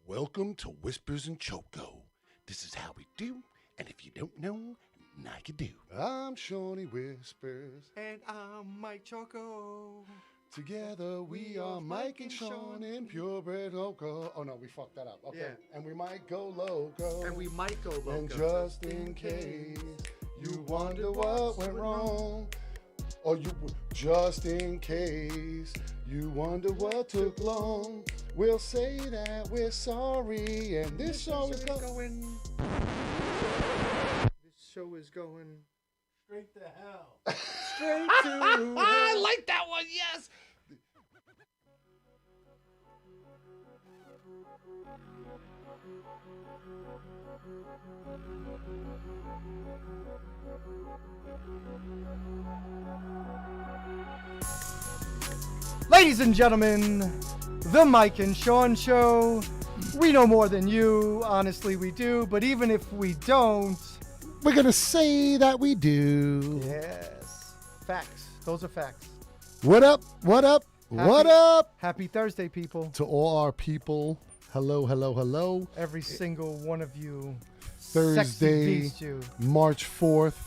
Welcome to Whispers and Choco. This is how we do, and if you don't know, now you do. I'm Shawnee Whispers. And I'm Mike Choco. Together we are Mike and Sean in purebred loco. Oh no, we fucked that up. Okay. Yeah. And we might go loco. And we might go loco. And just in case you wonder what went wrong, or just in case you wonder what took long, we'll say that we're sorry, and this show is going. This show is going Straight to hell. straight to. I like that one. Yes. Ladies and gentlemen, the Mike and Sean Show. We know more than you. Honestly, we do. But even if we don't, We're gonna say that we do. yes, facts. Those are facts. What up? What up? What Happy- up? Happy Thursday, people. To all our people, hello, hello, hello. Every single one of you. Thursday, Sexy beast you. March 4th.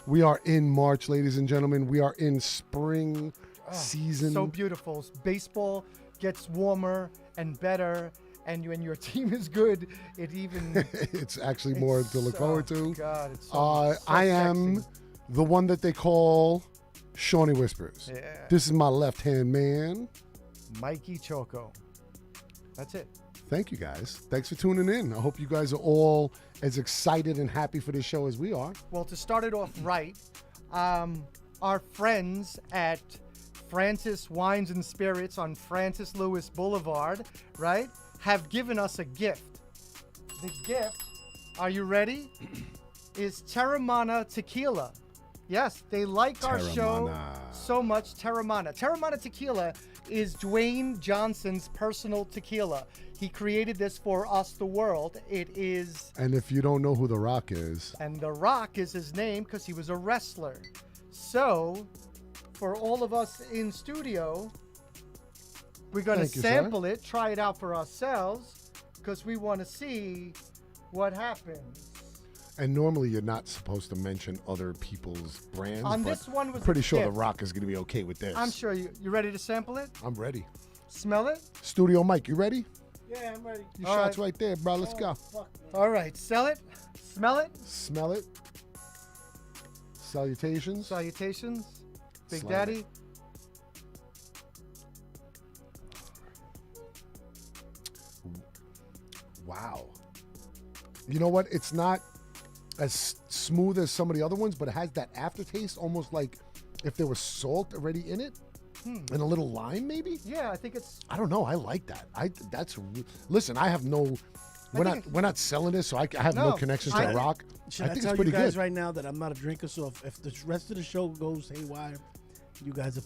We are in March, ladies and gentlemen. We are in spring season. So beautiful. Baseball gets warmer and better, and when your team is good, it even. It's actually more to look forward to. God, it's so, so I am sexy. the one that they call Shawnee Whispers. Yeah. This is my left-hand man. Mikey Choco. That's it. Thank you, guys. Thanks for tuning in. I hope you guys are all as excited and happy for this show as we are. Well, to start it off right, our friends at Francis Wines and Spirits on Francis Lewis Boulevard, right, have given us a gift. The gift, are you ready? Is Terramana Tequila. Yes, they like our show Terramana. so much. Terramana. Terramana Tequila is Dwayne Johnson's personal tequila. He created this for us, the world. It is, And if you don't know who The Rock is, and The Rock is his name because he was a wrestler. So, for all of us in studio, we're going to Thank you, sir. sample it, try it out for ourselves, because we want to see what happens. and normally you're not supposed to mention other people's brands, On but this one was I'm pretty a sure The gift. Rock is going to be okay with this. I'm sure you ready to sample it? I'm ready. Smell it? Studio Mike, you ready? Yeah, I'm ready. You All shots right. right there, bro. Let's go. Fuck, man. All right, sell it, smell it. Smell it. Salutations. Salutations, Big Slide Daddy. Wow. You know what? It's not as smooth as some of the other ones, but it has that aftertaste, almost like if there was salt already in it and a little lime, maybe. Yeah, I think it's. I don't know. I like that. Listen. I have no. We're not selling this, so I have no No, connection to I- The Rock. Should I I, think tell it's you pretty guys good. right now that I'm not a drinker? So if the rest of the show goes haywire, you guys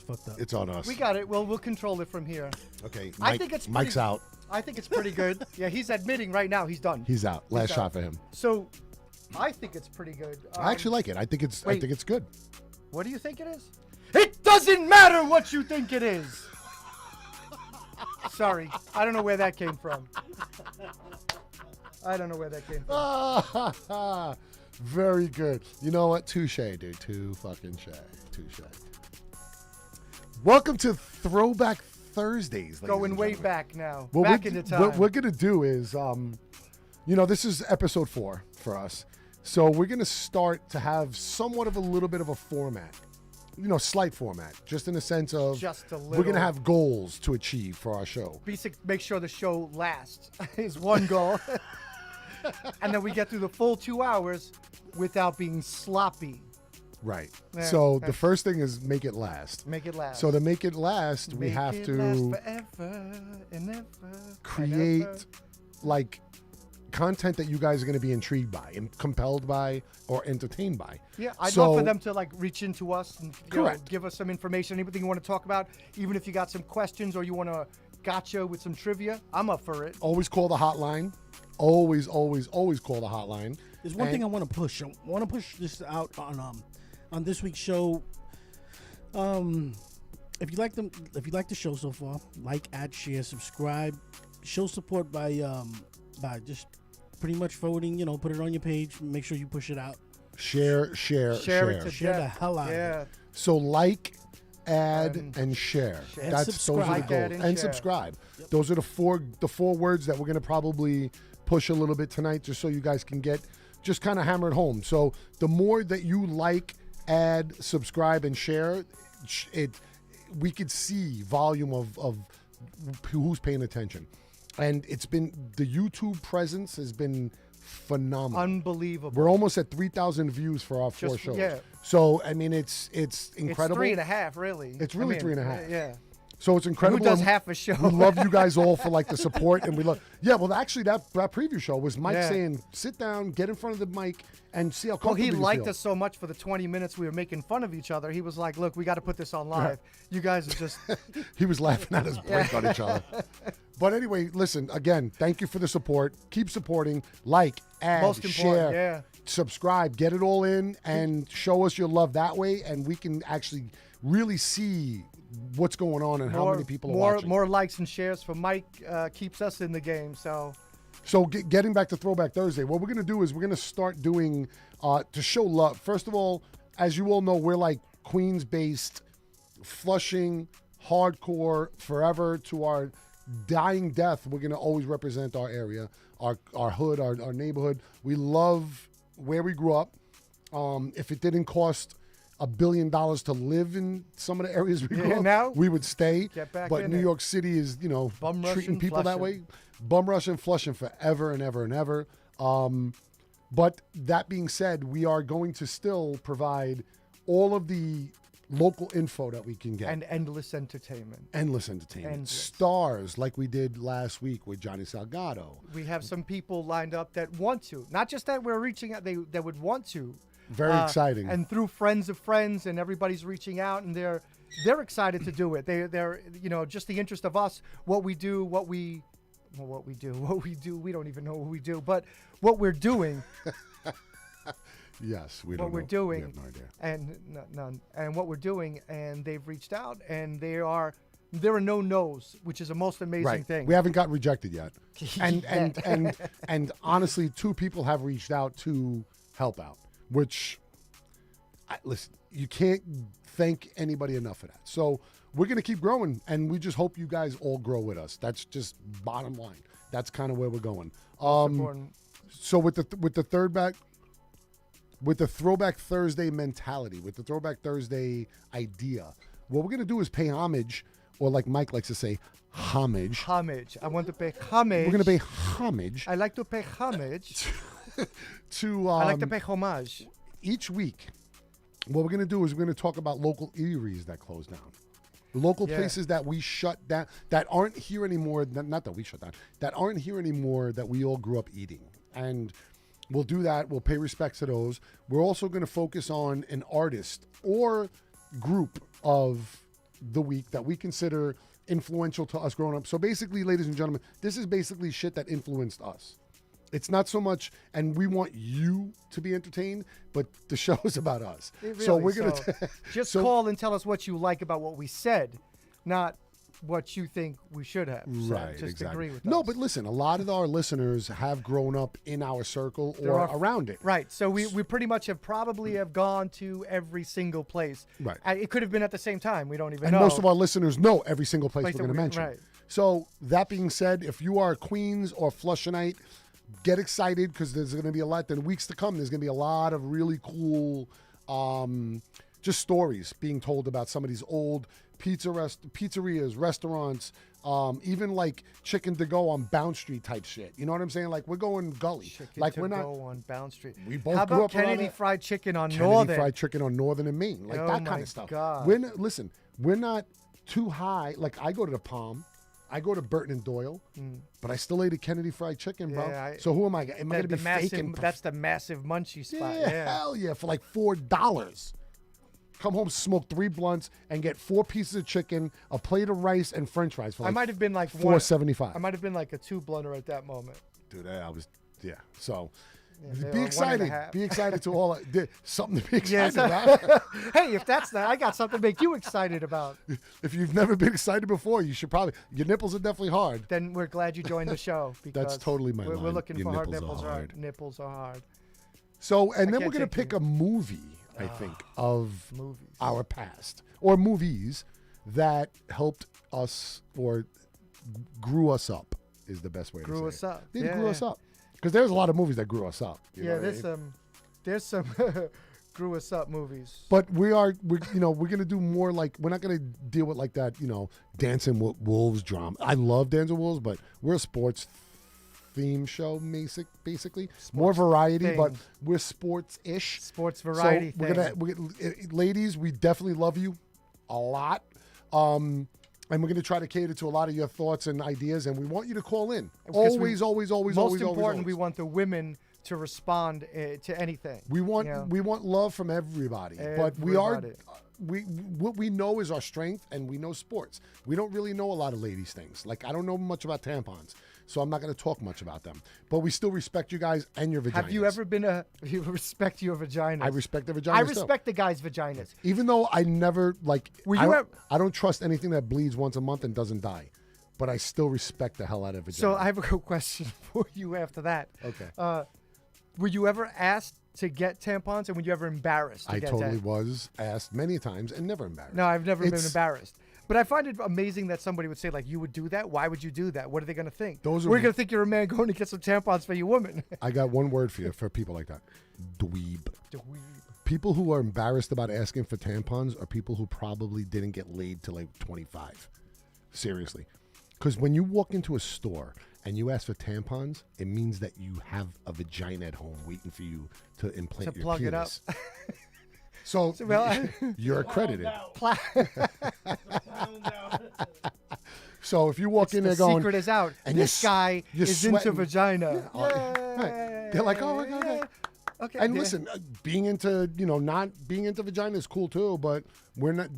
fucked up. It's on us. We got it. Well, we'll control it from here. Okay. I think it's Mike's pretty- out. I think it's pretty good. Yeah, he's admitting right now he's done. He's out. Last out. shot for him. So, I think it's pretty good. I actually like it. I think it's. I wait. think it's good. What do you think it is? It doesn't matter what you think it is. Sorry, I don't know where that came from. I don't know where that came from. Very good. You know what? Touche, dude. Too fucking shy. Touche. Welcome to Throwback Thursdays. ladies Going and way gentlemen. back now. What back we're- into time. What we're gonna do is, this is episode 4 for us. So we're gonna start to have somewhat of a little bit of a format. Slight format, just in the sense of Just a we're gonna little. have goals to achieve for our show. Make sure the show lasts is one goal. And then we get through the full 2 hours without being sloppy. Right. Yeah, So the that's- first thing is make it last. Make it last. So to make it last, we Make have it to last forever and ever and create ever. like content that you guys are going to be intrigued by and compelled by or entertained by. Yeah, I'd So- love for them to reach into us and Correct. give us some information, anything you want to talk about, even if you got some questions or you want to gotcha with some trivia. I'm up for it. Always call the hotline. Always, always, always call the hotline. There's one And- thing I want to push. I want to push this out on this week's show. If you like the show so far, like, add, share, subscribe. show support by just pretty much forwarding. Put it on your page. Make sure you push it out. Share it to Share the death. hell out of it. Yeah. So like, add, and share. And Those are subscribe. the Like, goals. add, and And share. subscribe. Those are the four words that we're gonna probably push a little bit tonight, just so you guys can get just kind of hammer it home. So the more that you like, add, subscribe, and share, we could see volume of who's paying attention. And it's been, the YouTube presence has been phenomenal. Unbelievable. We're almost at 3,000 views for our 4 Just- shows. yeah. So I mean, it's incredible. It's 3.5, really. It's really 3.5. Yeah. So it's incredible. Who does and half a show? We love you guys all for like the support, and we love. Yeah, well, actually, that preview show was Mike Yeah. saying, "Sit down, get in front of the mic, and see how Well, comfortable he you liked feel." us so much for the 20 minutes we were making fun of each other. He was like, "Look, we got to put this on live. You guys are just He was laughing at us break on each other. But anyway, listen again. Thank you for the support. Keep supporting. Like, add, Most important, share, yeah. subscribe. Get it all in, and show us your love that way, and we can actually really see what's going on and how many people are watching. More likes and shares for Mike keeps us in the game. So So getting back to Throwback Thursday, what we're going to do is we're going to start doing, to show love. First of all, as you all know, we're like Queens-based, Flushing, hardcore, forever to our dying death. We're going to always represent our area, our hood, our neighborhood. We love where we grew up. If it didn't cost $1 billion to live in some of the areas we grew up, now? we would stay. Get back but in New it. York City is, Bum rush treating and people that Flushing. way. Bum rush and Flushing forever and ever and ever. But that being said, we are going to still provide all of the local info that we can get. and endless entertainment. Endless entertainment. Endless. Stars like we did last week with Johnny Salgado. We have some people lined up that want to. Not just that we're reaching out, that would want to. Very exciting. And through friends of friends, and everybody's reaching out, and they're excited to do it. They're just the interest of us, what we do. We don't even know what we do, but what we're doing. Yes, we don't What we're know. doing, We have no idea. and what we're doing, and they've reached out, and there are no no's, which is the most amazing Right. thing. We haven't got rejected yet. And honestly, 2 people have reached out to help out, which, listen, you can't thank anybody enough for that. So we're going to keep growing, and we just hope you guys all grow with us. That's just bottom line. That's kind of where we're going. Important. So with the Throwback Thursday mentality, with the Throwback Thursday idea, what we're going to do is pay homage, or like Mike likes to say, homage. Homage. I want to pay homage. We're going to pay homage I like to pay homage. to I like to pay homage. each week. What we're going to do is we're going to talk about local eateries that close down. Local Yeah. places that we shut down, that aren't here anymore, not that we shut down, that aren't here anymore, that we all grew up eating. And we'll do that. We'll pay respects to those. We're also going to focus on an artist or group of the week that we consider influential to us growing up. So basically, ladies and gentlemen, this is basically shit that influenced us. It's not so much, and we want you to be entertained, but the show is about us. So Really, we're going to just call and tell us what you like about what we said, not what you think we should have said. Right, Just exactly. agree with No, us. but listen, a lot of our listeners have grown up in our circle or are- around it. Right. So we pretty much have gone to every single place. Right. It could have been at the same time. We don't even And know. most of our listeners know every single place Place we're that going to we- mention. right. So that being said, if you are a Queens or Flushingite, get excited because there's going to be a lot. In weeks to come, there's going to be a lot of really cool just stories being told about some of these old pizzerias, restaurants, even like chicken to go on Bound Street type shit. You know what I'm saying? Like we're going gully. Chicken like to we're not go on Bound Street. We both How grew about up around Kennedy that. Fried Chicken on Kennedy Northern? Fried Chicken on Northern and Maine, like Oh that my kind of stuff. God. We're not too high. Like I go to the Palm, I go to Burton and Doyle, but I still ate a Kennedy Fried Chicken, bro. Yeah, So who am I? Am I going to be massive, faking? That's the massive munchie spot. yeah, Yeah. hell yeah, for like $4. Come home, smoke 3 blunts, and get 4 pieces of chicken, a plate of rice, and French fries for like I might have been like $4.75. I might have been like a 2 blunter at that moment. Dude, I was, yeah. So they're Be 1.5. excited. Be excited to all. Something to be Yes. excited about. Hey, if that's that, I got something to make you excited about. If you've never been excited before, you should probably. Your nipples are definitely hard. Then we're glad you joined the show because totally my we're line. looking Your for hard nipples are nipples. hard. Nipples are hard. So, and then can't we're gonna take pick you. a movie. I think of Movies. our past or movies that helped us or grew us up is the best way to say Grew us it. up. They Yeah, grew yeah. us up because there's a lot of movies that grew us up. You know Yeah, what I there's mean? some grew us up movies. But we're gonna do more like we're not gonna deal with like that Dancing with Wolves drama. I love Dancing with Wolves, but we're a sports theme show basically more variety, but thing. we're sports-ish. Sports variety So thing. ladies, we definitely love you a lot. And we're going to try to cater to a lot of your thoughts and ideas, and we want you to call in. Because Always, always, always, Most always, important, always. we want the women to respond to anything. We want you know? we want love from everybody, but Everybody. what we know is our strength, and we know sports. We don't really know a lot of ladies things. Like I don't know much about tampons, so I'm not going to talk much about them. But we still respect you guys and your vaginas. Have you ever been you respect your vaginas? I respect the vaginas. I too. respect the guys' vaginas. Even though I never like, Were I you don't, ever- I don't trust anything that bleeds once a month and doesn't die, but I still respect the hell out of vagina. So I have a good question for you after that. Okay. Were you ever asked to get tampons, and were you ever embarrassed to I get totally tampons? was asked many times and never embarrassed. No, I've never been It's- embarrassed. But I find it amazing that somebody would say, like, you would do that? Why would you do that? What are they going to think? Those are- We're going to think you're a man going to get some tampons for your woman. I got one word for you for people like that: dweeb. People who are embarrassed about asking for tampons are people who probably didn't get laid till like 25. Seriously, because when you walk into a store and you ask for tampons, it means that you have a vagina at home waiting for you to implant To your plug it up. penis. So well, you're accredited. Pla- So if you walk in the there going, secret is out. and This you're s- guy you're is sweating. into vagina. Right. They're like, oh my God. Yeah. Okay. And yeah. listen, being into, not being into vagina is cool too, but we're not,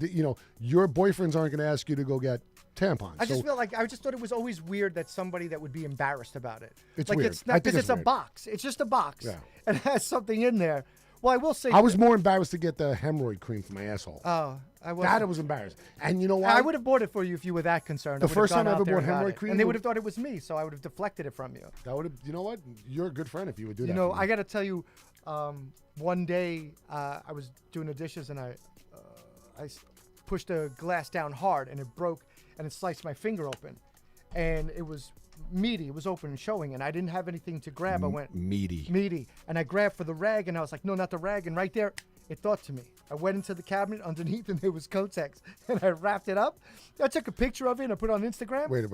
your boyfriends aren't going to ask you to go get tampons. I just So feel like I just thought it was always weird that somebody that would be embarrassed about it. It's like weird. it's I not think because it's it's a weird. box. It's just a box. Yeah. And it has something in there. Well, I will say I was more embarrassed to get the hemorrhoid cream for my asshole. Oh, I was. That I was embarrassed. And you know what? I would have bought it for you if you were that concerned. The I would have first time gone I out ever there bought and got hemorrhoid it. cream and they would- would have thought it was me, so I would have deflected it from you. That would have, you know what? You're a good friend if you would do that. You know, for me. I got to tell you, one day I was doing the dishes and I pushed a glass down hard and it broke and it sliced my finger open, and it was meaty. It was open and showing, and I didn't have anything to grab. I went meaty. and I grabbed for the rag, and I was like, no, not the rag. And right there, it thought to me. I went into the cabinet underneath, and there was Kotex, and I wrapped it up. I took a picture of it and I put it on Instagram. Wait.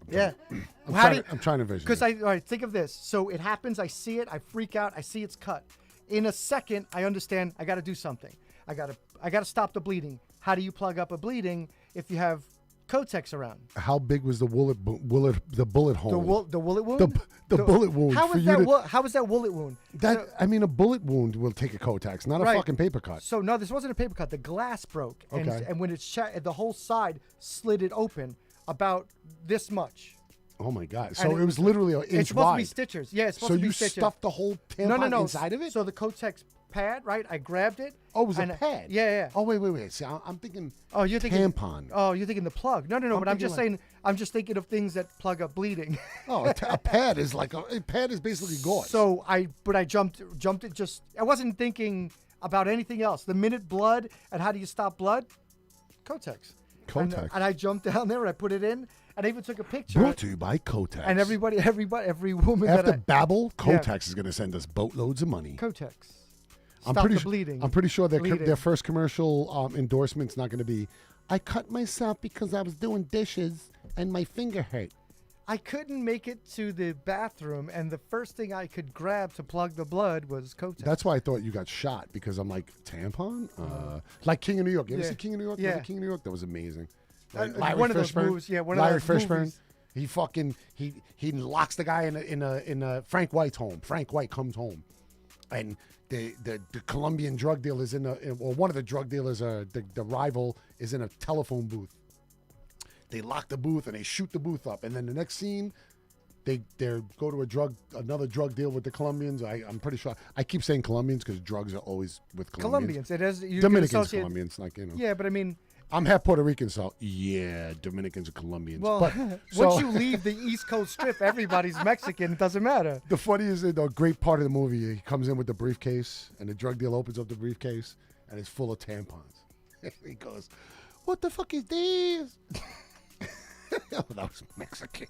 Yeah. I'm trying to envision. Because it. all right, think of this. So it happens. I see it. I freak out. I see it's cut. In a second, I understand. I got to do something. I got to stop the bleeding. How do you plug up a bleeding if you have Kotex around? How big was the bullet hole? The bullet wound. The bullet wound. How for is you that? to- How is that bullet wound? That I mean, a bullet wound will take a Kotex, not a Right. fucking paper cut. So no, this wasn't a paper cut. The glass broke, Okay. and when it the whole side slid it open about this much. Oh my god! And So it it was literally an It's inch supposed to be wide. stitchers. Yeah, it's supposed So to be you stitchers. stuffed the whole tampon no. inside of it? So the Kotex pad, right? I grabbed it. Oh, it was a and pad. Yeah. Oh wait. See, I'm thinking. Oh, you're thinking tampon. Oh, you're thinking the plug. No. But I'm thinking just like- saying. I'm just thinking of things that plug up bleeding. Oh, a pad is like a pad is basically gauze. So I jumped it. Just I wasn't thinking about anything else. The minute blood and how do you stop blood? Kotex. Kotex. And I jumped down there and I put it in, and I even took a picture. Brought to you by Kotex. And every woman After that Babbel, Yeah. Kotex is going to send us boatloads of money. Kotex. I'm Stop pretty the su- bleeding. I'm pretty sure Bleeding. their first commercial endorsement's not going to be. I cut myself because I was doing dishes and my finger hurt. I couldn't make it to the bathroom, and the first thing I could grab to plug the blood was Kotex. That's why I thought you got shot, because I'm like, tampon? Like King of New York. You ever Yeah. see King of New York? Yeah. Remember King of New York? That was amazing. one of those movies, yeah, one of Larry those Fishburne. movies. He fucking he locks the guy in a Frank White's home. Frank White comes home, and the Colombian drug dealer is one of the drug dealers, the rival, is in a telephone booth. They lock the booth and they shoot the booth up, and then the next scene, they go to another drug deal with the Colombians. I'm pretty sure. I keep saying Colombians because drugs are always with Colombians. Colombians. It is. You can Dominicans, associate- Colombians, like Yeah, but I mean, I'm half Puerto Rican, so yeah, Dominicans and Colombians. well, but once you leave the East Coast Strip, everybody's Mexican. It doesn't matter. the funniest, the great part of the movie, he comes in with the briefcase, and the drug dealer opens up the briefcase, and it's full of tampons. He goes, "What the fuck is this?" Oh, that was Mexican.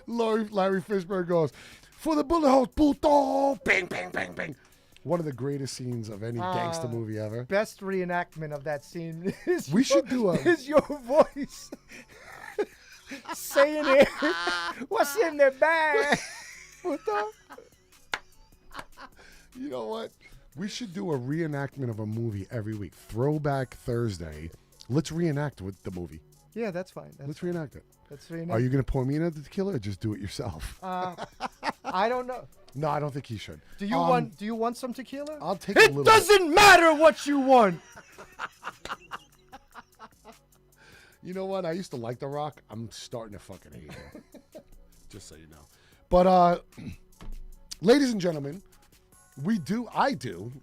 Larry Fishburne goes, "For the bullet holes, puto!" Bang, bang, bang, bang. One of the greatest scenes of any gangster movie ever. Best reenactment of that scene is We should do a- is your voice saying it. What's in the bag? What the? You know what? We should do a reenactment of a movie every week. Throwback Thursday. Let's reenact with the movie. Yeah, that's fine. Let's reenact it. That's reenact. Are you going to pour me another tequila or just do it yourself? I don't know. No, I don't think he should. Do you want some tequila? I'll take a It little doesn't matter what you want. You know what? I used to like The Rock. I'm starting to fucking hate him. Just so you know. But, ladies and gentlemen, we do I do.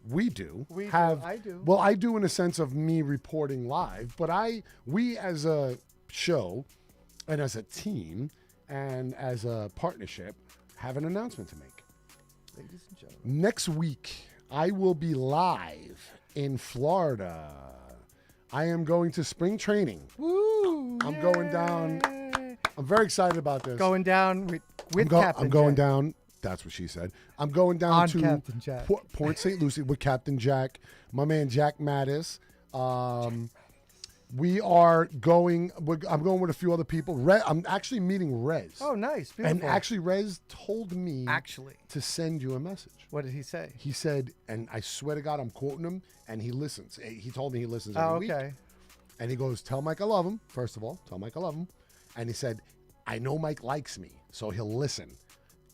Well, I do in a sense of me reporting live, but we as a show and as a team and as a partnership have an announcement to make. Ladies and gentlemen. Next week, I will be live in Florida. I am going to spring training. Woo! I'm going down. Yay. I'm very excited about this. Going down with Captain I'm going Jack. down. That's what she said. I'm going down On to Captain Jack. Port St. Lucie with Captain Jack, my man Jack Mattis. We are going. I'm going with a few other people. I'm actually meeting Rez. Oh, nice. Beautiful. And actually, Rez told me Actually, to send you a message. what did he say? He said, and I swear to God, I'm quoting him, and he listens. He told me he listens every Oh, week. okay. And he goes, "Tell Mike I love him." First of all, tell Mike I love him. And he said, "I know Mike likes me, so he'll listen.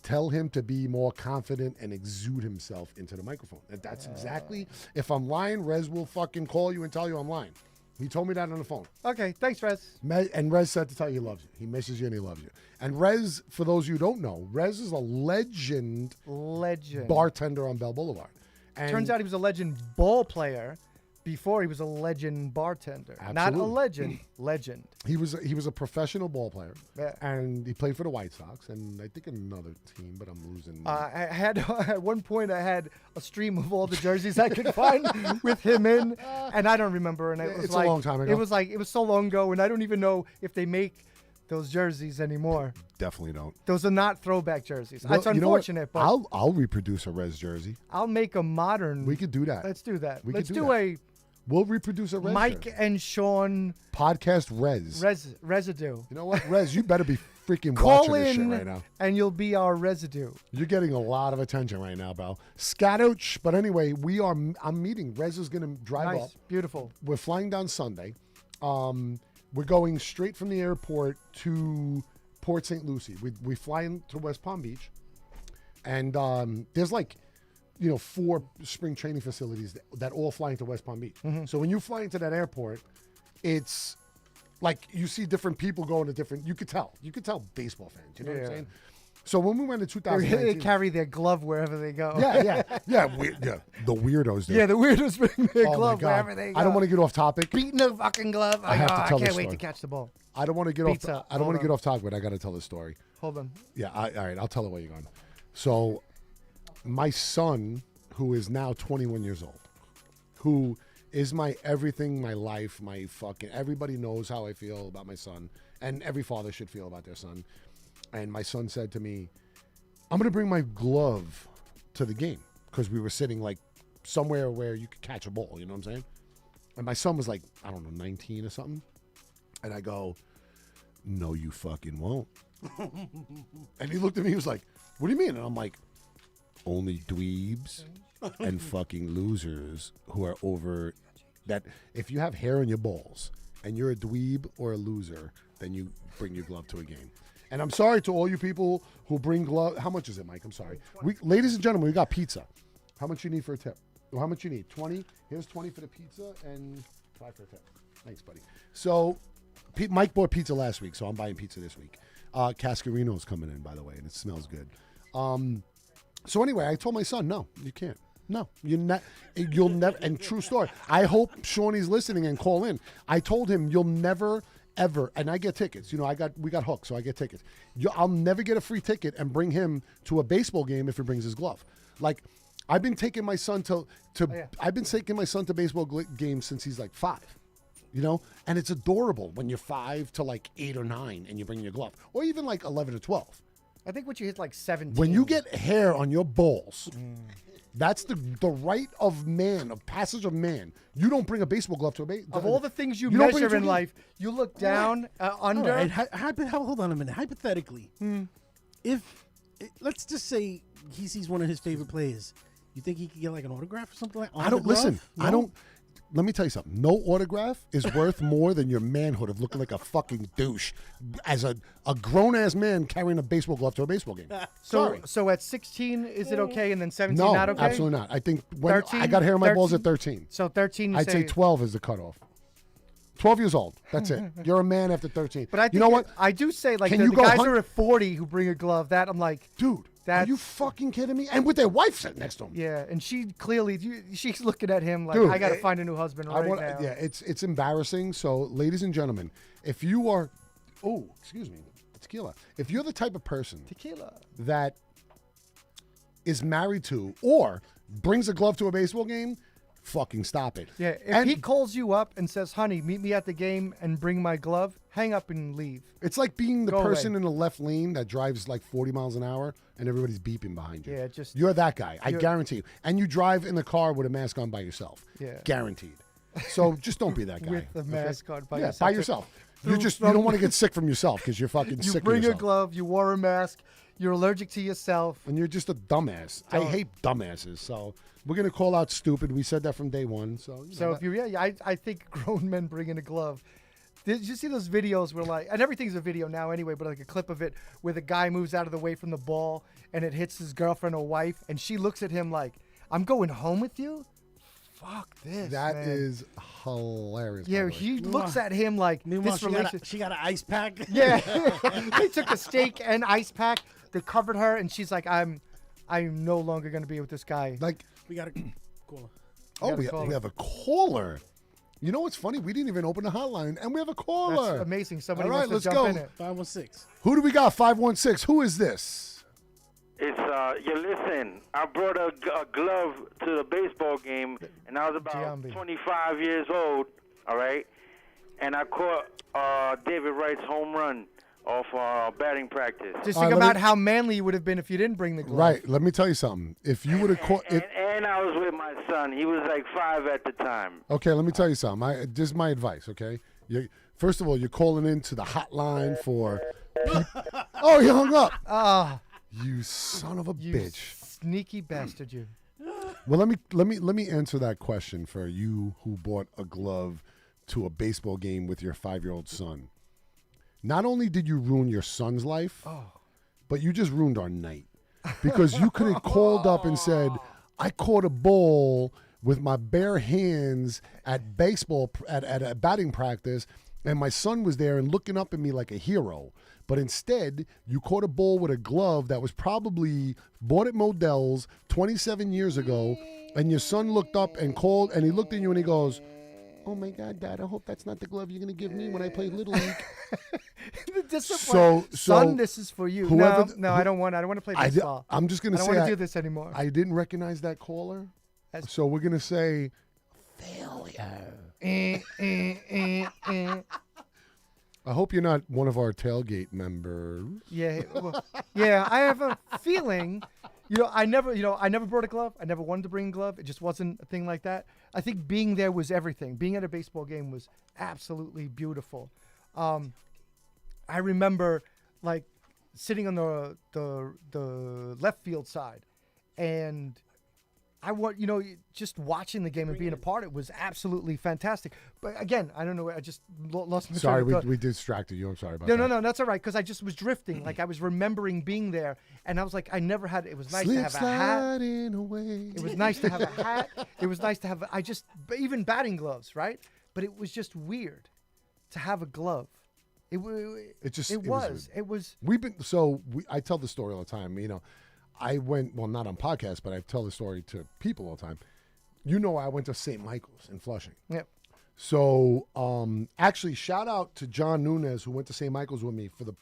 Tell him to be more confident and exude himself into the microphone." And that's exactly. If I'm lying, Rez will fucking call you and tell you I'm lying. He told me that on the phone. Okay, thanks, Rez. And Rez said to tell you he loves you. He misses you and he loves you. And Rez, for those of you who don't know, Rez is a legend bartender on Bell Boulevard. And Turns out he was a legend ball player before he was a legend bartender. Not a Absolutely. legend, legend. he was a professional ball player. Yeah. And he played for the White Sox and I think another team, but I'm losing. I had at one point I had a stream of all the jerseys I could find with him in, and I don't remember. And it was It's a like long time ago. It was so long ago, and I don't even know if they make those jerseys anymore. Definitely don't. Those are not throwback jerseys. Well, It's you know what? unfortunate, but I'll reproduce a Rez jersey. I'll make a modern. We could do that. Let's do that. We could Let's do do that. We'll reproduce a a Rez Mike jersey. and Sean Podcast Rez. residue. You know what, Rez? You better be freaking Call watching this shit in, right now. and you'll be our residue. You're getting a lot of attention right now, Bell. Scatouch. But anyway, I'm meeting. Rez is going to drive Nice, up. beautiful. We're flying down Sunday. We're going straight from the airport to Port St. Lucie. We fly into West Palm Beach. And there's 4 spring training facilities that all fly into West Palm Beach. Mm-hmm. So when you fly into that airport, it's like you see different people going to different. You could tell baseball fans. You know what I'm Yeah. saying? So when we went in They 2019, carry their glove wherever they go. yeah, the weirdos do. Yeah, the weirdos bring their Oh my glove God. wherever they go. I don't want to get off topic. beating the fucking glove. I have to tell I can't this wait story. to catch the ball. I don't want to get Pizza. off. I don't want to Hold get off topic, but I got to tell this story. Hold on. Yeah, all right. I'll tell it where you're going. So, my son, who is now 21 years old, who is my everything, my life, my fucking. Everybody knows how I feel about my son, and every father should feel about their son. And my son said to me, "I'm going to bring my glove to the game," because we were sitting somewhere where you could catch a ball. You know what I'm saying? And my son was I don't know, 19 or something. And I go, "No, you fucking won't." And he looked at me, he was like, "What do you mean?" And I'm like, "Only dweebs and fucking losers who are over that. If you have hair on your balls and you're a dweeb or a loser, then you bring your glove to a game." And I'm sorry to all you people who bring glove. How much is it, Mike? I'm sorry. Ladies and gentlemen, we got pizza. How much you need for a tip? Well, how much you need? 20? Here's 20 for the pizza and 5 for a tip. Thanks, buddy. So Mike bought pizza last week, so I'm buying pizza this week. Cascarino's coming in, by the way, and it smells good. So anyway, I told my son, no, you can't. No, you'll never. And true story. I hope Shawnee's listening and call in. I told him you'll never, ever, and I get tickets. You know, we got hooked, so I get tickets. I'll never get a free ticket and bring him to a baseball game if he brings his glove. Like, I've been taking my son to I've been taking my son to baseball games since he's like 5. You know, and it's adorable when you're 5 to like 8 or 9 and you bring your glove, or even like 11 or 12. I think once you hit like 17. When you get hair on your balls, that's the right of man, of passage of man. You don't bring a baseball glove to a baseball. Of all the things you don't bring it measure to a in game. life, you look down, under. All right, hold on a minute. Hypothetically, let's just say he sees one of his favorite players, you think he could get like an autograph or something like? I don't listen. No? I don't. Let me tell you something. No autograph is worth more than your manhood of looking like a fucking douche as a grown ass man carrying a baseball glove to a baseball game. Sorry. So at 16, is it okay, and then 17 No, not okay? absolutely not. I think when 13? I got hair on my balls 13? at 13. So 13, I'd say 12 is the cutoff. 12 years old. That's it. You're a man after 13. But I think you know what? I do say like Can the you go guys hunt- who are at 40 who bring a glove. That I'm like, Dude, are you fucking kidding me? And with their wife sitting next to him. yeah. And she clearly, she's looking at him like, Dude, I got to find a new husband right now. Yeah, it's embarrassing. So, ladies and gentlemen, if you are, excuse me, tequila. If you're the type of person Tequila. that is married to or brings a glove to a baseball game, fucking stop it. Yeah, if he calls you up and says, honey, meet me at the game and bring my glove, hang up and leave. It's like being the Go person away. in the left lane that drives like 40 miles an hour and everybody's beeping behind you. Yeah, just- You're that guy. I guarantee you. And you drive in the car with a mask on by yourself. Yeah. Guaranteed. So just don't be that guy. With the mask on by yeah, yourself. by yourself. You Through you don't want to get sick from yourself because you're fucking You sick bring of a yourself. glove, you wore a mask, you're allergic to yourself. And you're just a dumbass. I hate dumbasses. So we're going to call out stupid. We said that from day one. So, So if you, I think grown men bringing a glove. Did you see those videos where like, and everything's a video now anyway, but like a clip of it where the guy moves out of the way from the ball and it hits his girlfriend or wife and she looks at him like, I'm going home with you? Fuck this, that man. is hilarious. by Yeah, the way. he looks at him like Meanwhile, this she got, relationship. she got an ice pack. Yeah, they took a steak and ice pack. They covered her, and she's like, "I'm no longer going to be with this guy." Like, We got a caller. oh, got a caller. we have a caller. You know what's funny? We didn't even open the hotline, and we have a caller. That's amazing. Somebody All right, wants let's to jump go. in it. 516. Who do we got? 516. Who is this? It's you listen. I brought a glove to the baseball game, and I was about Giambi. 25 years old. All right, and I caught David Wright's home run off batting practice. Just All think right, let about me- how manly you would have been if you didn't bring the glove. Right. Let me tell you something. If you would have caught it. And I was with my son. He was like 5 at the time. Okay, let me tell you something. This is my advice, okay? First of all, you're calling into the hotline for. Oh, he hung up. Ah, You son of a you bitch. sneaky bastard, you. Well, let me answer that question for you who bought a glove to a baseball game with your 5-year-old son. Not only did you ruin your son's life, but you just ruined our night because you could have called up and said, "I caught a ball with my bare hands at baseball at a batting practice, and my son was there and looking up at me like a hero." But instead, you caught a ball with a glove that was probably bought at Modell's 27 years ago, and your son looked up and called, and he looked at you and he goes, "Oh my God, Dad! I hope that's not the glove you're gonna give me when I play Little League." The disappointment. So Son, this is for you. whoever- No, I don't want. I don't want to play baseball. I'm just I gonna don't say want to do this anymore. I didn't recognize that caller, That's- so we're gonna say Eh, eh, eh, eh. I hope you're not one of our tailgate members. Yeah, well, yeah. I have a feeling. I never brought a glove. I never wanted to bring a glove. It just wasn't a thing like that. I think being there was everything. Being at a baseball game was absolutely beautiful. I remember like sitting on the left field side, and just watching the game and being a part. It was absolutely fantastic. But again, I don't know. I just lost my Sorry, train of thought. we distracted you. I'm sorry about No, that. no, that's all right. Because I just was drifting. Like I was remembering being there, and I was like, I never had. It was nice to have a hat. sliding away. It was nice to have a hat. It was nice to have. Even batting gloves, right? But it was just weird to have a glove It just It was. It was. I tell the story all the time. You know, I went not on podcasts, but I tell the story to people all the time. You know, I went to St. Michael's in Flushing. Yep. So actually, shout out to John Nunez who went to St. Michael's with me for the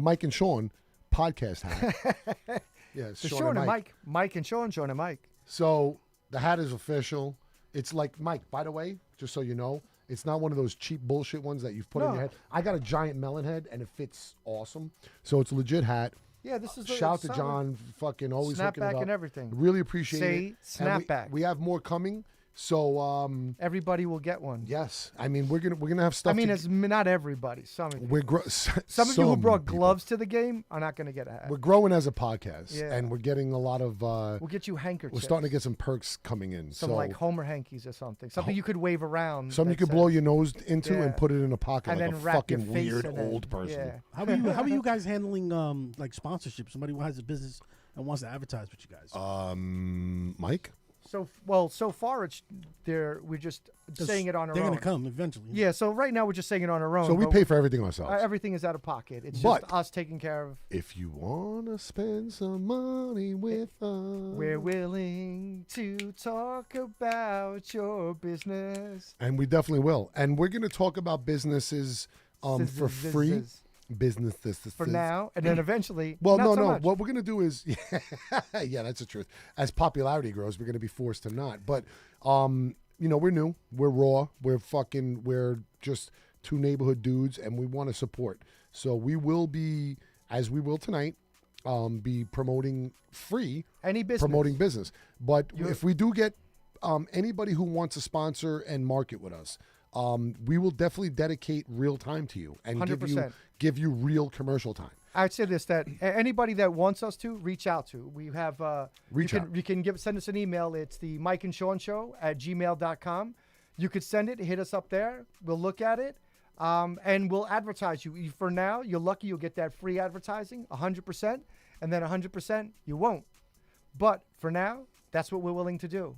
Mike and Sean podcast hat. Yeah, So Sean and Mike. Mike and Sean and Mike. So the hat is official. It's like, Mike, by the way, just so you know, it's not one of those cheap bullshit ones that you've put in No. your head. I got a giant melon head, and it fits awesome. So it's a legit hat. Yeah, this is Shout out to John, fucking always hooking it Snapback up. and everything. Really appreciate it. Say And snapback. we have more coming. So Everybody will get one. yes, I mean we're gonna have stuff. I mean, to- it's not everybody. Some of you. some Some of you who brought people. gloves to the game are not going to get a hat. We're growing as a podcast, Yeah. and we're getting a lot of. We'll get you handkerchiefs. We're starting to get some perks coming in. some so like Homer hankies or something. Something you could wave around. something you that could says- blow your nose into Yeah. and put it in a pocket and like then a wrap your fucking face weird in it. old person. Yeah. How are you guys handling like sponsorship? Somebody who has a business and wants to advertise with you guys. Mike. So far it's we're just saying it on our They're own. gonna come eventually. Yeah, so right now we're just saying it on our own. So we but pay for everything ourselves. everything is out of pocket. It's But- just us taking care of. If you wanna spend some money with us, We're willing to talk about your business. and we definitely will. And we're gonna talk about businesses for free. Businesses For now, and then eventually. Well, not no, so no. much. What we're gonna do is, yeah, that's the truth. As popularity grows, we're gonna be forced to not. But, you know, we're new, we're raw, we're just two neighborhood dudes, and we want to support. So we will be, as we will tonight, be promoting free, Any business. promoting business. But if we do get anybody who wants to sponsor and market with us, we will definitely dedicate real time to you and 100%. give you real commercial time. I'd say this: that anybody that wants us to reach out to, we have. Reach out. You can send us an email. It's the Mike and Sean Show at gmail.com. You could send it, hit us up there. We'll look at it, and we'll advertise you. For now, you're lucky you'll get that free advertising, 100%, and then 100% you won't. But for now, that's what we're willing to do.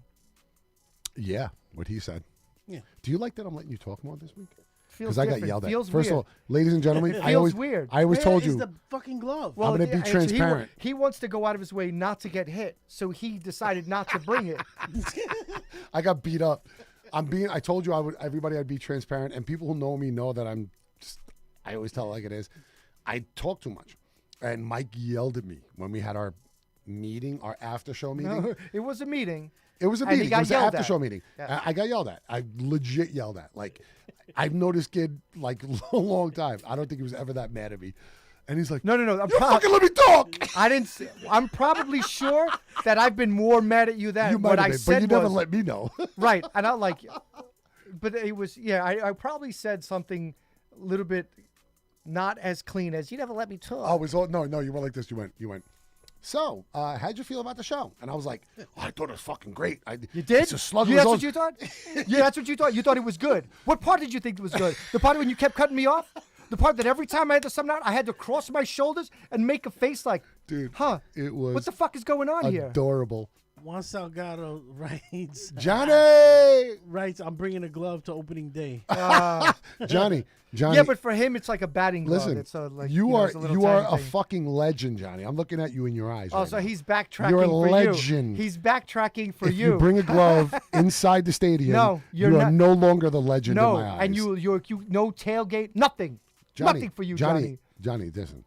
Yeah, what he said. Yeah. Do you like that I'm letting you talk more this week? Feels Because I got different. yelled at. Feels First weird. of all, ladies and gentlemen, It I feels always weird. I always Where told is you the fucking glove. I'm gonna be actually, transparent. He wants to go out of his way not to get hit, so he decided not to bring it. I got beat up. I told you I'd be transparent, and people who know me know that I always tell it like it is. I talk too much. And Mike yelled at me when we had our meeting, our after show meeting. No, it was a meeting. It was a And he meeting. It got was an yelled after at. show meeting. Yeah. I got yelled at. I legit yelled at. Like, I've known this kid like a long time. I don't think he was ever that mad at me. And he's like, No. you fucking let me talk. I didn't. I'm probably sure that I've been more mad at you than You what might I have been, said but you never was let me know. right. And I like, but it was I probably said something a little bit not as clean as you never let me talk. I was all, no, you went like this. You went. So, how'd you feel about the show? And I was like, I thought it was fucking great. You did? It's a slug. That's what you thought? Yeah, that's what you thought. You thought it was good. What part did you think was good? The part when you kept cutting me off? The part that every time I had to something out, I had to cross my shoulders and make a face like, Dude, huh? it was What the fuck is going on here? adorable. Juan Salgado Johnny! I'm bringing a glove to opening day. Johnny. Yeah, but for him, it's like a batting glove. Listen, It's like, you know, are it's a little you are tiny a thing. fucking legend, Johnny. I'm looking at you in your eyes. Oh, right so now. he's backtracking You're a for legend. you. He's backtracking for If you. you bring a glove inside the stadium, No, you you're are not- no longer the legend no, in my eyes. and you no tailgate, nothing. Nothing for you, Johnny. Johnny, listen.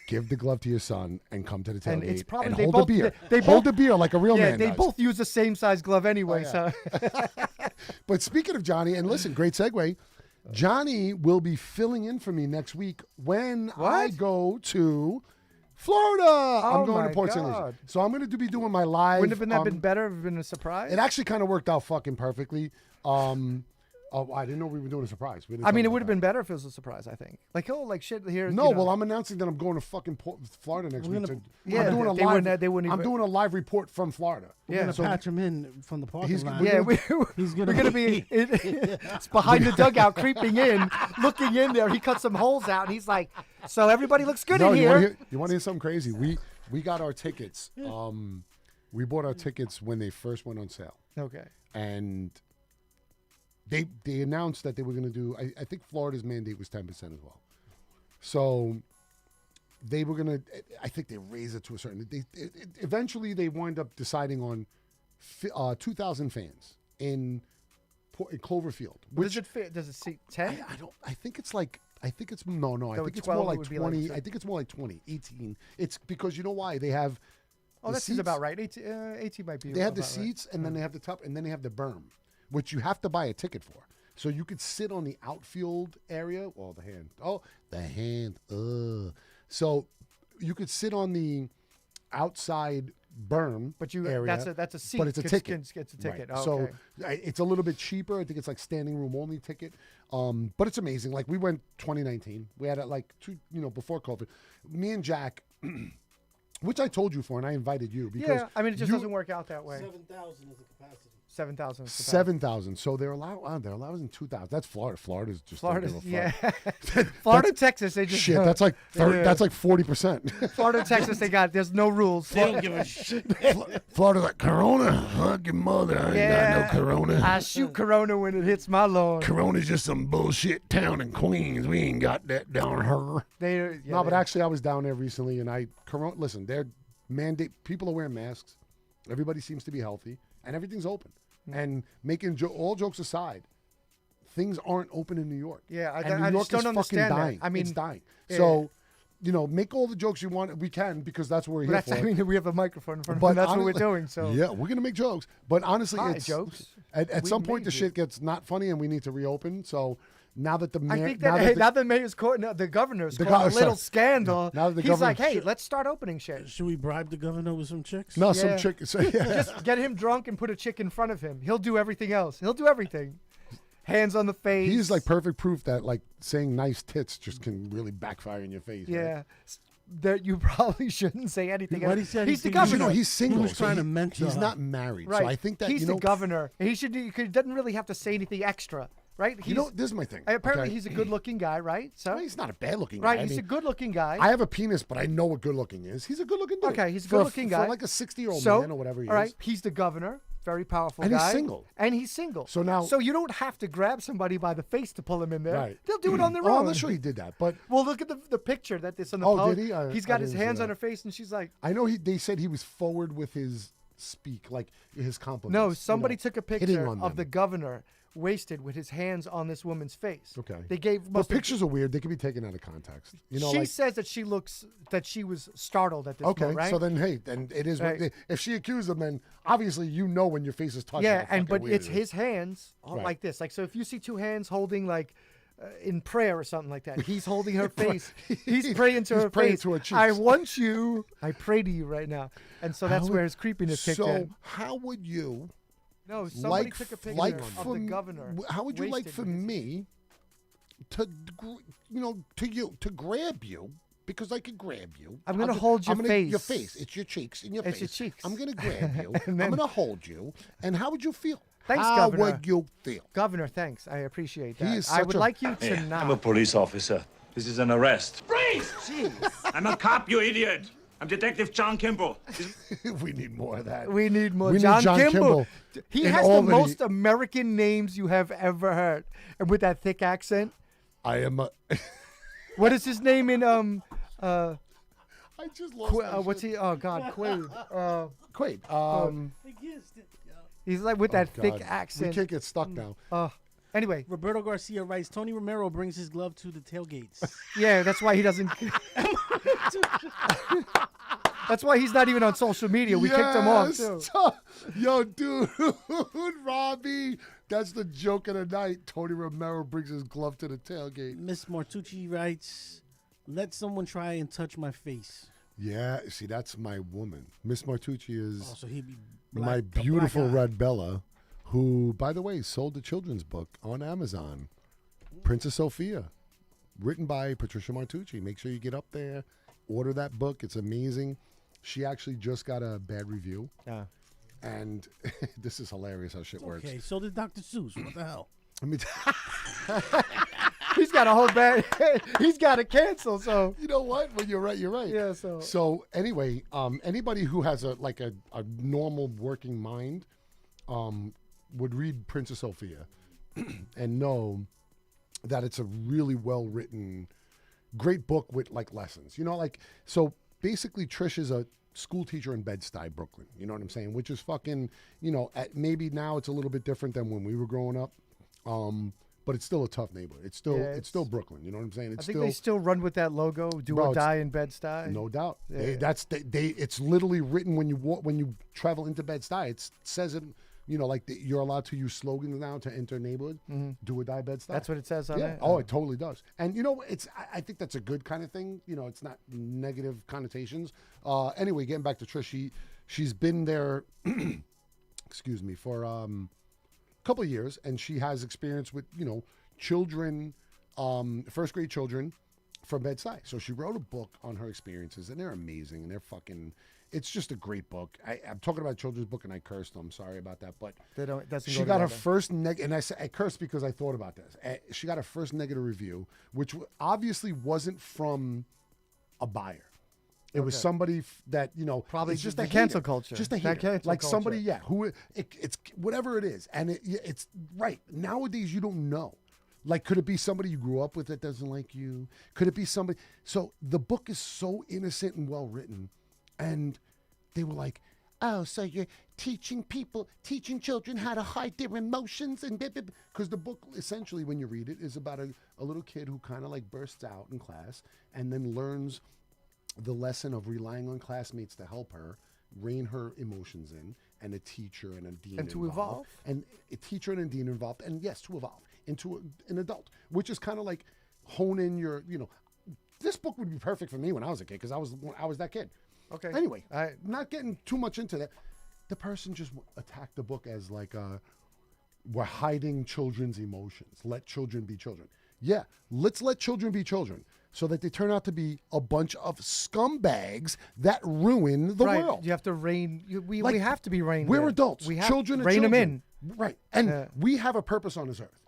Give the glove to your son and come to the tailgate And it's probably and they hold both, the beer. They hold both, the beer like a real yeah, man they does. both use the same size glove anyway. Oh, So But speaking of Johnny, and listen, great segue. Johnny will be filling in for me next week when I What? go to Florida. I'm going my to Port St. God. Lucie. So I'm going to be doing my live. wouldn't have that been better? Have been a surprise? It actually kind of worked out fucking perfectly. I didn't know we were doing a surprise. We didn't I talk mean, it about would have that. been better if it was a surprise. I think. Like, oh, like shit here. No, you know. well, I'm announcing that I'm going to fucking Florida next week. Yeah, I'm doing a they live. wouldn't- they wouldn't I'm even- doing a live report from Florida. We're gonna so patch him in from the parking he's- lot. we're Yeah, He's we're gonna gonna be. It's behind the dugout, creeping in, looking in there. He cut some holes out, and he's like, "So everybody looks good No, in you want here." to hear something crazy? We got our tickets. We bought our tickets when they first went on sale, Okay. and they announced that they were going to do. I think Florida's mandate was 10% as well. So they were going to. I think they raised it to a certain. Eventually they wind up deciding on 2,000 fans in Cloverfield. Does it fit? Does it seat 10? I don't. I think it's like. I think it's no. I So think it's 12 more like would be 20. like- I think it's more like 20, 18. It's because you know why they have. Oh, the that seems seats- about right. 18 might be. They have the about right. seats, and then they have the top, and then they have the berm, which you have to buy a ticket for. So you could sit on the outfield area. Well, the hand. Oh, the hand. So you could sit on the outside berm. But you area, that's a seat. but it's a ticket. It's a ticket. Right. Oh, So okay. it's a little bit cheaper. I think it's like standing room only ticket. But it's amazing. Like we went 2019. We had it like before COVID. Me and Jack, which I told you for, and I invited you because Yeah, I mean it just you- doesn't work out that way. 7,000 is the capacity. 7,000. 7,000. So they're allowing 2,000. That's Florida. Florida's just Florida, don't give a fuck. yeah. Florida, Texas, they just Shit, that's like 30, yeah. that's like 40%. Florida, Texas, they got. There's no rules. They don't give a shit. Florida's like Corona. Fuck your mother. I ain't got no Corona. I shoot Corona when it hits my lawn. Corona's just some bullshit town in Queens. We ain't got that down here. No, but actually, I was down there recently, and Corona. Listen, they're mandate. People are wearing masks. Everybody seems to be healthy, and everything's open. And making all jokes aside, things aren't open in New York. Yeah, and New I York just don't is understand fucking that. dying. I mean, it's dying. yeah. So, make all the jokes you want. We can because that's what we're here That's, for. I mean, we have a microphone in front of But us. That's what we're honestly- doing. So yeah, we're gonna make jokes. But honestly, Hi, it's jokes. At We some point made the you. shit gets not funny, and we need to reopen. So now that the I mayor, think now that that the mayor's caught, no, the governor's The caught a gov- little sorry. scandal. Now that the He's governor- like, hey, let's start opening shit. Should we bribe the governor with some chicks? no Yeah. some chick. So, yeah. Just get him drunk and put a chick in front of him. He'll do everything else. He'll do everything. Hands on the face. He's like perfect proof that like saying nice tits just can really backfire in your face. right? yeah. That you probably shouldn't say anything. What else. he said, he's he the thinks- governor. He's single. He was trying to he- mentor He's her. not married. Right. So I think that he's the governor. He doesn't really have to say anything extra, right? this is my thing. Apparently, okay? he's a good-looking guy, right? So He's not a bad looking right, guy. he's I a mean, good-looking guy. I have a penis, but I know what good looking is. He's a good looking dude. Okay, he's a For good-looking guy. For like a 60-year-old so, man or whatever he all right, is. he's the governor, very powerful And guy. he's single. And he's single. So now- so you don't have to grab somebody by the face to pull him in there. Right. They'll do it on their Oh, own. I'm not sure he did that, but Well, look at the picture that this on the Oh, post. did he? He's I got his didn't see hands on that. her face, and she's like, I know they said he was forward with his speak, like his compliments. no, somebody took a hitting picture on of the them. governor wasted with his hands on this woman's face. Okay. They gave. But must have- pictures are weird. They could be taken out of context. You know, she like, says that she was startled at this okay, moment, right? so then hey, then it is. Right. If she accused him, then obviously you know when your face is touched. yeah, how and fucking but weird it's it is. his hands Right. like this. Like so, if you see two hands holding like in prayer or something like that, he's holding her face. He's praying to He's her praying face. to her cheeks. I want you. I pray to you right now. And so that's How where would- his creepiness kicked So in. how would you No, somebody like took a picture like of for the governor. How would you like wasted for with his- me to grab you? Because I could grab you. I'm gonna I'll hold your I'm gonna- Your face. face. It's your cheeks and your It's face. your cheeks. I'm gonna grab you. And then- I'm gonna hold you. And how would you feel? Thanks, how Governor. would you feel? Governor, thanks. I appreciate that. is I such would a- like you to I'm a not. police officer. This is an arrest. Freeze! Jeez. I'm a cop, you idiot. I'm Detective John Kimball. We need more of that. We need more. We need John, John Kimball. Kimball He in has the Albany. most American names you have ever heard, and with that thick accent. I am a. What is his name in I just lost. my what's shit. he? Oh God, Quaid. Quaid. He's like with that thick God. We accent. can't get stuck now. Anyway, Roberto Garcia writes, Tony Romero brings his glove to the tailgates. yeah, that's why he doesn't. That's why he's not even on social media. We kicked him off too. Yes. Yo, dude, Robbie, that's the joke of the night. Tony Romero brings his glove to the tailgate. Miss Martucci writes, let someone try and touch my face. Yeah, see, that's my woman. Miss Martucci is Oh, so he'd be my black- a black beautiful guy. Red Bella, who, by the way, sold a children's book on Amazon, Princess Sophia, written by Patricia Martucci. Make sure you get up there, order that book. It's amazing. She actually just got a bad review, Yeah. and this is hilarious how shit works. Okay, so did Dr. Seuss. What the hell? Let me He's got a whole bad. He's got to cancel. So You know what? Well, you're right. You're right. yeah. So So anyway, anybody who has a normal working mind, would read Princess Sophia, and know that it's a really well written, great book with like lessons. You know, like so basically Trish is a school teacher in Bed-Stuy, Brooklyn. You know what I'm saying? Which is fucking, you know, maybe now it's a little bit different than when we were growing up. But it's still a tough neighborhood. It's still Brooklyn. You know what I'm saying? It's I think they still run with that logo, "Do or Die in Bed-Stuy." No doubt. Yeah. It's literally written when you travel into Bed-Stuy. It says it. You know, like you're allowed to use slogans now to enter a neighborhood. Do or die Bed-Stuy. That's what it says on it. Oh, it totally does. And you know, I think that's a good kind of thing. You know, it's not negative connotations. Anyway, getting back to Trish, she's been there. Excuse me, for couple of years, and she has experience with, you know, children, first grade children from Bed-Stuy. So she wrote a book on her experiences, and they're amazing, and they're fucking, it's just a great book. I'm talking about a children's book, and I cursed. I'm sorry about that, but It doesn't she go got her together. first and I cursed because I thought about this. She got her first negative review, which obviously wasn't from a buyer. It was somebody that, you know, Probably it's just the a cancel hater. culture. Just a That hater. cancel Like somebody, culture. yeah, who it's whatever it is, and it's right nowadays. You don't know. Like, could it be somebody you grew up with that doesn't like you? Could it be somebody? So the book is so innocent and well written, and they were like, "Oh, so you're teaching children how to hide their emotions and because the book essentially, when you read it, is about a little kid who kind of like bursts out in class and then learns the lesson of relying on classmates to help her rein her emotions in, and a teacher and a dean And to involved, evolve. and a teacher and a dean involved, and yes, to evolve into an adult, which is kind of like hone in your, you know, this book would be perfect for me when I was a kid because I was that kid. Okay. Anyway, All right. not getting too much into that. The person just attacked the book as like we're hiding children's emotions. Let children be children. Yeah, let's let children be children, so that they turn out to be a bunch of scumbags that ruin the Right. world. You have to rein. We Like, have to be reined. We're in. adults. We have Children to are rein them children. in. Right. And Yeah. we have a purpose on this earth.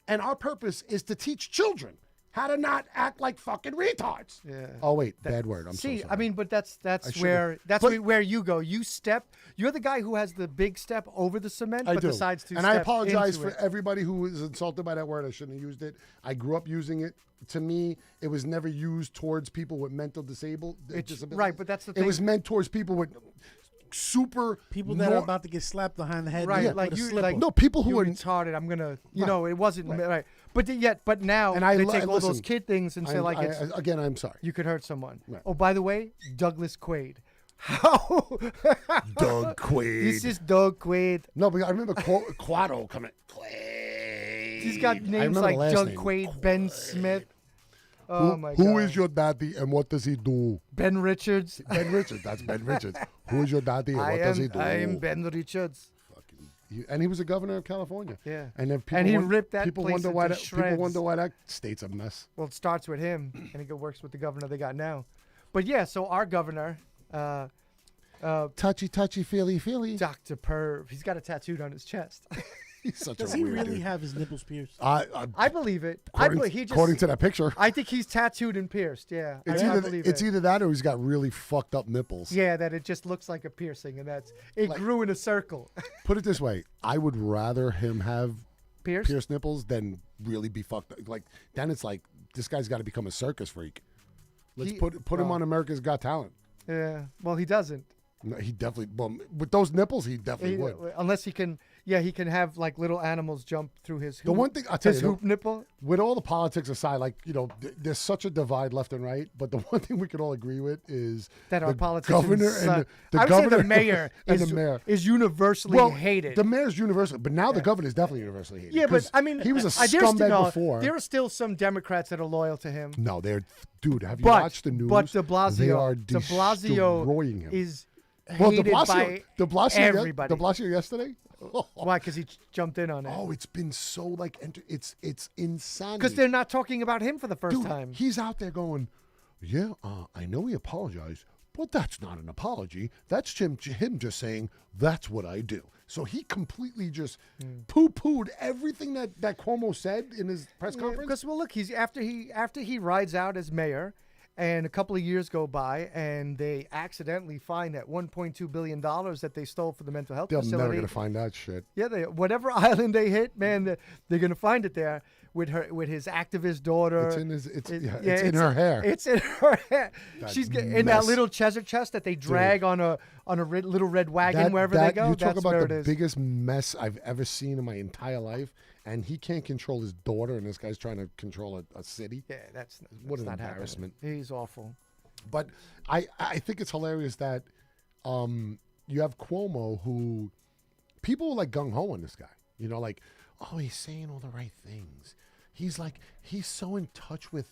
And our purpose is to teach children how to not act like fucking retards. Yeah. Oh, wait. Bad word. I'm See, so sorry. I mean, but that's should've- where but- where you go. You step. You're the guy who has the big step over the cement, I but do. decides to. And I step apologize into for it. everybody who was insulted by that word. I shouldn't have used it. I grew up using it. To me, it was never used towards people with mental disabilities. right, but that's the It was thing. meant towards people with super People that are about to get slapped behind the head. Right, with like a you, slipper. like No, people who you are- retarded. I'm gonna, you Right, know, it wasn't right. But now And I they lo- take all those listen, kid things and say like it's again, I'm sorry. you could hurt someone. Right. Oh, by the way, Douglas Quaid. How? Doug Quaid. This is Doug Quaid. No, but I remember Quado coming. Quaid. He's got I names remember like the last Doug name. Quaid, Ben Smith. Oh my God. Who is your daddy and what does he do? Ben Richards? Ben Richards. That's Ben Richards. Who is your daddy and I what does he am. do? I am Ben Richards. And he was a governor of California. Yeah. And then people And he ripped that people place wonder why into that, people shreds. wonder why that state's a mess. Well, it starts with him, and he works with the governor they got now. But yeah, so our governor, Touchy, feely. Dr. Perv, he's got a tattooed on his chest. He's such Does a he weird really dude. have his nipples pierced? I believe it. According to that picture, I think he's tattooed and pierced. Yeah, it's I either believe it's it. either that or he's got really fucked up nipples. Yeah, that it just looks like a piercing, and that's it grew in a circle. Put it this way, I would rather him have Pierced? pierced nipples than really be fucked up. Like then it's like this guy's got to become a circus freak. Let's He- put him well- on America's Got Talent. Yeah. Well, he doesn't. No, he definitely. Well, with those nipples, he definitely would. Unless he can. Yeah, he can have like little animals jump through his. Hoop, The one thing I'll tell his you, hoop nipple. With all the politics aside, like there's such a divide left and right. But the one thing we could all agree with is That our the politicians governor suck. and the I would say governor the mayor and is, the mayor is universally well, hated. The mayor's universal, but now the governor is definitely universally hated. Yeah, but 'cause I mean, he was a there's still- scumbag before. There are still some Democrats that are loyal to him. No, they're dude. Have you But watched the news? but De Blasio, they are De Blasio destroying him. is well, De hated Blasio, by everybody. De Blasio yesterday. Why? Because he jumped in on it. Oh, it's been so like it's insanity. Because they're not talking about him for the first Dude, time. he's out there going, yeah, I know he apologized, but that's not an apology. That's him just saying, that's what I do. So he completely just poo-pooed everything that Cuomo said in his press conference. Because well, look, he's after he rides out as mayor, And a couple of years go by, and they accidentally find that $1.2 billion that they stole from the mental health They're facility. never gonna find that shit. Yeah, whatever island they hit, man, they're gonna find it there with his activist daughter. It's in his. It's in her hair. It's in her hair. That She's in that mess. little treasure chest that they drag on a little red wagon wherever they go. You talk That's about where the it is. biggest mess I've ever seen in my entire life, and he can't control his daughter, and this guy's trying to control a city. Yeah, that's What an not happening. embarrassment. He's awful. But I think it's hilarious that you have Cuomo, who people were like gung ho on this guy. You know, like, oh, he's saying all the right things. He's so in touch with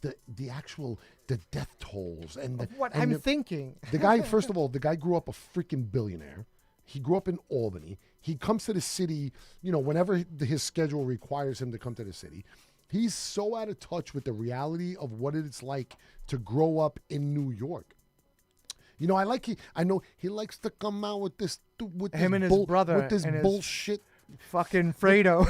the actual death tolls and What and I'm thinking. The guy, first of all, the guy grew up a freaking billionaire. He grew up in Albany. He comes to the city, you know, whenever his schedule requires him to come to the city. He's so out of touch with the reality of what it's like to grow up in New York. You know, I know he likes to come out with this Him and his brother with this and his- bullshit. Fucking Fredo.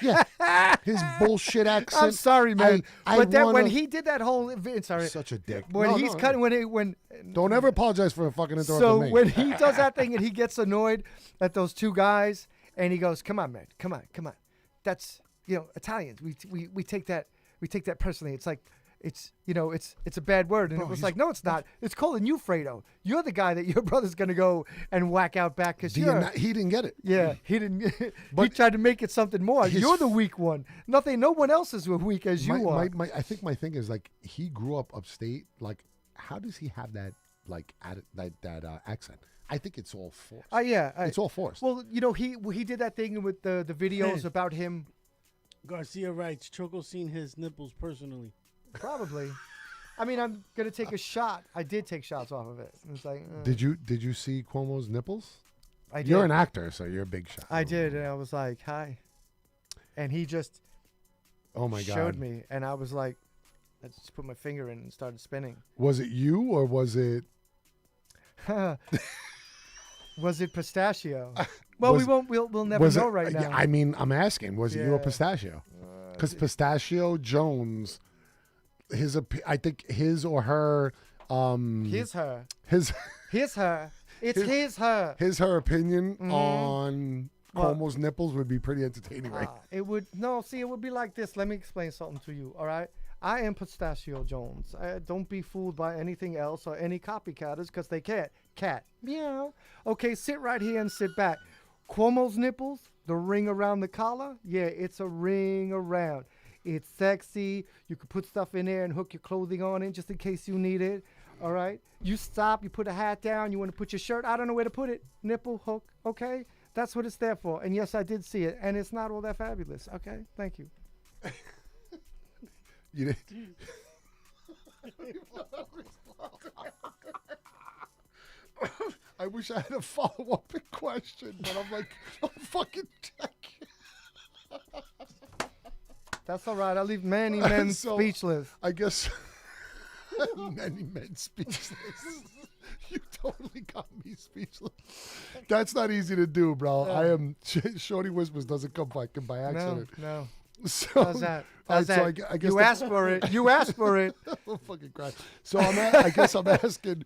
Yeah, his bullshit accent. I'm sorry, man. I but that when wanna- he did that whole, sorry, such a dick. when No, he's no, cutting, no. when Don't ever apologize for fucking interrupting so me. when he does that thing and he gets annoyed at those two guys and he goes, "Come on, man, come on. That's Italians. We take that personally. It's like it's a bad word." And it was like, no, it's not. It's calling you Fredo. You're the guy that your brother's gonna go and whack out back because you're. He didn't get it. Yeah, he didn't. he But tried to make it something more. his- You're the weak one. No one else is as weak as you are. I think my thing is like he grew up upstate. Like, how does he have that accent? I think it's all forced. Yeah, It's all forced. Well, he did that thing with the videos Hey. about him. Garcia writes, Choco seen his nipples personally. Probably. I mean, I'm gonna take a shot. I did take shots off of it. It's like, Did you see Cuomo's nipples? I did. You're an actor, so you're a big shot. I did, and I was like, "Hi," and he just Oh my god. showed me, and I was like, I just put my finger in and started spinning. Was it you or was it? Was it pistachio? Well, Was- we'll never Was know it? right now. Yeah, I mean, I'm asking. Was it you or Yeah. Pistachio? Because Pistachio Jones, I think his or her, Here's her. his Here's her. It's his her. her opinion Mm-hmm. on Well- Cuomo's nipples would be pretty entertaining, right? It would it would be like this. Let me explain something to you. All right, I am Pistachio Jones. Don't be fooled by anything else or any copycatters because they can't. Cat meow. Okay, sit right here and sit back. Cuomo's nipples, the ring around the collar. Yeah, it's a ring around. It's sexy. You could put stuff in there and hook your clothing on it just in case you need it. All right. You stop. You put a hat down. You want to put your shirt. I don't know where to put it. Nipple hook. Okay. That's what it's there for. And yes, I did see it. And it's not all that fabulous. Okay. Thank you. You did. I wish I had a follow-up question, but I'm like, I'm fucking checking. That's all right. I'll leave many men So, speechless. I guess many men speechless. You totally got me speechless. That's not easy to do, bro. I am. Shorty Whispers doesn't come by No, accident. no. So, How's that? all How's right, that? so I guess You asked for it. You asked for it. I'm fucking crying. So I guess I'm asking,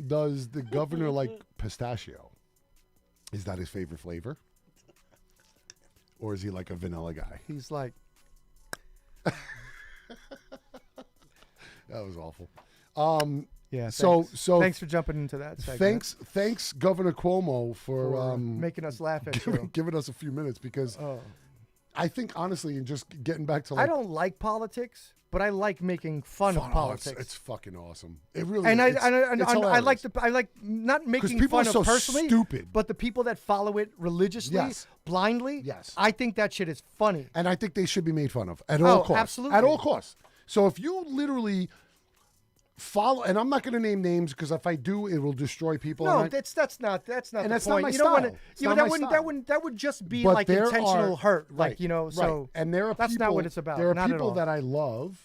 does the governor like pistachio? Is that his favorite flavor? Or is he like a vanilla guy? He's like, That was awful. yeah. So- thanks. so- thanks for jumping into that segment. Thanks, Governor Cuomo, for making us laugh at you. giving us a few minutes because Oh. I think honestly, and just getting back to I like don't like politics, but I like making fun of oh, politics. it's fucking awesome. It really and is. I like not making people fun are so of personally, stupid. but the people that follow it religiously, Yes. blindly. Yes. I think that shit is funny. And I think they should be made fun of at all costs. absolutely. At all costs. So if you literally follow, and I'm not going to name names because if I do, it will destroy people. No, and I- that's not And the that's not point. my you don't want style. to. It's Yeah, not but my style. that would just be But like there intentional are- hurt, right, like right. So And there are that's people, not what it's about. There are Not at people all. that I love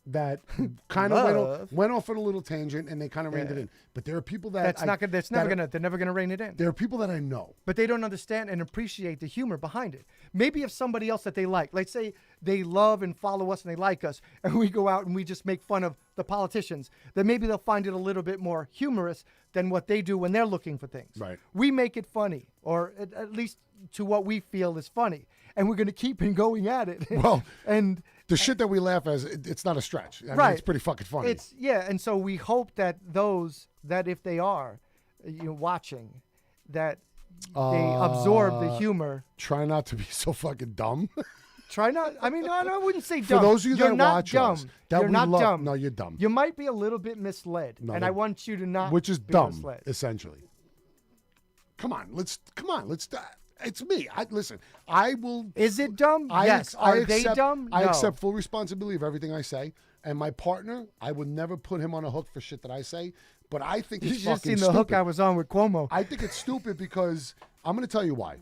that kind of Love. went off on a little tangent and they kind of reined it Yeah. in. But there are people that That's not gonna. That's never that are- gonna. They're never gonna rein it in. There are people that I know. But they don't understand and appreciate the humor behind it. Maybe if somebody else that they like, let's say they love and follow us and they like us, and we go out and we just make fun of the politicians, then maybe they'll find it a little bit more humorous than what they do when they're looking for things. Right. We make it funny, or at least to what we feel is funny, and we're going to keep on going at it. Well, and The shit that we laugh as, it's not a stretch. I mean, right, it's pretty fucking funny. It's and so we hope that those that if they are, watching, that they absorb the humor. Try not to be so fucking dumb. Try not. I mean, I wouldn't say For dumb. those of you You're that not watch dumb. us, that you're we not love- dumb. no, you're dumb. You might be a little bit misled, No, and no. I want you to not. Which is be dumb, misled. essentially. Come on, let's. It's me. Listen. I will. Is it dumb? Yes. Are they dumb? I No. accept full responsibility of everything I say, and my partner, I would never put him on a hook for shit that I say. But I think You it's should have fucking seen the stupid. hook I was on with Cuomo. I think it's stupid because I'm going to tell you why.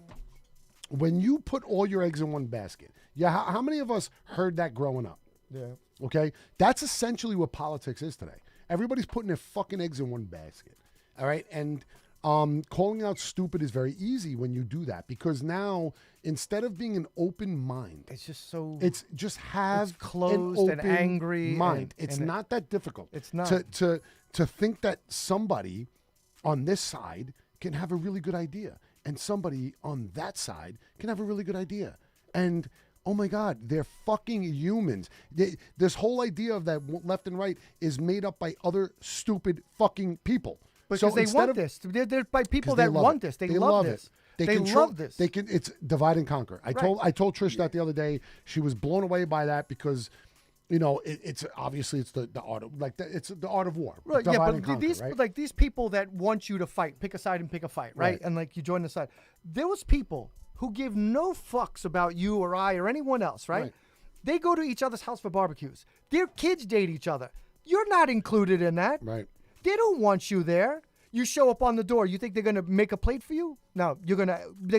When you put all your eggs in one basket, how many of us heard that growing up? Yeah. Okay? That's essentially what politics is today. Everybody's putting their fucking eggs in one basket. All right? And calling out stupid is very easy when you do that because now, instead of being an open mind, It's just so. it's just have It's closed an and open angry mind. and- It's and not that difficult. It's not. To think that somebody on this side can have a really good idea and somebody on that side can have a really good idea. And oh my God, they're fucking humans. This whole idea of that left and right is made up by other stupid fucking people. Because they instead want of- this. They're by people 'cause they that love want it. this. They love this. They control- love this. They can. It's divide and conquer. I told Trish that the other day. She was blown away by that because, it's obviously it's the art of it's the art of war. Right, Divide yeah, and but conquer, these right? like these people that want you to fight, pick a side and pick a fight, right? Right. And like you join the side. Those people who give no fucks about you or I or anyone else, right? Right. They go to each other's house for barbecues. Their kids date each other. You're not included in that. Right. They don't want you there. You show up on the door. You think they're gonna make a plate for you? No, they're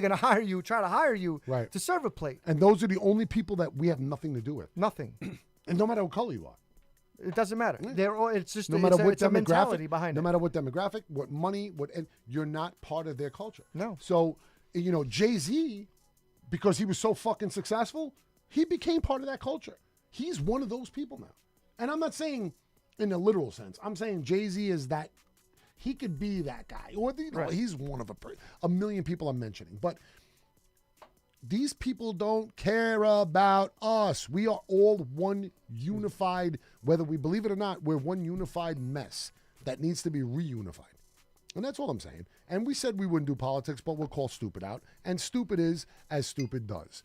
gonna hire you, try to hire you Right. to serve a plate. And those are the only people that we have nothing to do with. Nothing. And no matter what color you are, It doesn't matter. They're all. It's just. no matter what it's a mentality demographic, behind no it. matter what demographic, what money, and you're not part of their culture. No. So Jay-Z, because he was so fucking successful, he became part of that culture. He's one of those people now. And I'm not saying in a literal sense. I'm saying Jay-Z is that. He could be that guy, or Right. he's one of a million people I'm mentioning. But these people don't care about us. We are all one unified, whether we believe it or not, we're one unified mess that needs to be reunified. And that's all I'm saying. And we said we wouldn't do politics, but we'll call stupid out. And stupid is as stupid does.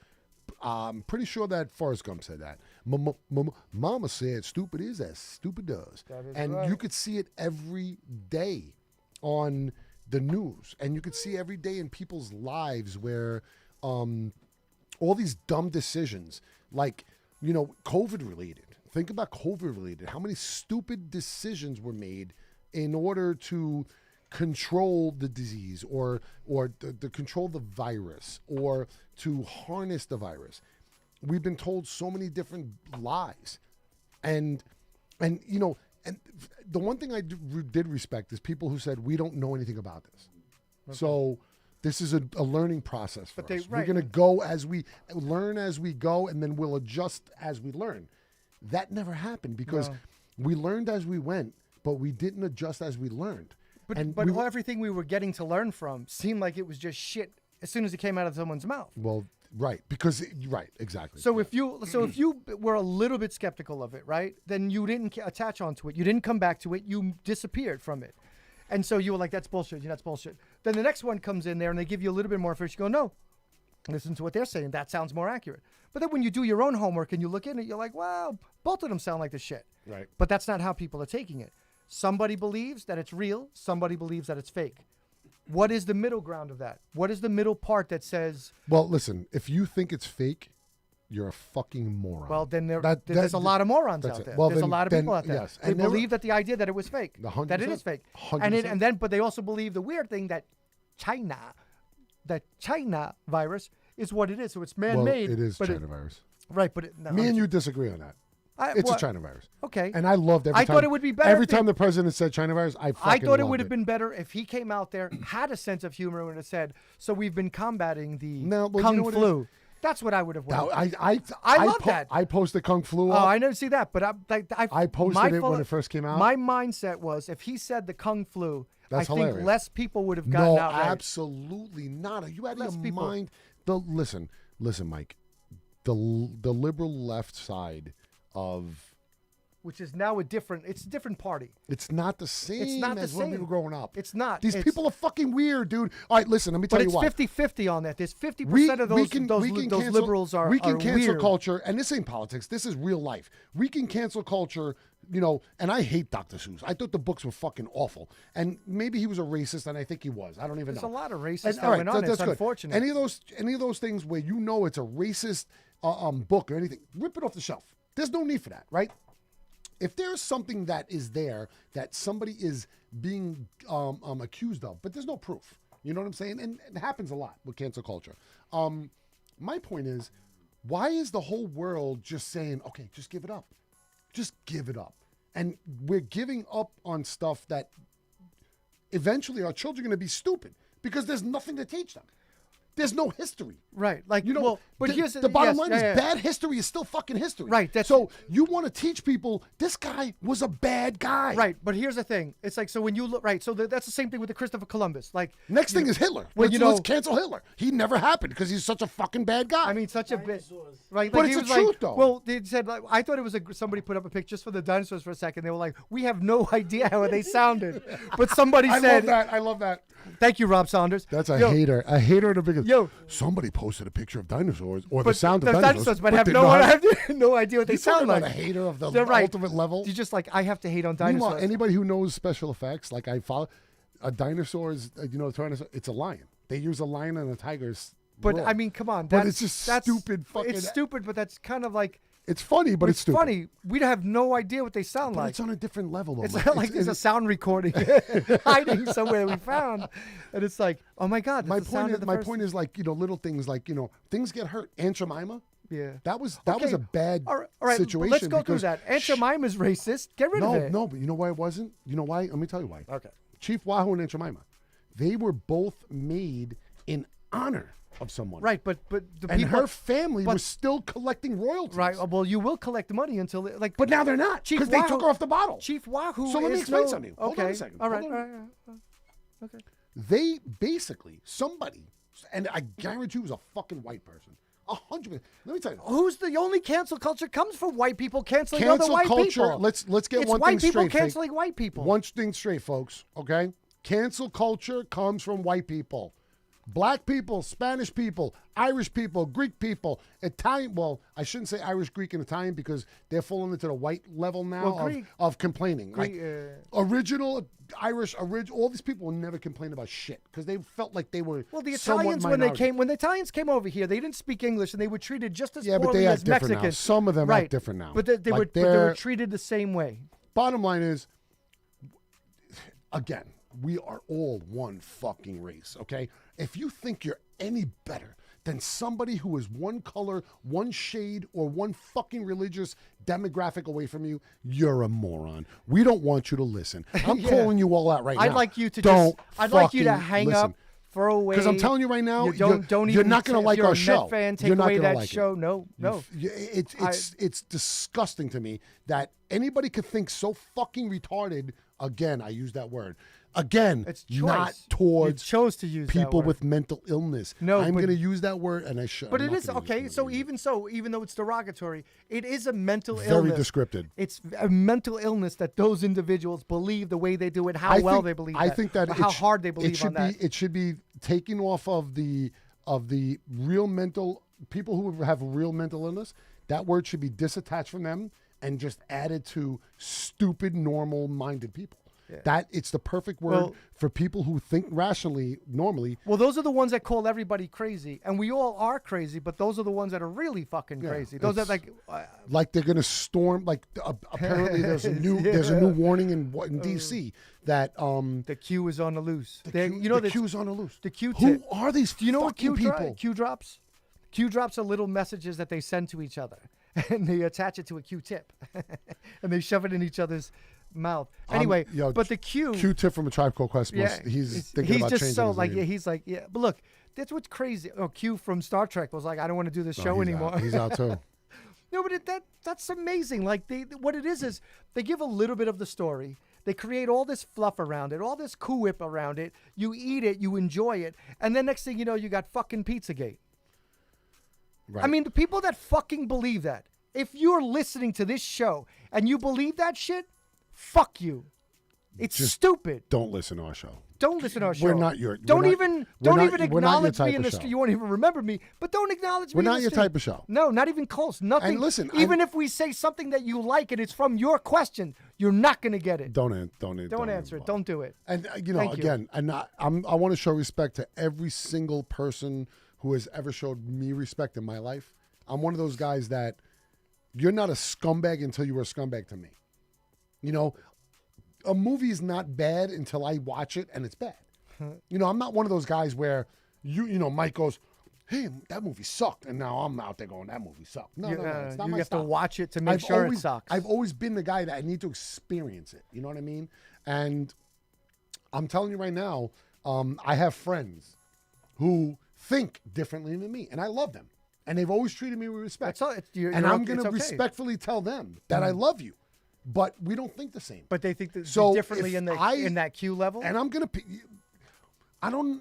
I'm pretty sure that Forrest Gump said that. Mama said stupid is as stupid does. That is And right. you could see it every day on the news. And you could see every day in people's lives where all these dumb decisions, like, COVID related. Think about COVID related. How many stupid decisions were made in order to control the disease or to control the virus or to harness the virus. We've been told so many different lies. And the one thing I did respect is people who said, we don't know anything about this. Okay. So this is a learning process for us. We're going to go as we learn as we go, and then we'll adjust as we learn. That never happened because we learned as we went, but we didn't adjust as we learned. But everything we were getting to learn from seemed like it was just shit as soon as it came out of someone's mouth. Well, right, because exactly. So if you were a little bit skeptical of it, right, then you didn't attach onto it. You didn't come back to it. You disappeared from it, and so you were like, "That's bullshit. That's bullshit." Then the next one comes in there and they give you a little bit more information. You go, "No, listen to what they're saying. That sounds more accurate." But then when you do your own homework and you look in it, you're like, "Well, both of them sound like the shit." Right. But that's not how people are taking it. Somebody believes that it's real. Somebody believes that it's fake. What is the middle ground of that? What is the middle part that says, well, listen, if you think it's fake, you're a fucking moron. well, then there's a lot of morons out there. Well, there's a then- lot of then, people out there. yes. They And there believe that the idea that it was fake, 100%. that it is fake. 100%. But they also believe the weird thing that the China virus is what it is. So it's well, man-made. it is but China virus. Right, but Me and you disagree on that. It's what- a China virus. Okay. And I loved every I time. thought it would be better Every if they- time the president said China virus, I fucking thought it loved would have been better if he came out there, had a sense of humor, and said, "So we've been combating the No, well, you kung know what it flu." That's what I would have Now, wanted. I love that. I posted Kung Flu. Oh, up. I never see that, but I posted my it when it first came out. My mindset was if he said the kung flu, That's I hilarious. think less people would have gotten No, outraged. absolutely not. Are you out of Less your people. mind? Listen, Mike. The liberal left side of Which is now it's a different party. it's not the same not the as when we same. were growing up. It's not. These It's- people are fucking weird, dude. All right, listen. Let me tell But you it's what. 50-50 on that. There's 50% of those cancel, liberals are we can are cancel weird. culture, and this ain't politics. This is real life. We can cancel culture, and I hate Dr. Seuss. I thought the books were fucking awful, and maybe he was a racist, and I think he was. I don't even There's know. a lot of racists And, that all right, went on. that's It's good. unfortunate. Any of those things where it's a racist book or anything, rip it off the shelf. There's no need for that, right? If there's something that is there that somebody is being accused of, but there's no proof, you know what I'm saying? And it happens a lot with cancel culture. My point is, why is the whole world just saying, okay, just give it up? Just give it up. And we're giving up on stuff that eventually our children are going to be stupid because there's nothing to teach them. There's no history. Right. Like, But here's the bottom yes, line yeah, is yeah. bad history is still fucking history. Right, So you want to teach people this guy was a bad guy. Right, but here's the thing. It's like, so when you look, right, so that's the same thing with the Christopher Columbus. Like, Next thing is Hitler. Well, Let's cancel Hitler. He never happened because he's such a fucking bad guy. I mean, such a bit, right? But Like, it's he the was truth, like, though. Well, they said, like, I thought it was somebody put up a picture just for the dinosaurs for a second. They were like, we have no idea how they sounded, but somebody I said, I love that. thank you, Rob Saunders. That's a Yo, hater. A hater to begin. Yo. Somebody posted a picture of dinosaurs or the But sound of the dinosaurs, but have they no know one how- have no idea what they You talking sound like. about a hater of the They're right. ultimate level? You just like, I have to hate on Meanwhile, dinosaurs. anybody who knows special effects, like I follow, a dinosaur is, a tyrannosaur, it's a lion. They use a lion and a tiger's But roar. I mean, come on. But it's just that's stupid fucking- It's stupid, but that's kind of like, it's funny, but it's stupid. funny. We have no idea what they sound But like. it's on a different level, though. It's Mike. not like there's a sound recording hiding somewhere we found, and it's like, oh my god, that's the sound of the my first- point is like little things like things get hurt. Aunt Jemima, Yeah, that was Okay. a bad all right, situation. Let's go through because that. Aunt Jemima's racist. Get rid of it. No, but you know why it wasn't? You know why? Let me tell you why. Okay. Chief Wahoo and Aunt Jemima, they were both made in honor of someone. Right, but the And people, her family but- was still collecting royalties. right. Well, you will collect the money until like. But now they're not Chief because they Wahoo- took her off the bottle. Chief Wahoo. So let me is explain no- something. Okay. Hold on a second. All right. Hold All on. right. Okay. They basically somebody, and I guarantee you, it was a fucking white person. 100%. Let me tell you. Who's the only cancel culture comes from white people canceling other Cancel white culture. people? Let's get it's one white thing people straight. Fake. canceling white people. One thing straight, folks. Okay, cancel culture comes from white people, black people, Spanish people, Irish people, Greek people, Italian. Well, I shouldn't say Irish, Greek, and Italian because they're falling into the white level now Well, Greek- of complaining. Greek, like original Irish, all these people will never complain about shit because they felt like they were. Well, the somewhat Italians minority. when the Italians came over here, they didn't speak English and they were treated just as Yeah, but poorly they as act different now. Mexicans. Some of them right. act different now. But they Like were they're- treated the same way. Bottom line is, again, we are all one fucking race, okay? If you think you're any better than somebody who is one color, one shade, or one fucking religious demographic away from you, you're a moron. We don't want you to listen. I'm Yeah. calling you all out right now. I'd like you to don't I'd like you to fucking hang listen. up, throw away. Because I'm telling you right now, you don't you're even not going to if like you're our a show. Met fan, take you're not away gonna that like show. it. No. It's disgusting to me that anybody could think so fucking retarded. Again, I use that word. Again, It's choice. not towards You chose to use that people word. with mental illness. No, I'm but- going to use that word, and I should. But I'm it not is gonna use okay. it. So even though it's derogatory, it is a mental Very illness. descriptive. It's a mental illness that those individuals believe the way they do it, how I well think- they believe. I that, think that or it how sh- hard they it believe should on that. be. It should be taken off of the real mental people who have real mental illness. That word should be disattached from them and just added to stupid, normal-minded people. That it's the perfect word Well- for people who think rationally, normally. Well, those are the ones that call everybody crazy, and we all are crazy. But those are the ones that are really fucking crazy. Those are it's- like, Like they're gonna storm. Like apparently there's a new warning in DC that the Q is on the loose. the Q's on the loose. the Q Who tip. are these? Do you know what fucking Q people? Q drops? Q drops are little messages that they send to each other. and they attach it to a Q-tip, and they shove it in each other's mouth. Anyway, but the Q-tip from a Tribe Called Quest. He's thinking about just changing so his like name. he's like yeah. But look, that's what's crazy. Oh, Q from Star Trek was like, I don't want to do this No, show he's anymore. Out. He's out too. No, but that's amazing. Like what it is they give a little bit of the story. They create all this fluff around it, all this Cool Whip around it. You eat it, you enjoy it, and then next thing you know, you got fucking Pizzagate. Right. I mean, the people that fucking believe that. If you're listening to this show and you believe that shit, fuck you. It's Just stupid. don't listen to our show. Don't listen to our show. We're not your. Don't we're not- even we're not- acknowledge we're not your me type in of the show. street. You won't even remember me, but don't acknowledge We're me. not in your the street. type of show. No, not even close. Nothing. And listen, even if we say something that you like and it's from your question, you're not going to get it. Don't answer it. Don't do it. And Thank you. again, I want to show respect to every single person who has ever showed me respect in my life. I'm one of those guys that you're not a scumbag until you were a scumbag to me. You know, a movie is not bad until I watch it and it's bad. You know, I'm not one of those guys where Mike goes, hey, that movie sucked, and now I'm out there going, that movie sucked. No, it's not you my have style. to watch it to make sure it sucks. I've always been the guy that I need to experience it. You know what I mean? And I'm telling you right now, I have friends who think differently than me, and I love them. And they've always treated me with respect. That's all. And I'm going it's to okay. respectfully tell them that I love you, but we don't think the same. But they think that So differently if in that Q level. And I'm going to...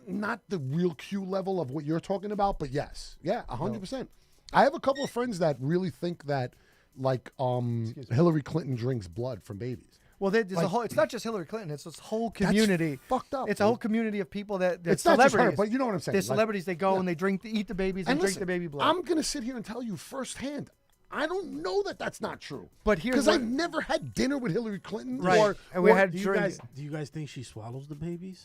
not the real Q level of what you're talking about, but yes. Yeah, 100%. I have a couple of friends that really think that, like, Hillary Clinton drinks blood from babies. Well, there's a whole. It's not just Hillary Clinton. It's this whole community. fucked up, It's a whole dude. community of people that It's not just celebrities. her, but you know what I'm saying. There's Like, celebrities. They go and they eat the babies and drink listen, the baby blood. I'm going to sit here and tell you firsthand. I don't know that that's not true. But here's because what- I've never had dinner with Hillary Clinton. Right. Or, And we or- had Do you guys think she swallows the babies?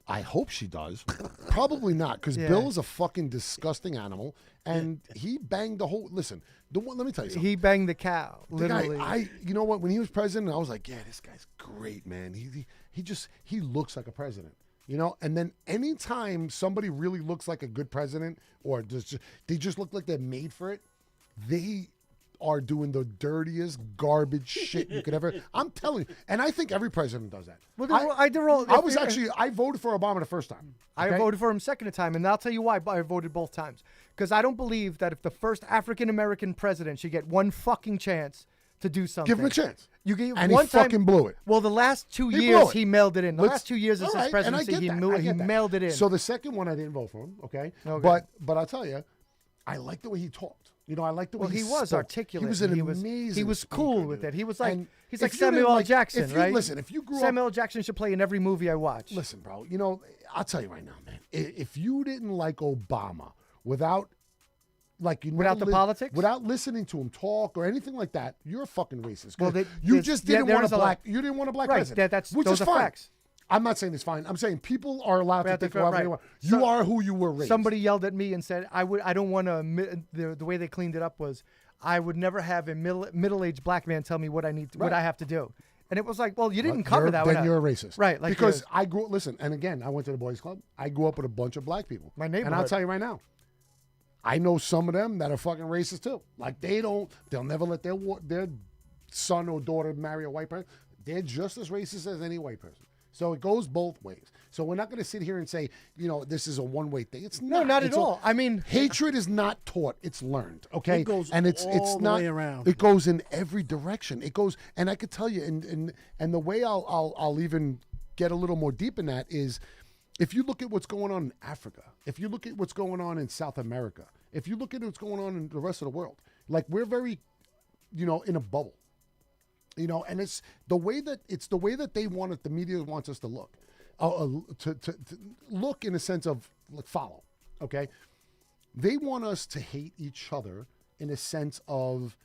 I hope she does. Probably not, because Yeah. Bill is a fucking disgusting animal, and he banged the whole. Listen, let me tell you something. He banged the cow, The guy, literally. you know what? When he was president, I was like, yeah, this guy's great, man. He looks like a president, you know. And then anytime somebody really looks like a good president, or they just look like they're made for it, they are doing the dirtiest garbage shit you could ever. I'm telling you, and I think every president does that. Well, I voted for Obama the first time. I okay? voted for him second time, and I'll tell you why I voted both times. Because I don't believe that if the first African American president should get one fucking chance to do something. Give him a chance. You gave And one he fucking blew it. Well, the last 2 He blew years it. he mailed it in. The Let's- last 2 years of all his right, and I presidency, get he, that. I get that. mailed it in. So the second one, I didn't vote for him. Okay, Okay. but I'll tell you, I like the way he talked. You know, I like the way Well, he was spoke. articulate. He was an He amazing. was speaker, cool dude. with it. He was like And he's if like you didn't Samuel L. like- Jackson, if you, right? Listen, if you grew Samuel up, L. Jackson should play in every movie I watch. listen, bro. You know, I'll tell you right now, man. If you didn't like Obama without, like, you Without never the politics? without listening to him talk or anything like that, you're a fucking racist. 'Cause Well, you there's- just yeah, didn't there want is a a lot- black. You didn't want a black Right, president. that's- which those is are fine. facts. I'm not saying it's fine. I'm saying people are allowed to Right, think right. whatever they want. You So- are who you were raised. Somebody yelled at me and said, I don't want to. The way they cleaned it up was, I would never have a middle-aged black man tell me what I Right. have to do. And it was like, well, you didn't Well, cover that. Then one you're up. a racist, Right? Like because you're- I grew. Listen, and again, I went to the boys' club. I grew up with a bunch of black people. My and I'll neighborhood. tell you right now, I know some of them that are fucking racist too. Like they'll never let their son or daughter marry a white person. They're just as racist as any white person. So it goes both ways. So we're not going to sit here and say, this is a one-way thing. It's No, not. not It's at all. I mean, hatred is not taught; it's learned. Okay, It goes and it's all the not. way around. It goes in every direction. It goes, and I could tell you, and the way I'll even get a little more deep in that is, if you look at what's going on in Africa, if you look at what's going on in South America, if you look at what's going on in the rest of the world, like we're very, in a bubble. And it's the way that they want it. The media wants us to look, to look in a sense of like follow. Okay, they want us to hate each other in a sense of,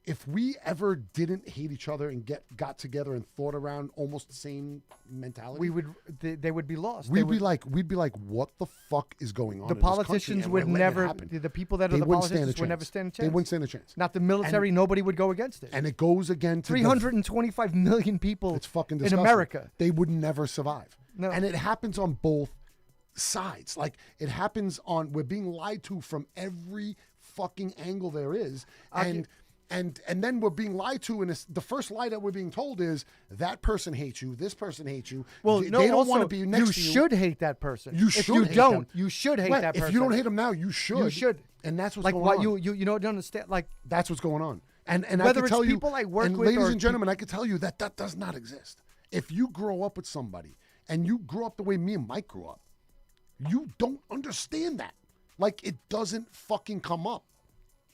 if we ever didn't hate each other and got together and thought around almost the same mentality, they would be lost. we'd be like, what the fuck is going on? The in this country? politicians And would we're letting it never. happen. The people that are They the wouldn't stand a politicians would never chance. stand a chance. They wouldn't stand a chance. Not the military. Nobody would go against it. And it goes again to 325 million people It's fucking in disgusting. America. They would never survive. No. And it happens on both sides. Like it happens on, we're being lied to from every fucking angle there is. I'll And then we're being lied to, and the first lie that we're being told is that person hates you, this person hates you. Well, they no, don't also, want to be next to you. You should hate that person. You If should you hate don't, them. you should hate Right, that person. If you don't hate them now, you should. You should. And that's what's like going what on. you don't understand. Like That's what's going on. And I Whether can it's tell you, people I work and with ladies or and gentlemen, I can tell you that that does not exist. If you grow up with somebody and you grow up the way me and Mike grew up, you don't understand that. Like, it doesn't fucking come up.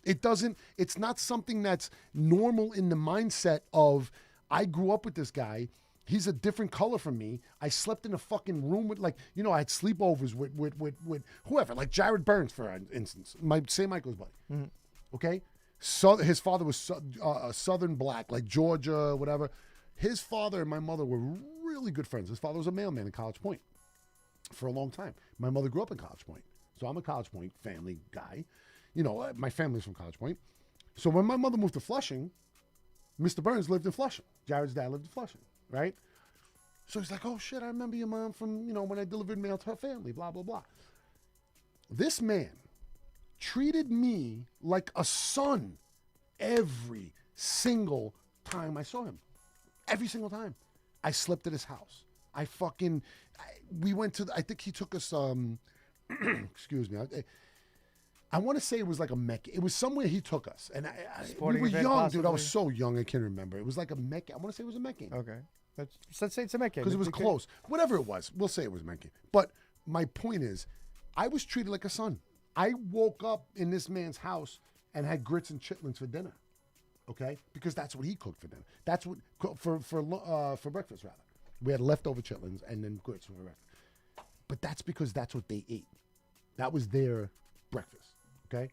It doesn't, it's not something that's normal in the mindset of, I grew up with this guy. He's a different color from me. I slept in a fucking room with, like, you know, I had sleepovers with whoever, like Jared Burns, for instance, my St. Michael's buddy. Okay? So his father was Southern black, like Georgia, whatever. His father and my mother were really good friends. His father was a mailman in College Point for a long time. My mother grew up in College Point. So I'm a College Point family guy. You know, my family's from College Point. So when my mother moved to Flushing, Mr. Burns lived in Flushing. Jared's dad lived in Flushing, right? So he's like, oh shit, I remember your mom from, you know, when I delivered mail to her family, blah, blah, blah. This man treated me like a son every single time I saw him. Every single time. I slept at his house. We went to, I think he took us, excuse me, I want to say it was like a Mecca. It was somewhere he took us. And we Sporting were event, young, dude. I was possibly? so young, I can't remember. It was like a Mecca. I want to say it was a Mecca game. okay, let's say it's a Met game Because it was Okay. close. Whatever it was, we'll say it was a Mecca game. But my point is, I was treated like a son. I woke up in this man's house and had grits and chitlins for dinner. Okay? Because that's what he cooked for dinner. That's what, for breakfast, rather. We had leftover chitlins and then grits for breakfast. But that's because that's what they ate. That was their breakfast. Okay,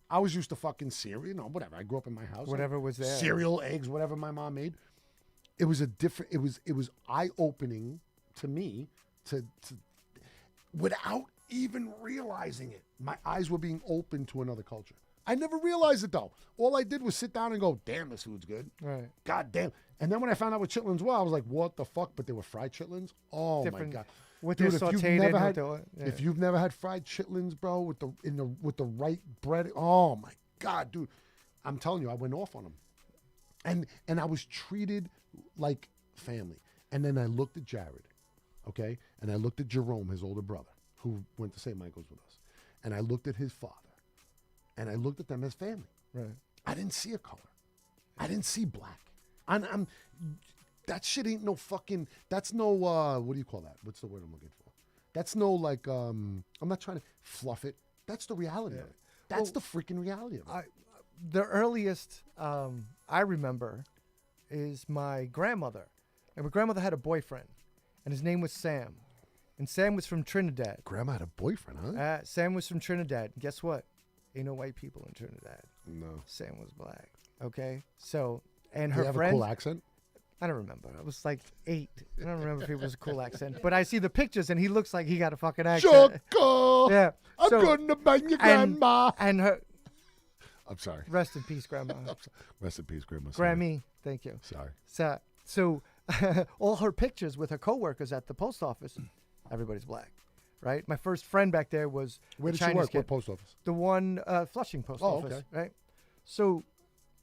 I was used to fucking cereal, you know, whatever. I grew up in my house. Whatever was there. Cereal, eggs, whatever my mom made. It was a different. It was eye opening to me to without even realizing it. My eyes were being opened to another culture. I never realized it though. All I did was sit down and go, "Damn, this food's good." Right. God damn. And then when I found out what chitlins were, I was like, "What the fuck?" But they were fried chitlins. Oh Different- my god. With Dude, their if you've sauteed never in had, with the, yeah. if you've never had fried chitlins, bro, with the right bread, oh my god, dude, I'm telling you, I went off on them, and I was treated like family. And then I looked at Jared, okay, and I looked at Jerome, his older brother, who went to St. Michael's with us, and I looked at his father, and I looked at them as family. Right. I didn't see a color. I didn't see black. I'm that shit ain't no fucking, that's no, what do you call that? What's the word I'm looking for? That's no, like, I'm not trying to fluff it. That's the reality of it. That's the freaking reality of it. The earliest I remember is my grandmother. And my grandmother had a boyfriend, and his name was Sam. And Sam was from Trinidad. Grandma had a boyfriend, huh? Sam was from Trinidad. And guess what? Ain't no white people in Trinidad. No. Sam was black. Okay? So, and Did her he have friend. a cool accent? I don't remember. I was like 8. I don't remember if it was a cool accent. But I see the pictures, and he looks like he got a fucking accent. Choco! Yeah. I'm So- going to bang your grandma. And her. I'm sorry. Rest in peace, Grandma. Rest in peace, grandma. Sorry. Grammy. Thank you. Sorry. So all her pictures with her coworkers at the post office, everybody's black, right? My first friend back there was Where a did she Chinese work? kid. What post office? The one Flushing post Oh, office, okay. right? So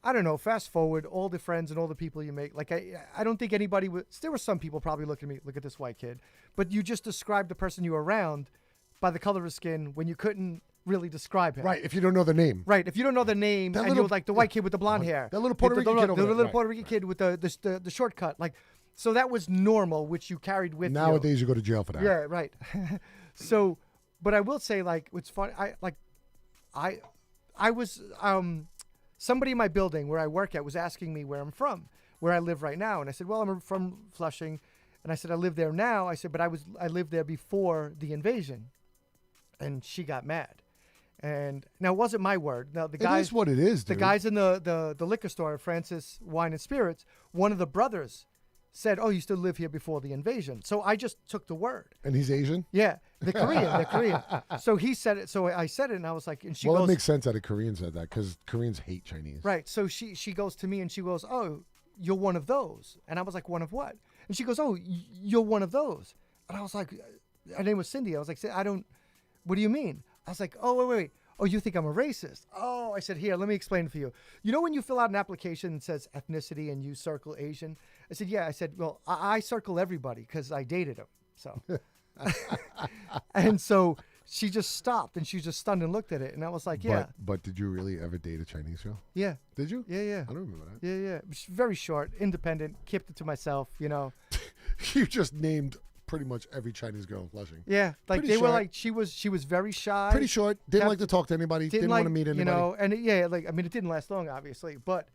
I don't know. Fast forward, all the friends and all the people you make. Like I don't think anybody would. There were some people probably looking at me, look at this white kid, but you just described the person you were around by the color of skin when you couldn't really describe him. Right, if you don't know the name. Right. If you don't know the name That and little- you're like the white kid with the blonde hair, that little Puerto the Rican kid over the there, little right, Puerto Rican kid with the shortcut, like, so that was normal, which you carried with you. Nowadays, you go to jail for that. Yeah, right. So, but I will say, like, what's funny, I was somebody in my building where I work at was asking me where I'm from, where I live right now, and I said, well, I'm from Flushing, and I said I live there now. I said, but I lived there before the invasion, and she got mad. And now it wasn't my word. Now the It guys, is what it is, the dude. guys in the liquor store, Francis Wine and Spirits, one of the brothers said, "Oh, you still live here before the invasion." So I just took the word. And he's Asian? Yeah, the Korean. So he said it. So I said it, and I was like, and she Well, goes, it makes sense that a Korean said that because Koreans hate Chinese. right. So she goes to me and she goes, "Oh, you're one of those." And I was like, "One of what?" And she goes, "Oh, you're one of those." And I was like, her name was Cindy. I was like, "I don't. What do you mean?" I was like, "Oh, wait. "Oh, you think I'm a racist?" Oh, I said, "Here, let me explain it for you. You know when you fill out an application that says ethnicity and you circle Asian?" I said, "Yeah." I said, "Well, I circle everybody because I dated him." So, and so she just stopped and she was just stunned and looked at it, and I was like, "Yeah, But did you really ever date a Chinese girl? yeah, Did you? yeah." I don't remember that. Yeah. It was very short, independent, kept it to myself, you know. You just named pretty much every Chinese girl in Flushing. Yeah, like Pretty they were short. like she was very shy. Pretty short. Didn't kept- like to talk to anybody. Didn't want to meet anybody. You know, and it didn't last long, obviously, but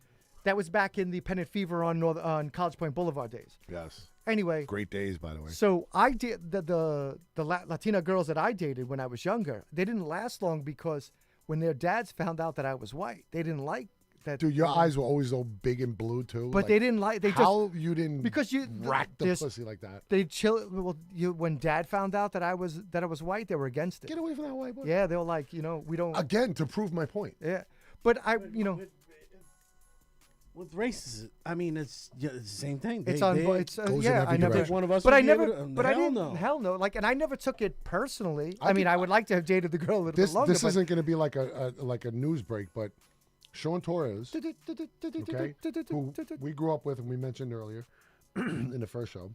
that was back in the Pennant Fever on College Point Boulevard days. Yes. Anyway, Great days, by the way. so I did the Latina girls that I dated when I was younger. They didn't last long because when their dads found out that I was white, they didn't like that. Dude, your eyes were always so big and blue too. But they didn't like. They how you didn't because you rack the there's- pussy like that. They chill. Well, when Dad found out that I was white, they were against it. Get away from that white boy. Yeah, they were like, we don't. Again, to prove my point. Yeah, but With races, I mean, it's the same thing. it's They- on. they- It's goes in yeah. every I never. direction. One of us But would I be never. able to- But I hell didn't. no. Hell no. Like, and I never took it personally. I think- mean, I would like to have dated the girl a little bit longer. This isn't going to be like a news break, but Sean Torres, okay, who we grew up with and we mentioned earlier in the first show,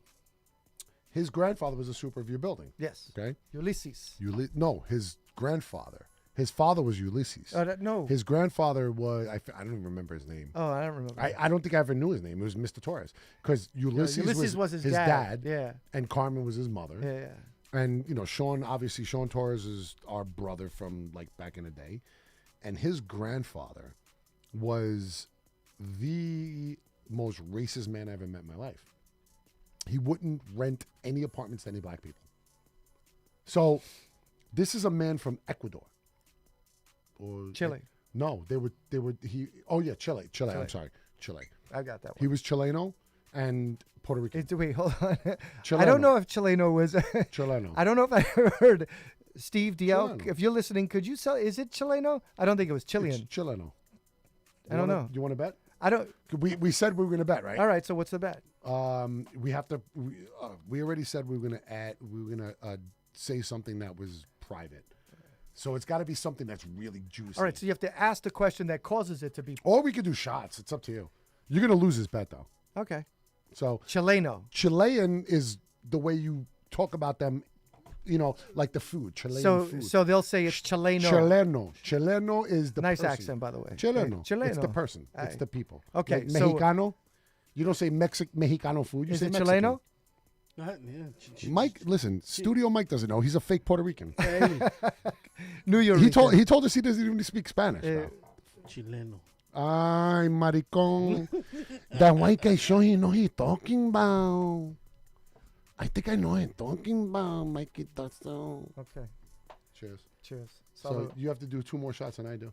his grandfather was a super of your building. Yes. Okay. Ulysses. No, his grandfather. His father was Ulysses. No. His grandfather was I don't even remember his name. Oh, I don't remember. I don't think I ever knew his name. It was Mr. Torres because Ulysses was his dad. Yeah. And Carmen was his mother. Yeah. And Sean Torres is our brother from like back in the day, and his grandfather was the most racist man I ever met in my life. He wouldn't rent any apartments to any black people. So, this is a man from Ecuador. Or Chile. No, they were Chile. I'm sorry, Chile. I got that He one. was Chileno and Puerto Rican. Wait, hold on. I Chileno. don't know if Chileno was. Chileno. I don't know if I heard Steve Diel. Chileno. If you're listening, could you tell? Is it Chileno? I don't think it was Chilean. It's Chileno. I don't know. You want to bet? I don't. We said we were going to bet, right? All right. So what's the bet? We have to. We already said we were going to add. We were going to say something that was private. So it's got to be something that's really juicy. All right. So you have to ask the question that causes it to be. Or we could do shots. It's up to you. You're going to lose this bet though. Okay. So Chileno. Chilean is the way you talk about them. Like the food. Chilean So food. so they'll say it's Chileno. Chileno is the Nice person. accent, by the way. Chileno. Chileno. It's the person. It's Aye. the people. Okay, Like so- Mexicano. You don't say Mexicano food. You Is say it Mexican. Chileno? Mike, listen. Studio Mike doesn't know. He's a fake Puerto Rican. New York. He told us he doesn't even speak Spanish. now. Chileno. Ay, maricón. That white guy showing you know he's talking about. I think I know what he's talking about, Mikey Tutso. Okay. Cheers. Cheers. So you have to do 2 more shots than I do.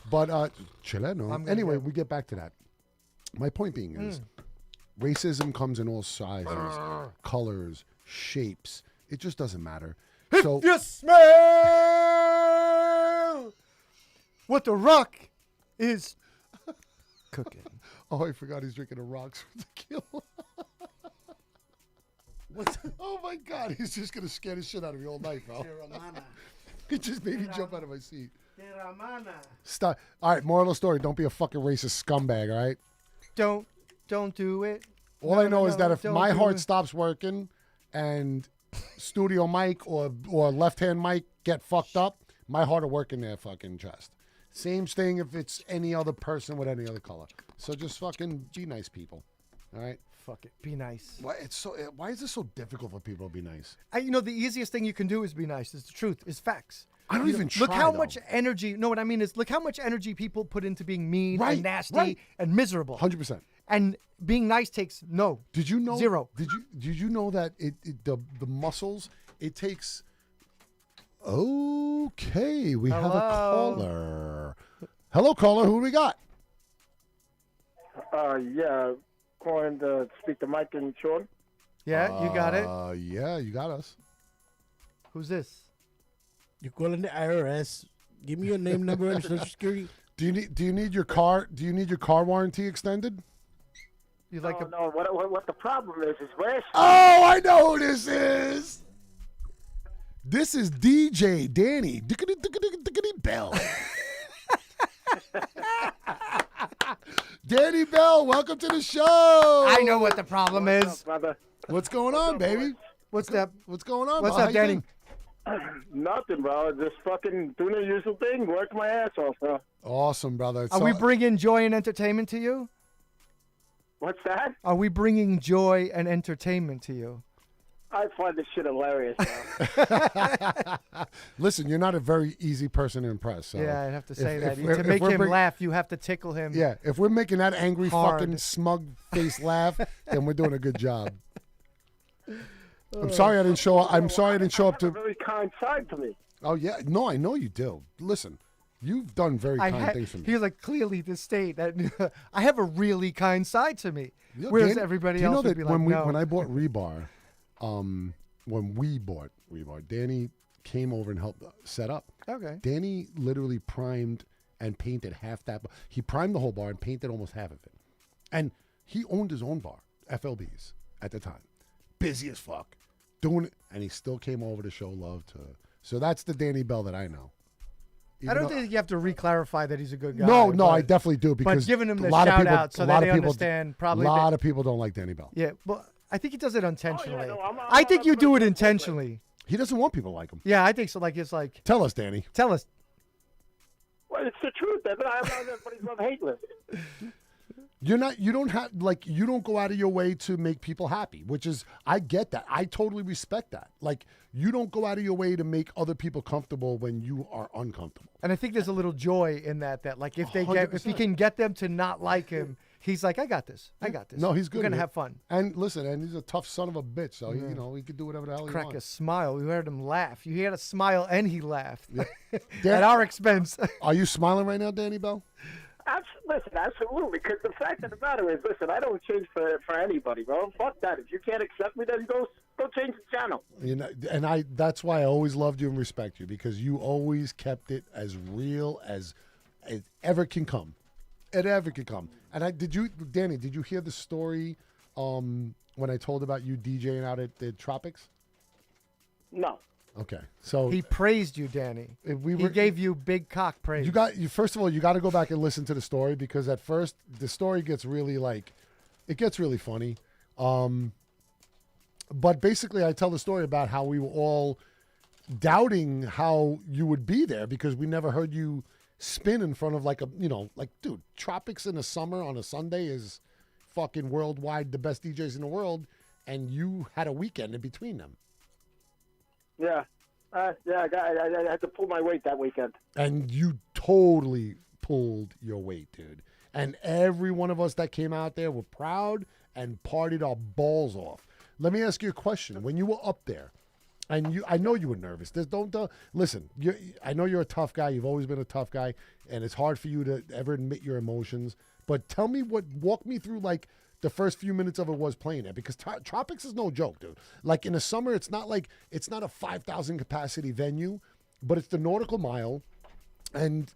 But Chileno. I'm gonna Anyway, go. we get back to that. My point being is, racism comes in all sizes, colors, shapes. It just doesn't matter. So You smell what the Rock is cooking. oh, I forgot he's drinking a rocks with tequila. What's Oh my God, he's just gonna scare the shit out of me all night, bro. It just made me jump out of my seat. Stop. All right, moral of the story: don't be a fucking racist scumbag. All right. Don't do it. All I know is that if don't my do heart it. stops working, and Studio Mike or Left Hand Mike get fucked up, my heart will work in their fucking chest. Same thing if it's any other person with any other color. So just fucking be nice, people. All right. Fuck it. Be nice. Why is this so difficult for people to be nice? The easiest thing you can do is be nice. It's the truth. It's facts. I don't even Look try, how though. much energy. No, what I mean is, look how much energy people put into being mean Right, and nasty right. and miserable. 100%. And being nice takes no. Did you know? Zero. Did you know that the muscles it takes? Okay, we have a Hello? caller. Hello, caller. Who do we got? Yeah, calling to speak to Mike and Sean. Yeah, you got it. Yeah, you got us. Who's this? You're calling the IRS. Give me your name, number, and social security. Do you need your car? Do you need your car warranty extended? You like a No, what the problem is last Oh, I know who this is. This is DJ Danny. Bell. Danny Bell, welcome to the show. I know what the problem What's is. up, brother? What's going on, baby? What's that? What's going on? What's bro? up, How you Danny? doing? Nothing, bro. Just fucking doing the usual thing. Work my ass off, bro. Awesome, brother. Are we bringing joy and entertainment to you? What's that? Are we bringing joy and entertainment to you? I find this shit hilarious, bro. Listen, you're not a very easy person to impress. So Yeah, I have to say that. if To make we're him bring- laugh, you have to tickle him. Yeah, if we're making that angry Hard. fucking smug face laugh, then we're doing a good job. I'm sorry I didn't show up. I'm sorry I didn't show up A to. very kind side to me. Oh yeah, no, I know you do. Listen, you've done very kind things for me. He was like, clearly to state that I have a really kind side to me. You know, Whereas Danny, everybody do you else know would that be like, when no. when I bought Rebar, when we bought Rebar, Danny came over and helped set up. Okay. Danny literally primed and painted half that. He primed the whole bar and painted almost half of it. And he owned his own bar, FLB's, at the time. Busy as fuck. Doing it. And he still came over to show love to. So that's the Danny Bell that I know. I don't think you have to re-clarify that he's a good guy. No, but, I definitely do because giving him the a lot of shout people, out so a that lot they of people, understand probably a lot they- of people don't like Danny Bell. Yeah, well, I think he does it intentionally. no, I'm I think not you do it gonna- intentionally. He doesn't want people like him. Yeah, I think so. Like it's like, Tell us, Danny. tell us. Well, it's the truth. I'm on everybody's love hate list. You don't have like you don't go out of your way to make people happy, which is I get that. I totally respect that. Like you don't go out of your way to make other people comfortable when you are uncomfortable. And I think there's a little joy in that. That like if he 100%. can get them to not like him, he's like, I got this. I got this. No, he's good. We're gonna at it. have fun. And listen, and he's a tough son of a bitch, so he, he could do whatever the hell he Crack a wants. smile. We heard him laugh. You had a smile and he laughed Dan- at our expense. Are you smiling right now, Danny Bell? Listen, absolutely. Because the fact of the matter is, listen, I don't change for anybody, bro. Fuck that. If you can't accept me, then go change the channel. You know, and that's why I always loved you and respect you because you always kept it as real as it ever can come. It ever can come. And Danny, did you hear the story when I told about you DJing out at the Tropics? No. Okay, so He praised you, Danny. we He were- gave you big cock praise. first of all, you got to go back and listen to the story because at first the story gets really it gets really funny. But basically, I tell the story about how we were all doubting how you would be there because we never heard you spin in front of dude, Tropics in the summer on a Sunday is fucking worldwide the best DJs in the world, and you had a weekend in between them. Yeah. I had to pull my weight that weekend. And you totally pulled your weight, dude. And every one of us that came out there were proud and partied our balls off. Let me ask you a question. When you were up there, and I know you were nervous. Listen. I know you're a tough guy. You've always been a tough guy, and it's hard for you to ever admit your emotions. But walk me through like the first few minutes of it was playing there because Tropics is no joke, dude. Like in the summer, it's not a 5,000 capacity venue, but it's the Nautical Mile. And,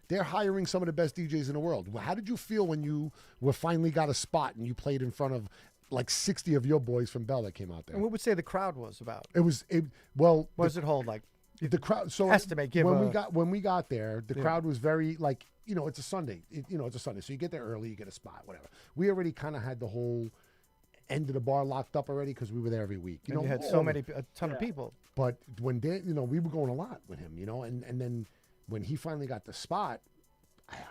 they're hiring some of the best DJs in the world. How did you feel when you finally got a spot and you played in front of like 60 of your boys from Bell that came out there? And what would say the crowd was about? What does it hold? Like the crowd. So estimate, give when we got there, the crowd was very like, it's a Sunday. It's a Sunday. So you get there early, you get a spot, whatever. We already kind of had the whole end of the bar locked up already because we were there every week. you had a ton of people. But when Dan, we were going a lot with him, and then when he finally got the spot,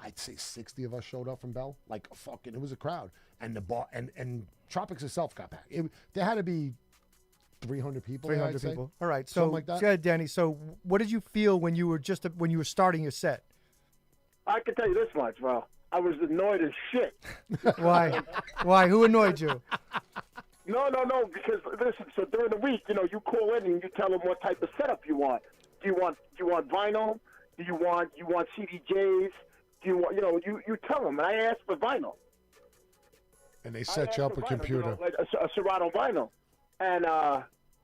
I'd say 60 of us showed up from Bell. Like it was a crowd, and the bar and Tropics itself got packed. There had to be 300 people. 300 people. All right. So, Something like that. go ahead, Danny. So, what did you feel when you were starting your set? I can tell you this much, bro. I was annoyed as shit. Why? Why? Who annoyed you? No. Because listen, so during the week, you call in and you tell them what type of setup you want. Do you want vinyl? Do you want CDJs? Do you want you tell them, and I asked for vinyl. And they set you up a computer. Like a Serato vinyl. And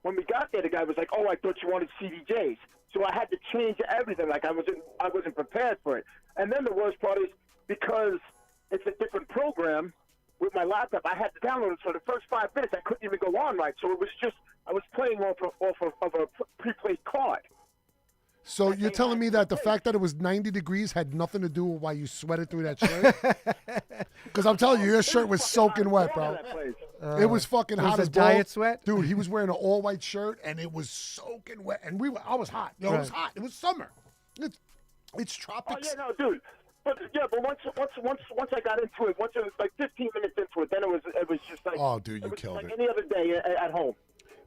when we got there, the guy was like, "Oh, I thought you wanted CDJs." So I had to change everything. Like I wasn't prepared for it. And then the worst part is because it's a different program with my laptop, I had to download it. So the first 5 minutes, I couldn't even go on right. So it was just I was playing off of a pre-played card. So you're telling me that the fact that it was 90 degrees had nothing to do with why you sweated through that shirt? Because I'm telling you, your shirt was soaking wet, bro. It was fucking was hot it as balls. diet sweat? Dude, he was wearing an all-white shirt, and it was soaking wet. And I was hot. It was Right. hot. It was summer. It's Oh tropics. yeah, no, dude. But once I got into it, once it was like 15 minutes into it, then it was just like Oh, dude, you it was killed like it. any other day at home.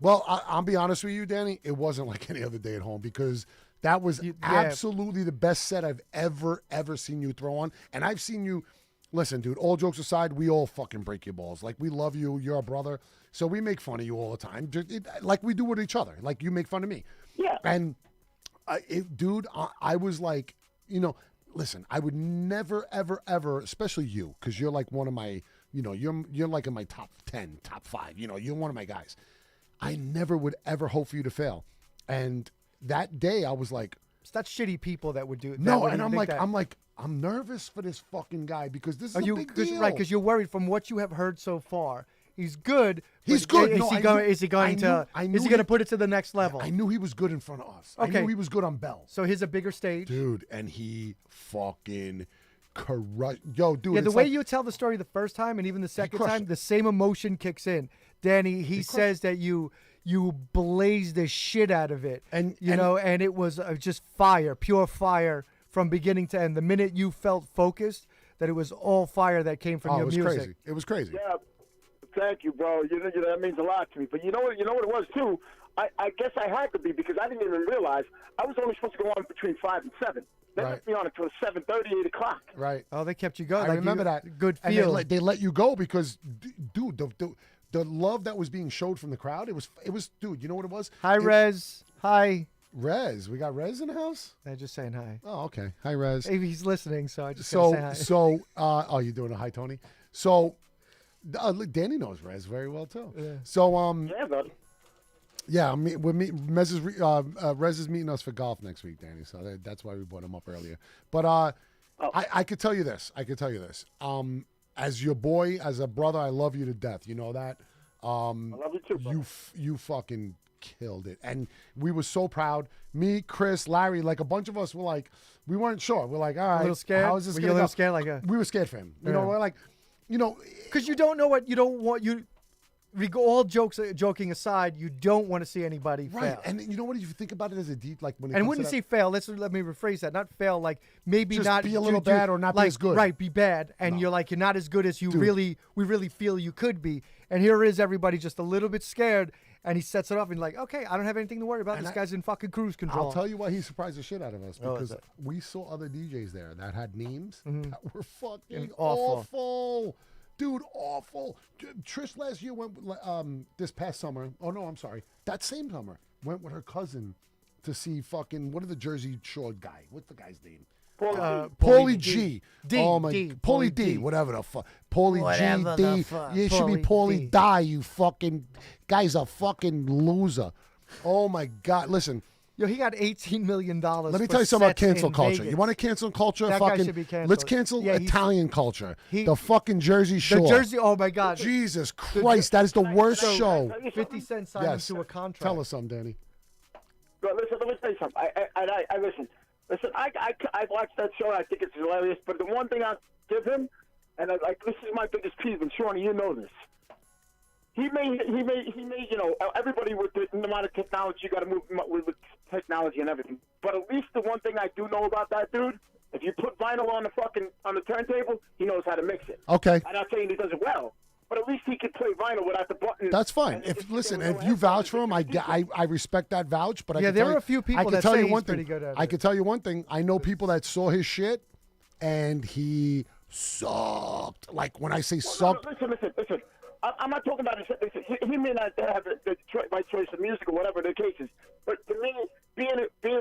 Well, I'll be honest with you, Danny. It wasn't like any other day at home because that was absolutely the best set I've ever seen you throw on. And I've seen you. Listen, dude. All jokes aside, we all fucking break your balls. Like we love you. You're a brother, so we make fun of you all the time, like we do with each other. Like you make fun of me. Yeah. And dude, I was like, listen, I would never, ever, ever, especially you, because you're like one of my, you're like in my top 10, top 5. You're one of my guys. I never would ever hope for you to fail. And that day, I was like, It's not shitty people that would do it. no, and I'm like, I'm nervous for this fucking guy because this is a big deal. Right, because you're worried from what you have heard so far. He's good. He's but good. Is No, he I going? knew- Is he going to? I knew Is he going to put it to the next level? I knew he was good in front of us. Okay. I knew he was good on Bell. So here's a bigger stage. Dude, and he fucking crushed. Yo, dude. Yeah, the it's way like, you tell the story the first time and even the second crushed time, it. the same emotion kicks in. Danny, he crushed says that you blazed the shit out of it, And- and it was just fire, pure fire from beginning to end. The minute you felt focused, that it was all fire that came from oh, it your was music. crazy. It was crazy. Yeah, thank you, bro. That means a lot to me. But you know what it was too. I guess I had to be because I didn't even realize I was only supposed to go on between 5 and 7. They Right. left me on until 7:30, 8 o'clock. Right. Oh, they kept you going. I like remember you, that. Good And feel. they let you go because, dude, the love that was being showed from the crowd, it was, dude, you know what it was? Hi, Rez. Hi. Rez. We got Rez in the house? I'm just saying hi. Oh, okay. Hi, Rez. Maybe he's listening, so I just gotta say hi. Oh, you're doing a hi, Tony? So, look, Danny knows Rez very well, too. Yeah. So, Yeah, buddy. yeah, Rez is meeting us for golf next week, Danny. So that's why we brought him up earlier. But I could tell you this. As your boy, as a brother, I love you to death. You know that. I love you too, brother. You fucking killed it, and we were so proud. Me, Chris, Larry, like a bunch of us were like, we weren't sure. We're like, all right, little scared? how is this Were you gonna a little go? scared, like a- we were scared for him. You know, Yeah. we're like, Because you don't know what you don't want. All joking aside, you don't want to see anybody right? fail. And you know what? If you think about it as a deep, like when it And comes when you to say that, fail, let me rephrase that. Not fail, like maybe Just not be a little bad or not be like, as good. Right, be bad, and you're like you're not as good as we really feel you could be. And here is everybody just a little bit scared, and he sets it up and like, okay, I don't have anything to worry about. This guy's in fucking cruise control. I'll tell you why he surprised the shit out of us Oh, because is it? we saw other DJs there that had names that were fucking Awful. awful. Dude, awful. Trish last year went this past summer. Oh no, I'm sorry. That same summer went with her cousin to see fucking what are the Jersey Shore guy? What's the guy's name? Paulie G. D. Oh my, D. Paulie Paulie D. D. Whatever the fuck. Paulie Whatever G. the D. fuck. It should be Paulie Paulie D. Die. You fucking guy's a fucking loser. Oh my God! Listen. Yo, he got $18 million. Let me tell you something about cancel culture. You want to cancel culture? That guy fucking, should be canceled. let's cancel Yeah, he's- Italian culture. he- The fucking Jersey Shore. the Jersey? Oh my God! Jesus Christ, that is the worst show. 50 Cent signed Yes. him to a contract. Tell us something, Danny. But listen, let me tell you something. I listen. Listen, I watched that show. I think it's hilarious. But the one thing I'll give him, and this is my biggest peeve, and Shawnee, you know this. He made. You know, everybody with the amount of technology, you got to move with technology and everything. But at least the one thing I do know about that dude, if you put vinyl on the turntable, he knows how to mix it. Okay. I'm not saying he does it well, but at least he can play vinyl without the button. That's fine. and If just listen, go if you vouch for him, I respect that vouch. But I Yeah, can there tell are you- a few people I can that tell say you he's one thing. pretty good at I it. can tell you one thing. I know people that saw his shit, and he sucked. Like when I say sucked, Listen. I'm not talking about his. Listen, he may not have the right choice of music or whatever the case is, but to me, being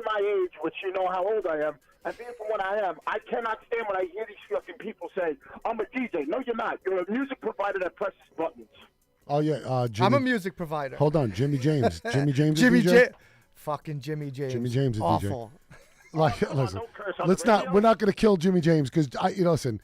my age, which you know how old I am, and being from what I am, I cannot stand when I hear these fucking people say, "I'm a DJ." No, you're not. You're a music provider that presses buttons. oh yeah, Jimmy. I'm a music provider. Hold on, Jimmy James. Jimmy James. Jimmy is DJ? James. Fucking Jimmy James. Jimmy James is DJ. Awful. Like, Come on, listen, don't curse on let's the not. radio. We're not going to kill Jimmy James because listen.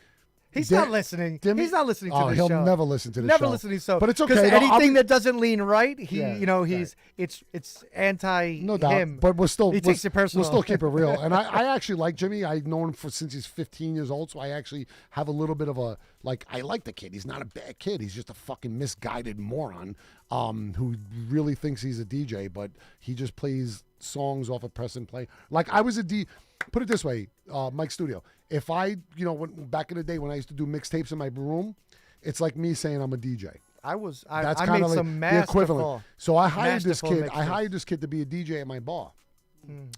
He's Da- not listening. Demi- He's not listening to Oh, the he'll show. never listen to the Never show. listening. So, But it's because okay. No, I'll anything be- that doesn't lean right, he, Yeah, it's anti No doubt, him. but we're still He takes it personal. We'll still keep it real. And I actually like Jimmy. I've known him since he's 15 years old, so I actually have a little bit of a like. I like the kid. He's not a bad kid. He's just a fucking misguided moron who really thinks he's a DJ, but he just plays songs off of press and play. Like I was a D. Put it this way, Mike Studio. If I, back in the day when I used to do mixtapes in my room, it's like me saying I'm a DJ. I That's I kind made of like some the equivalent. masterful. So I hired this masterful kid. I mixtapes. hired this kid to be a DJ at my bar.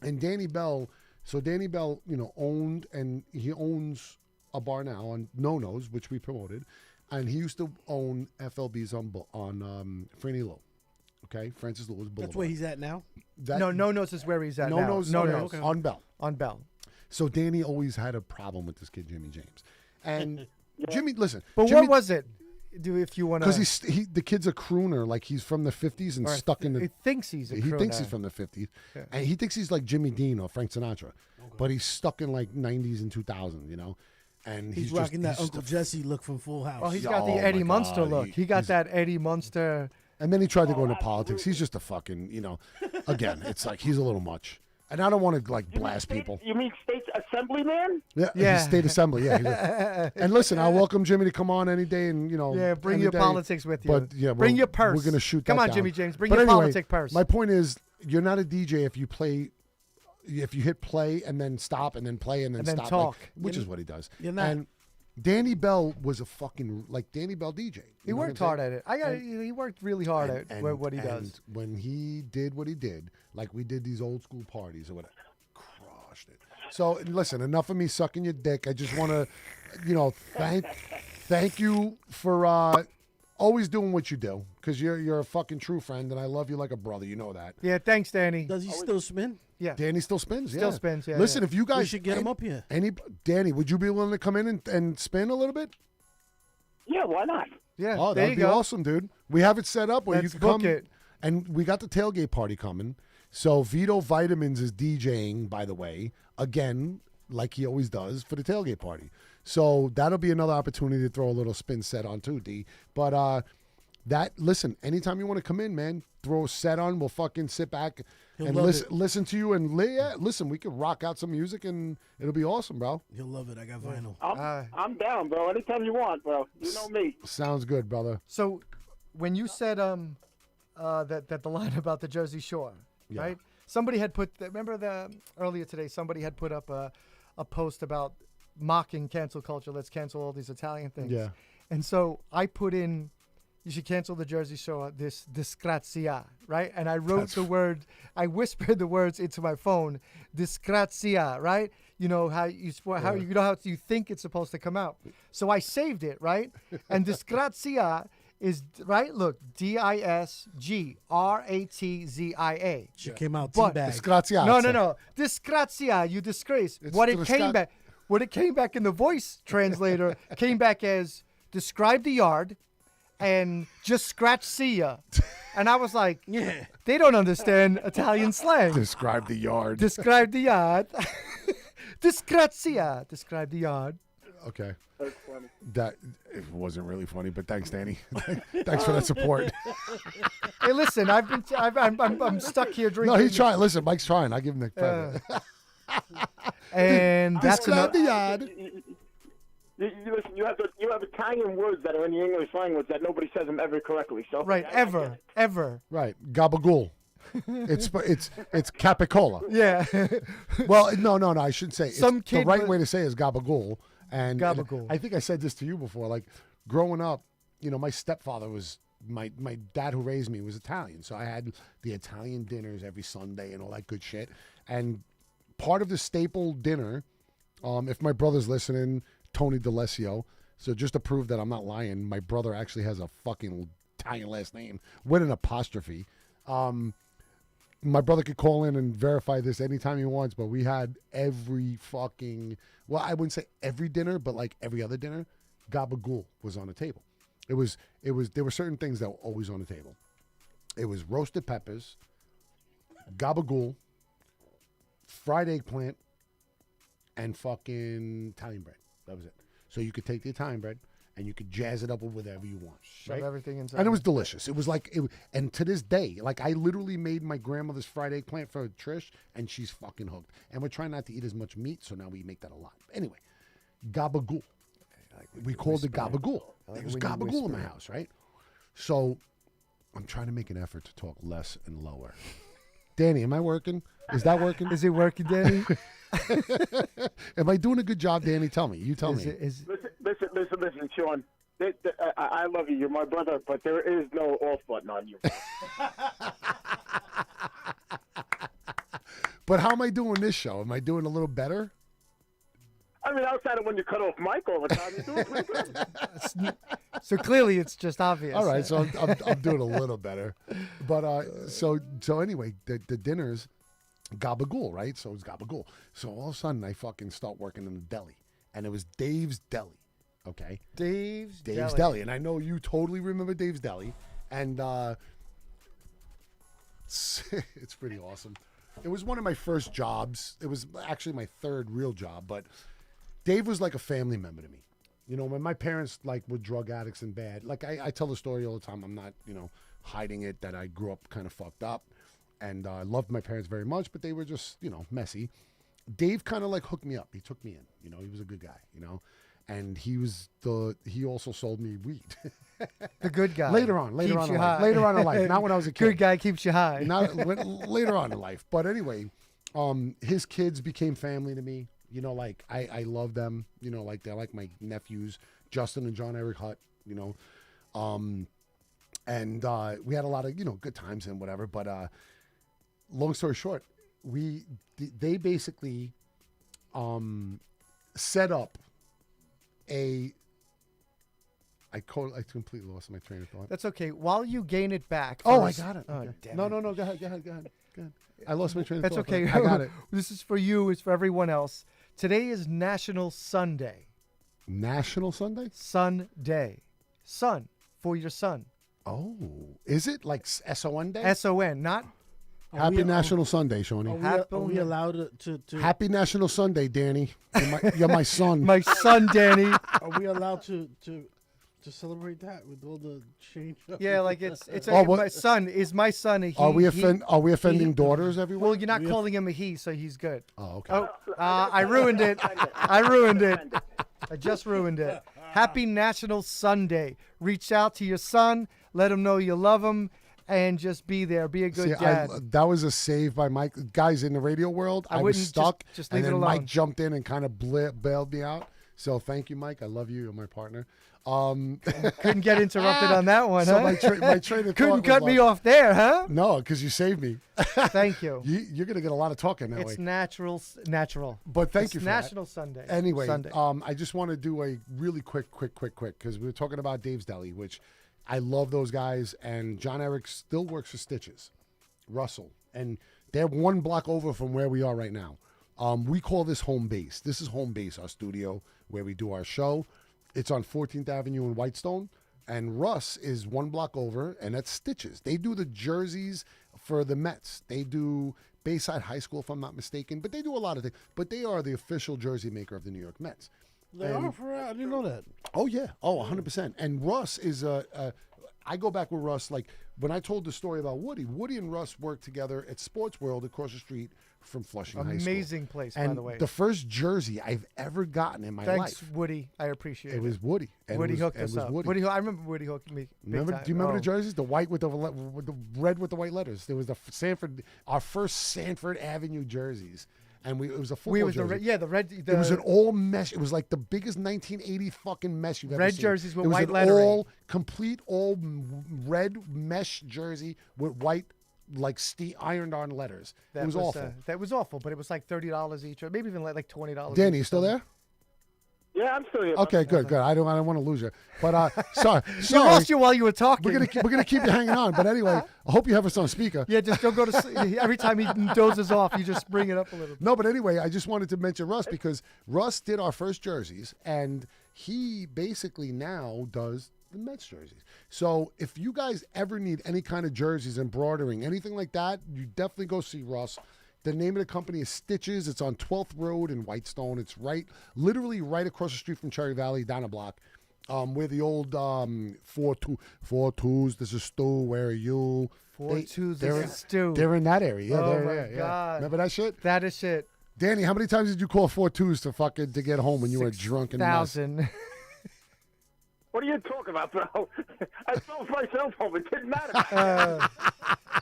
And Danny Bell. So Danny Bell, owned and he owns a bar now on No Nos, which we promoted, and he used to own FLBs on Franny Lowe. Okay, Francis Lewis Boulevard. That's where he's at now. That, No Nos is where he's at No now. Nos. No okay, Nos on Bell. on Bell. So Danny always had a problem with this kid Jimmy James, and Jimmy. Listen, But Jimmy, what was it? If you want to, because the kid's a crooner, like he's from the 50s and stuck in the. He thinks he's a He thinks crooner. he's from the 50s, and he thinks he's like Jimmy Dean or Frank Sinatra, but he's stuck in like 90s and 2000, and He's just, rocking that he's Uncle just- Jesse look from Full House. Oh, he's got the Oh, Eddie my Munster God, look. He got he's- that Eddie Munster. And then he tried to go into politics. He's just a fucking, again, it's like he's a little much. And I don't want to like blast people. You mean state assemblyman? Yeah, Yeah. he's state assembly. Yeah, and listen, I'll welcome Jimmy to come on any day, and Yeah, bring any your day. politics with you. But yeah, bring we're- your purse. We're gonna shoot. Come that on, down. Jimmy James, bring But your anyway, politic purse. My point is, you're not a DJ if you play. If you hit play and then stop and then play and then And then stop, talk. which is what he does. You're not- And Danny Bell was a fucking Danny Bell DJ. He worked hard at it. He worked really hard at what he does. And when he did what he did, like we did these old school parties or whatever, crushed it. So listen, enough of me sucking your dick. I just want to, thank you for always doing what you do, because you're a fucking true friend, and I love you like a brother. You know that. Yeah, thanks, Danny. Does he still spin? Yeah. Danny still spins. Still yeah. spins, yeah, Listen, yeah. if you guys We should get him up here. Danny, would you be willing to come in and spin a little bit? Yeah, why not? Yeah, Oh, there that'd you be go. awesome, dude. We have it set up where Let's you can book come. it. And we got the tailgate party coming. So Vito Vitamins is DJing, by the way, again, like he always does for the tailgate party. So that'll be another opportunity to throw a little spin set on too, D. But listen, anytime you want to come in, man, throw a set on. We'll fucking sit back He'll and love listen to you. And listen, we could rock out some music and it'll be awesome, bro. He'll love it. I got vinyl. I'm down, bro. Anytime you want, bro. You know me. Sounds good, brother. So, when you said that the line about the Jersey Shore, Yeah. right? Somebody had put. Remember earlier today? Somebody had put up a post about mocking cancel culture. Let's cancel all these Italian things. Yeah. And so I put in, you should cancel the Jersey Shore, this disgrazia, right? And I wrote I whispered the words into my phone, disgrazia, right? You know how you think it's supposed to come out. So I saved it, right? And disgrazia is right. Look, disgrazia. She came out But- teabag. Disgraziazza. No. Disgrazia, you disgrace. It's What it disgra- came back in the voice translator came back as describe the yard and just scratch see ya. And I was like, Yeah. they don't understand Italian slang. Describe the yard. Describe the yard. Disgrazia. Describe the yard. Okay. That's funny. That it wasn't really funny, but thanks, Danny. Thanks for that support. Hey, listen, I'm stuck here No, drinking. he's trying. Listen, Mike's trying. I give him the credit. And that's Describe another. the yard. Listen, you have Italian words that are in the English language that nobody says them ever correctly. So Right, I get it. ever. Right, gabagool. It's capicola. Yeah. Well, no. I shouldn't say. Some The kid right was- way to say is gabagool. And Gabagool. I think I said this to you before. Like growing up, my stepfather was my dad who raised me was Italian, so I had the Italian dinners every Sunday and all that good shit. And part of the staple dinner, if my brother's listening, Tony D'Alessio. So just to prove that I'm not lying, my brother actually has a fucking Italian last name with an apostrophe. My brother could call in and verify this anytime he wants, but we had every fucking, well, I wouldn't say every dinner, but like every other dinner, gabagool was on the table. There were certain things that were always on the table. It was roasted peppers, gabagool, fried eggplant, and fucking Italian bread. That was it. So you could take the Italian bread and you could jazz it up with whatever you want. Shove Right? everything inside. And it was delicious. It was like, and to this day, like I literally made my grandmother's fried eggplant for Trish, and she's fucking hooked. And we're trying not to eat as much meat, so now we make that a lot. Anyway, gabagool. We called it gabagool. It was gabagool in my house, right? So I'm trying to make an effort to talk less and lower. Danny, am I working? Is that working? Is it working, Danny? Am I doing a good job, Danny? Tell me. You tell me. Listen, Sean. I love you. You're my brother, but there is no off button on you. But how am I doing this show? Am I doing a little better? I mean, outside of when you cut off Mike all the time, you're doing pretty good. So clearly, it's just obvious. All right, so I'm doing a little better, but so anyway, the dinner's gabagool, right? So it's gabagool. So all of a sudden, I fucking start working in the deli, and it was Dave's Deli, okay? Dave's Deli, and I know you totally remember Dave's Deli, and it's pretty awesome. It was one of my first jobs. It was actually my third real job, but Dave was like a family member to me. You know, when my parents like were drug addicts and bad, like I tell the story all the time. I'm not, hiding it that I grew up kind of fucked up, and I loved my parents very much, but they were just, messy. Dave kind of like hooked me up. He took me in. He was a good guy. And he also sold me weed. The good guy. later on Keeps in you life. high. Later on in life, not when I was a kid. Good guy keeps you high. Not later on in life. But anyway, his kids became family to me. Like I love them. Like they're like my nephews, Justin and John Eric Hutt. And we had a lot of good times and whatever. But long story short, they basically set up I completely lost my train of thought. That's okay. While you gain it back. Oh, I first- got it. Oh, Okay. damn No, it. Go ahead. I lost my train of That's thought. okay. I got it. This is for you. It's for everyone else. Today is National Sunday. National Sunday? Sunday. Sun for your son. Oh, is it like SON Day? S-O-N, not Happy National Sunday, Shawnee. Are we allowed to Happy National Sunday, Danny. You're my son. my son, Danny. are we allowed to celebrate that with all the change? Yeah, like it's Oh, what- my son is my son. A he, Are we he- offending daughters everywhere? Well, you're not calling him a he, so he's good. Oh, okay. Oh, I ruined it. I ruined it. I just ruined it. Happy National Sunday. Reach out to your son. Let him know you love him. And just be there. Be a good See, dad. that was a save by Mike. Guys, in the radio world, I was wouldn't stuck, just and leave it then alone. Mike jumped in and kind of bailed me out. So thank you, Mike. I love you. You're my partner. Couldn't get interrupted on that one, So huh? my train of Couldn't thought cut was me off there, huh? No, because you saved me. Thank you. You're going to get a lot of talking that It's way. natural. But thank It's you for that. National Sunday. Anyway, Sunday. I just want to do a really quick, because we were talking about Dave's Deli, which I love those guys, and John Eric still works for Stitches, Russell, and they're one block over from where we are right now. We call this home base. This is home base, our studio, where we do our show. It's on 14th Avenue in Whitestone, and Russ is one block over, and that's Stitches. They do the jerseys for the Mets. They do Bayside High School, if I'm not mistaken, but they do a lot of things. But they are the official jersey maker of the New York Mets. They are for real? I didn't know that. Oh, yeah. Oh, 100%. And Russ is I go back with Russ, like when I told the story about Woody and Russ worked together at Sports World across the street from Flushing High School. Amazing place, by And the way. the first jersey I've ever gotten in my Thanks, life. Woody. I appreciate it. It was Woody. And Woody it was, hooked it us was up. Woody. I remember Woody hooked me. Big Remember? time. Do you remember Oh. the jerseys? The white with the red with the white letters. There was our first Sanford Avenue jerseys, and it was a football We was the jersey. red, yeah the red. It was an all mesh. It was like the biggest 1980 fucking mesh you've ever Red seen. jerseys with it was white an lettering. complete red mesh jersey with white ironed on letters. It was awful. That was awful, but it was like $30 each, or maybe even like $20. Danny, each. you still there? Yeah, I'm still here. Okay, good. I don't want to lose you. But sorry. You lost you while you were talking. We're gonna keep you hanging on. But anyway, I hope you have us on speaker. Yeah, just don't go to sleep. Every time he dozes off, you just bring it up a little bit. No, but anyway, I just wanted to mention Russ because Russ did our first jerseys, and he basically now does the Mets jerseys. So if you guys ever need any kind of jerseys, embroidering, anything like that, you definitely go see Russ. The name of the company is Stitches. It's on 12th Road in Whitestone. It's literally right across the street from Cherry Valley, down a block. Where the old 4-2s, this is Stu, where are you? 4-2s, they're this is Stu. They're in that area. Yeah, Oh, they're my yeah. God. Remember that shit? That is shit. Danny, how many times did you call 4-2s to get home when you were drunk and nuts? 1,000. What are you talking about, bro? I fell myself home. It didn't matter.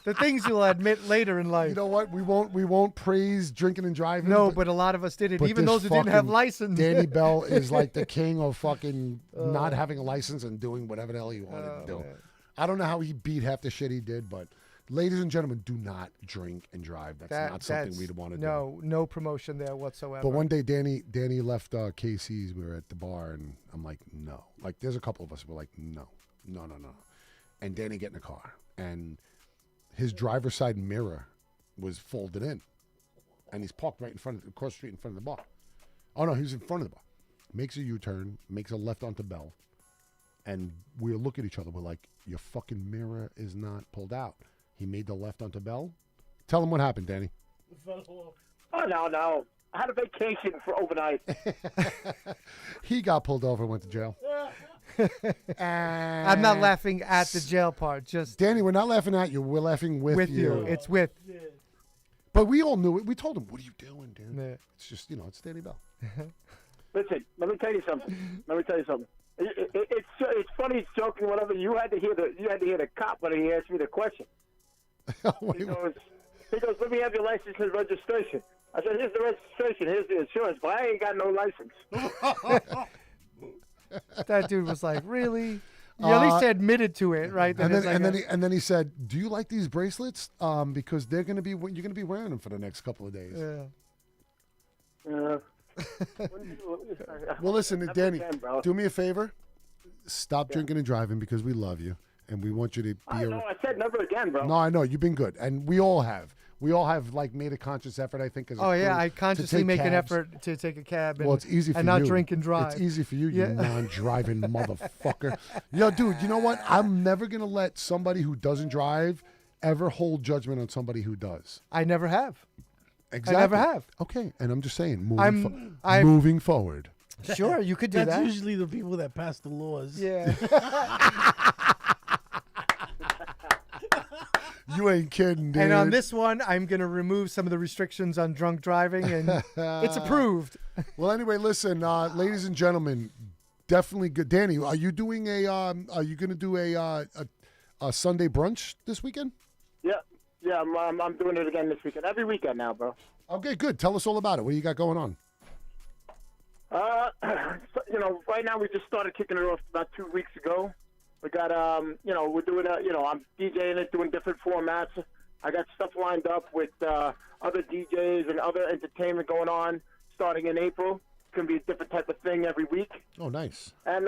The things you'll admit later in life. You know what? We won't praise drinking and driving. No, but a lot of us did it. but Even this those who didn't have fucking license. Danny Bell is like the king of fucking not having a license and doing whatever the hell he wanted to do. man. I don't know how he beat half the shit he did, but ladies and gentlemen, do not drink and drive. That's not something we'd want to do. No promotion there whatsoever. But one day, Danny left KC's. We were at the bar, and I'm like, no. Like, there's a couple of us. We're like, no. And Danny get in the car, and his driver's side mirror was folded in, and he's parked right across the street in front of the bar. Oh no, he was in front of the bar. Makes a U-turn, makes a left onto Bell, and we look at each other. We're like, your fucking mirror is not pulled out. He made the left onto Bell. Tell him what happened, Danny. Oh, no. I had a vacation for overnight. He got pulled over and went to jail. I'm not laughing at the jail part. Just Danny, we're not laughing at you. We're laughing with you. It's with. But we all knew it. We told him, what are you doing, Dan? Yeah. It's just, it's Danny Bell. Listen, let me tell you something. It's funny, it's joking, whatever. You had to hear the cop when he asked me the question. Wait, He goes, let me have your license and registration. I said, here's the registration, here's the insurance, but I ain't got no license. That dude was like, really? You at least admitted to it, right? and then he said, do you like these bracelets? Because you're gonna be wearing them for the next couple of days. Yeah. Well, listen, Danny, bro. do me a favor. Stop drinking and driving because we love you and we want you to be. I said never again, bro. No, I know you've been good, and we all have. We all have like made a conscious effort, I think. As a Oh yeah, crew I to consciously take make an cabs. effort to take a cab. And, Well, it's easy for and you. not drink and drive. It's easy for you, you Yeah. non-driving motherfucker. Yo, dude, you know what? I'm never gonna let somebody who doesn't drive ever hold judgment on somebody who does. I never have. Exactly. I never have. Okay, and I'm just saying, I'm- moving forward. Sure, you could do That's that. usually the people that pass the laws. Yeah. You ain't kidding, dude. And on this one, I'm going to remove some of the restrictions on drunk driving, and it's approved. Well, anyway, listen, ladies and gentlemen, definitely good. Danny, are you doing are you gonna do a Sunday brunch this weekend? Yeah, I'm doing it again this weekend. Every weekend now, bro. Okay, good. Tell us all about it. What do you got going on? Right now we just started kicking it off about 2 weeks ago. We got, we're doing, I'm DJing it, doing different formats. I got stuff lined up with other DJs and other entertainment going on starting in April. It's going to be a different type of thing every week. Oh, nice. And,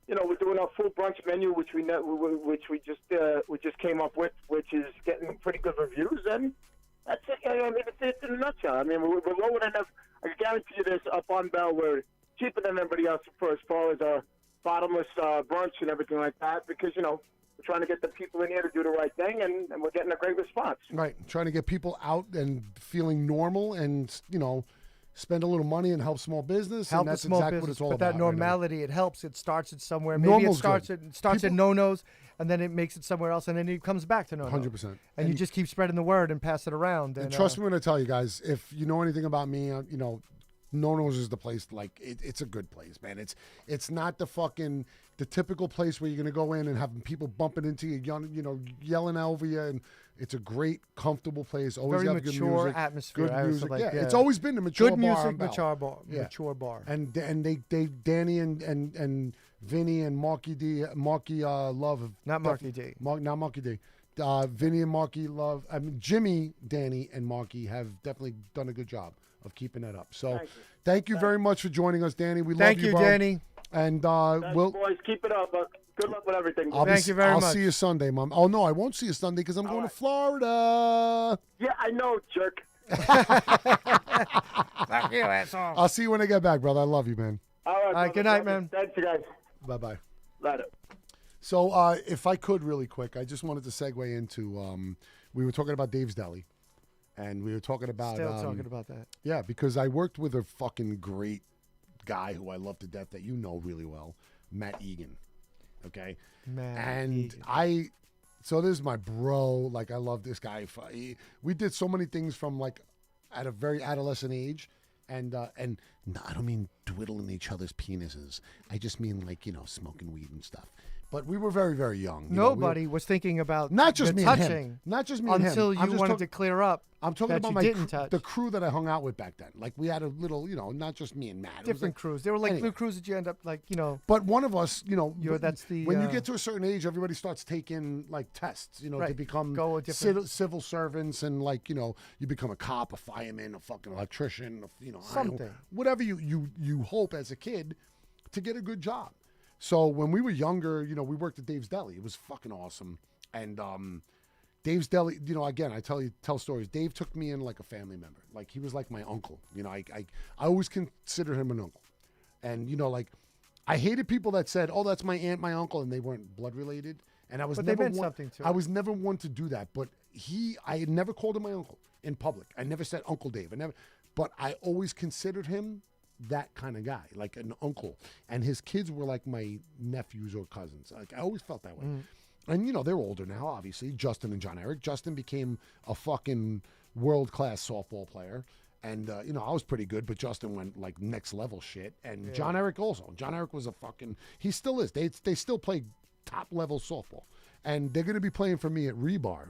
we're doing our full brunch menu, which we just came up with, which is getting pretty good reviews. And that's it. I mean, it's in a nutshell. I mean, we're lower than enough. I can guarantee you this, up on Bell, we're cheaper than everybody else as far as our bottomless brunch and everything like that, because, we're trying to get the people in here to do the right thing, and we're getting a great response. Right. Trying to get people out and feeling normal and, spend a little money and help small business. Help and that's the small exactly business, what it's all but about. that normality, it helps. It starts it somewhere. Maybe Normal's it starts good. it starts at People- no-nos, and then it makes it somewhere else, and then it comes back to no-no. 100%. And you just keep spreading the word and pass it around. And trust me when I tell you guys, if you know anything about me, No-Nos is the place. Like it's a good place, man. It's not the typical place where you're gonna go in and have people bumping into you, yelling over you, and it's a great, comfortable place. Always Very have good mature music, atmosphere. good I was music. like, yeah, yeah. it's always been a mature good bar music, on Bell. mature bar. And they Danny and Vinny and Marky love Not Marky D. Not Marky D. Vinny and Marky love. I mean, Jimmy, Danny, and Marky have definitely done a good job of keeping that up. So, thank you very much for joining us, Danny. We Thank love you, you, bro. Danny. And Thanks, we'll. boys, keep it up. Good luck with everything. Thank you very I'll much. see you Sunday, Mom. Oh no, I won't see you Sunday because I'm going to Florida. Yeah, I know, jerk. Fuck you, asshole. I'll see you when I get back, brother. I love you, man. All right, brother, good night, brother. man. Thanks, you guys. Bye bye. Later. So, if I could really quick, I just wanted to segue into we were talking about Dave's Deli, and we were talking about Still talking about that. Yeah, because I worked with a fucking great guy who I love to death that you know really well, Matt Egan. Okay, so this is my bro. Like, I love this guy. We did so many things from like at a very adolescent age, and no, I don't mean dwiddling each other's penises. I just mean like, smoking weed and stuff. But we were very, very young. Nobody was thinking about not just the me touching and him. Not just me and him. until you wanted to clear up. I'm talking that about you didn't touch. the crew that I hung out with back then. Like, we had a little, not just me and Matt. It was Different like, crews. They were like anyway. blue crews that you end up like, But one of us, that's the, when you get to a certain age, everybody starts taking like tests, to Right. become Go a different- civil servants, and like, you become a cop, a fireman, a fucking electrician, Something. whatever you hope as a kid to get a good job. So when we were younger, we worked at Dave's Deli. It was fucking awesome. And Dave's Deli, again, I tell stories. Dave took me in like a family member. Like, he was like my uncle. I always considered him an uncle. And, like, I hated people that said, "Oh, that's my aunt, my uncle," and they weren't blood related. And I was But never they meant one, something to I us. was never one to do that. But I had never called him my uncle in public. I never said Uncle Dave. But I always considered him that kind of guy, like an uncle. And his kids were like my nephews or cousins. Like, I always felt that way. And, they're older now, obviously, Justin and John Eric. Justin became a fucking world-class softball player. And, I was pretty good, but Justin went, like, next-level shit. And John Eric also. John Eric was he still is. They still play top-level softball. And they're going to be playing for me at Rebar.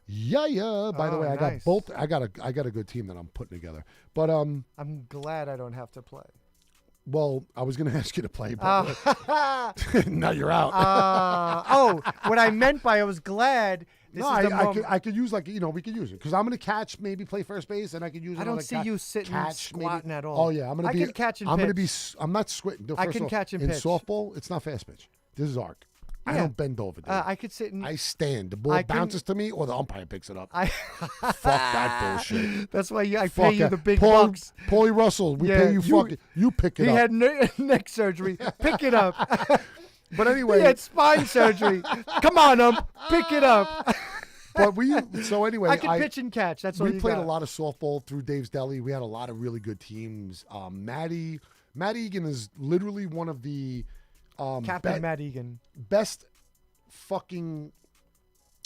Yeah. By the way, I got nice. both. I got a good team that I'm putting together. But, I'm glad I don't have to play. well, I was going to ask you to play, but now you're out. What I meant by I was glad. This No, is the moment. I could use we could use it because I'm going to catch, maybe play first base, and I could use. I don't see you sitting catch, squatting at all. Oh yeah, I'm going to be. I can catch and I'm going to pitch. be. I'm not squatting. No, I first can of all, catch and in pitch. softball, it's not fast pitch. This is arc. I Yeah. don't bend over. Dude. I could sit and I stand. The ball I can- bounces to me, or the umpire picks it up. I. Fuck that bullshit. That's why I Fuck pay you that. the big Paulie, bucks. Paulie Russell, we Yeah, pay you. You pick it He up. had neck surgery. Pick it up. But anyway, He had spine surgery. Come on, pick it up. but so anyway, I can pitch and catch. That's all we you played got. a lot of softball through Dave's Deli. We had a lot of really good teams. Matt Egan is literally one of the Captain Matt Egan. best fucking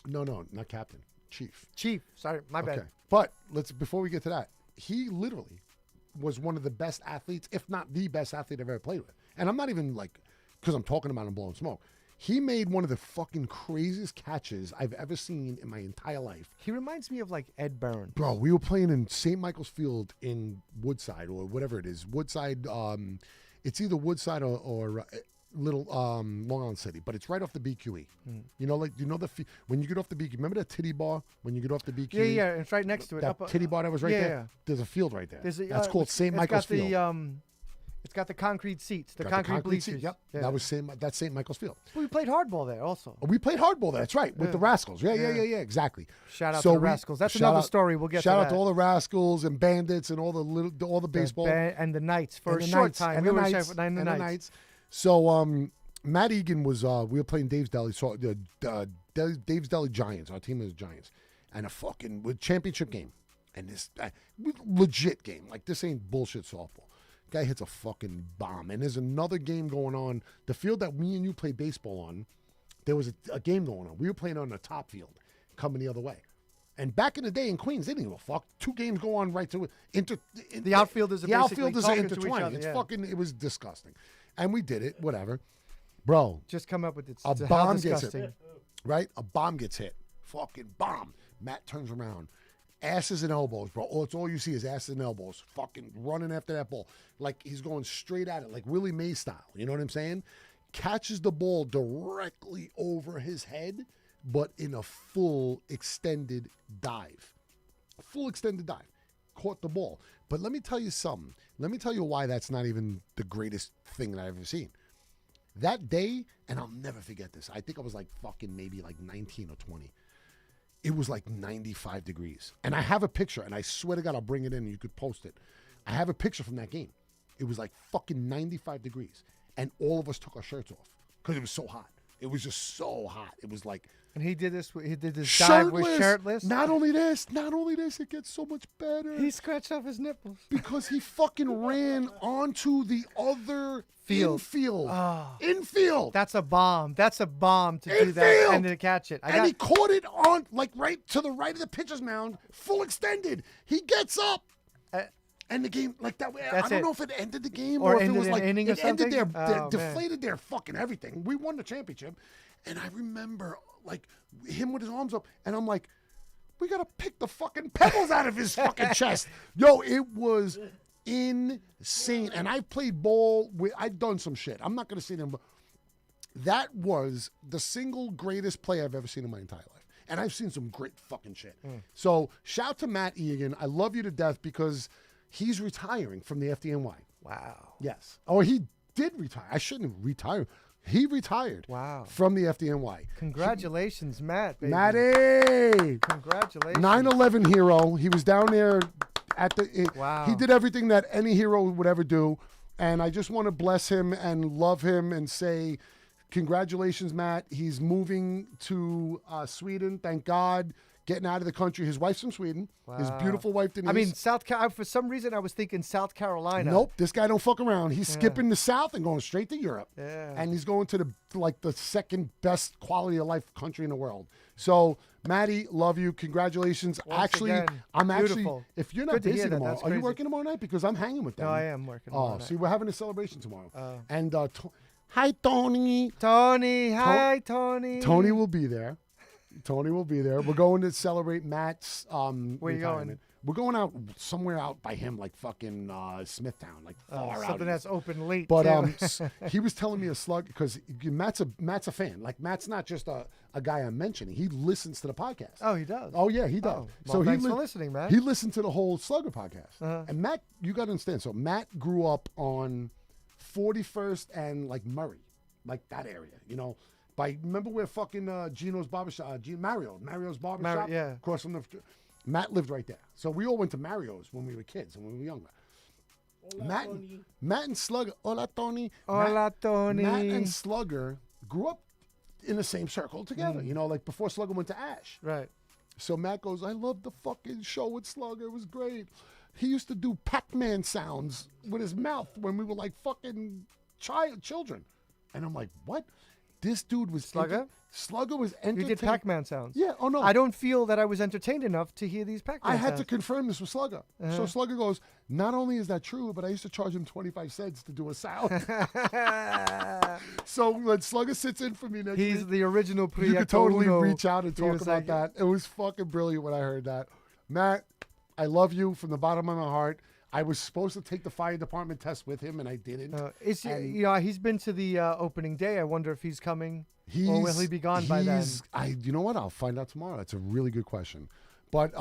no, not captain, chief. Sorry, my bad. Okay, but before we get to that, he literally was one of the best athletes, if not the best athlete I've ever played with. And I'm not even like, because I'm talking about him blowing smoke. He made one of the fucking craziest catches I've ever seen in my entire life. He reminds me of like Ed Byrne. Bro, we were playing in St. Michael's Field in Woodside or whatever it is. Woodside, it's either Woodside or little Long Island City, but it's right off the BQE. When you get off the BQE, remember that titty bar when you get off the BQE? Yeah, it's right next to it. That titty bar that was right yeah, there? yeah. There's a field right there. That's called St. Michael's Field. It's got the concrete seats, the Got concrete bleachers. seats, Yep, Yeah. that was St. Michael's Field. We played hardball there also. We played hardball there. That's right, with the Rascals. Yeah, exactly. Shout out to the Rascals. That's another story. We'll get to Shout out that. to all the Rascals and Bandits and all the baseball And the Knights for and a the short Knights, time. and We the were Knights, and the Knights. So Matt Egan was we were playing Dave's Deli. So Dave's Deli Giants. Our team is Giants, and a fucking championship game, and this legit game. Like, this ain't bullshit softball. Guy hits a fucking bomb, and there's another game going on. The field that me and you played baseball on, there was a game going on. We were playing on the top field, coming the other way. And back in the day in Queens, they didn't give a fuck. Two games go on right to The outfielders are the basically outfielders are talking to each intertwined. other, It's yeah. fucking. It was disgusting, and we did it. Whatever, bro. Just come up with it. A How bomb gets disgusting. hit. Right, a bomb gets hit. Fucking bomb. Matt turns around. Asses and elbows, bro. It's all you see is asses and elbows. Fucking running after that ball. Like, he's going straight at it, like Willie Mays style. You know what I'm saying? Catches the ball directly over his head, but in a full extended dive. Caught the ball. But let me tell you something. Let me tell you why that's not even the greatest thing that I've ever seen. That day, and I'll never forget this. I think I was like fucking maybe like 19 or 20. It was like 95 degrees. And I have a picture, and I swear to God, I'll bring it in and you could post it. I have a picture from that game. It was like fucking 95 degrees. And all of us took our shirts off because it was so hot. It was just so hot. It was like And he did this. He did this dive with shirtless. Not only this, it gets so much better. He scratched off his nipples. Because he fucking ran onto the other Field. infield. Oh. Infield. That's a bomb. That's a bomb to do that Infield. and to catch it. And he caught it on, like, right to the right of the pitcher's mound, full extended. He gets up. And the game, like that, I don't know if it ended the game Or or if it ended was an like, inning or it ended something? their Oh, deflated their fucking everything. We won the championship. And I remember, like, him with his arms up. And I'm like, we got to pick the fucking pebbles out of his fucking chest. Yo, it was insane. And I've played ball with, I've done some shit. I'm not going to say them, but that was the single greatest play I've ever seen in my entire life. And I've seen some great fucking shit. So shout to Matt Egan. I love you to death because he's retiring from the FDNY. Wow. Yes. Oh, he did retire. I shouldn't have retired. He retired. Wow. From the FDNY. Congratulations, Matt. Baby. Matty. Congratulations. 9/11 hero. He was down there at the. Wow. He did everything that any hero would ever do, and I just want to bless him and love him and say, congratulations, Matt. He's moving to Sweden. Thank God. Getting out of the country. His wife's from Sweden. His beautiful wife, Denise. I mean, for some reason, I was thinking South Carolina. Nope, this guy don't fuck around. He's skipping the South and going straight to Europe. Yeah. And he's going to the second best quality of life country in the world. So, Maddie, love you. Congratulations. Once again, I'm beautiful. actually, if you're not Good to busy hear that. tomorrow, That's are you crazy. working tomorrow night? Because I'm hanging with them. No, I am working. Oh, tomorrow see, night. we're having a celebration tomorrow. And hi, Tony. Tony. Hi, Tony. Tony will be there. Tony will be there. We're going to celebrate Matt's Where you retirement. going? We're going out somewhere out by him, like fucking Smithtown, like far out. Something that's open late. But too. he was telling me a slug because Matt's a fan. Like Matt's not just a guy I'm mentioning. He listens to the podcast. Oh, he does. Oh yeah, he does. Oh, well, thanks he for listening, man. He listened to the whole Slugger podcast. Uh-huh. And Matt, you got to understand. So Matt grew up on 41st and like Murray, like that area. You know, remember where fucking Gino's barbershop, Mario's barbershop, yeah. across from the. Matt lived right there. So we all went to Mario's when we were kids and when we were younger. Matt and Slugger, hola Tony. Hola, Tony. Matt and Slugger grew up in the same circle together. You know, like before Slugger went to Ash. Right. So Matt goes, I love the fucking show with Slugger. It was great. He used to do Pac-Man sounds with his mouth when we were like fucking children. And I'm like, what? This dude was Slugger? Slugger was You entertained. did Pac-Man sounds. Yeah. Oh no. I don't feel that I was entertained enough to hear these Pac-Man I had to sounds. confirm this with Slugger. So Slugger goes, not only is that true, but I used to charge him 25 cents to do a sound. So when Slugger sits in for me next He's week, the original Prieto you could totally Uno. reach out and He talk was about like- that. It was fucking brilliant when I heard that. Matt, I love you from the bottom of my heart. I was supposed to take the fire department test with him, and I didn't. He's been to the opening day. I wonder if he's coming, or will he be gone by then? You know what? I'll find out tomorrow. That's a really good question. But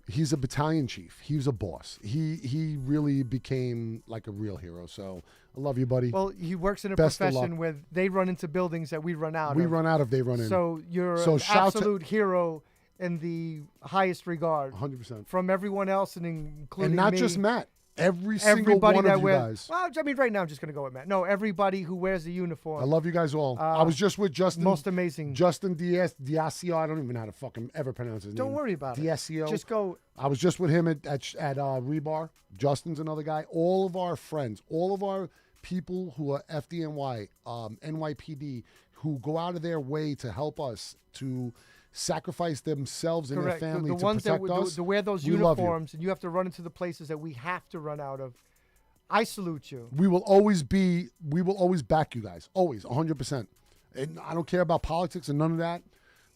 he's a battalion chief. He was a boss. He really became like a real hero. So I love you, buddy. Well, he works in a Best of profession luck. where they run into buildings that we run out we of. run out of, they run in. So you're So an shout to- absolute hero in the highest regard 100%. from everyone else, and including And not me. just Matt. Every single Everybody one that of you wears. guys. Well, I mean, right now I'm just gonna go with Matt. No, everybody who wears the uniform. I love you guys all. I was just with Justin. most amazing. Justin Diasio. I don't even know how to fucking ever pronounce his name. Don't worry about it. Diasio. Just go. I was just with him at Rebar. Justin's another guy. All of our friends, all of our people who are FDNY, NYPD, who go out of their way to help us, to sacrifice themselves and Correct. their family The to ones that protect us. to wear those we love you. uniforms, and you have to run into the places that we have to run out of. I salute you. We will always back you guys. Always, 100%. And I don't care about politics and none of that.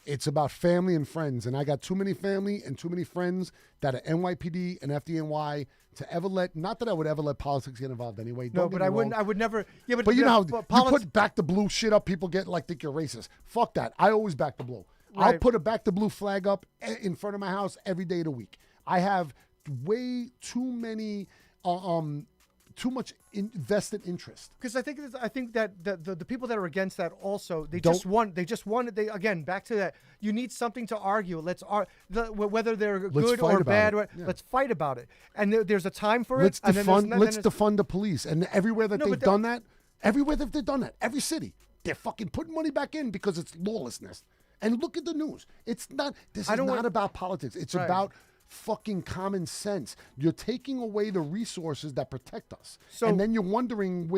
It's about family and friends. And I got too many family and too many friends that are NYPD and FDNY to ever not that I would ever let politics get involved anyway. No, Don't but get me I wouldn't. wrong. I would never. Yeah, But you know how but you put back the blue shit up, people get think you're racist. Fuck that. I always back the blue. I'll Right. put a back the blue flag up in front of my house every day of the week. I have way too many, too much invested interest. Because I think that the people that are against that also they Don't- just want again back to that. You need something to argue. Whether they're good fight or about bad. it. Yeah. Let's fight about it. And there's a time for Let's it. And then defund. there's- Let's then there's- defund the police. And everywhere that No, they've but done that, every city, They're fucking putting money back in because it's lawlessness. And look at the news. It's not. This I is don't not want- about politics. It's Right. about fucking common sense. You're taking away the resources that protect us, So- and then you're wondering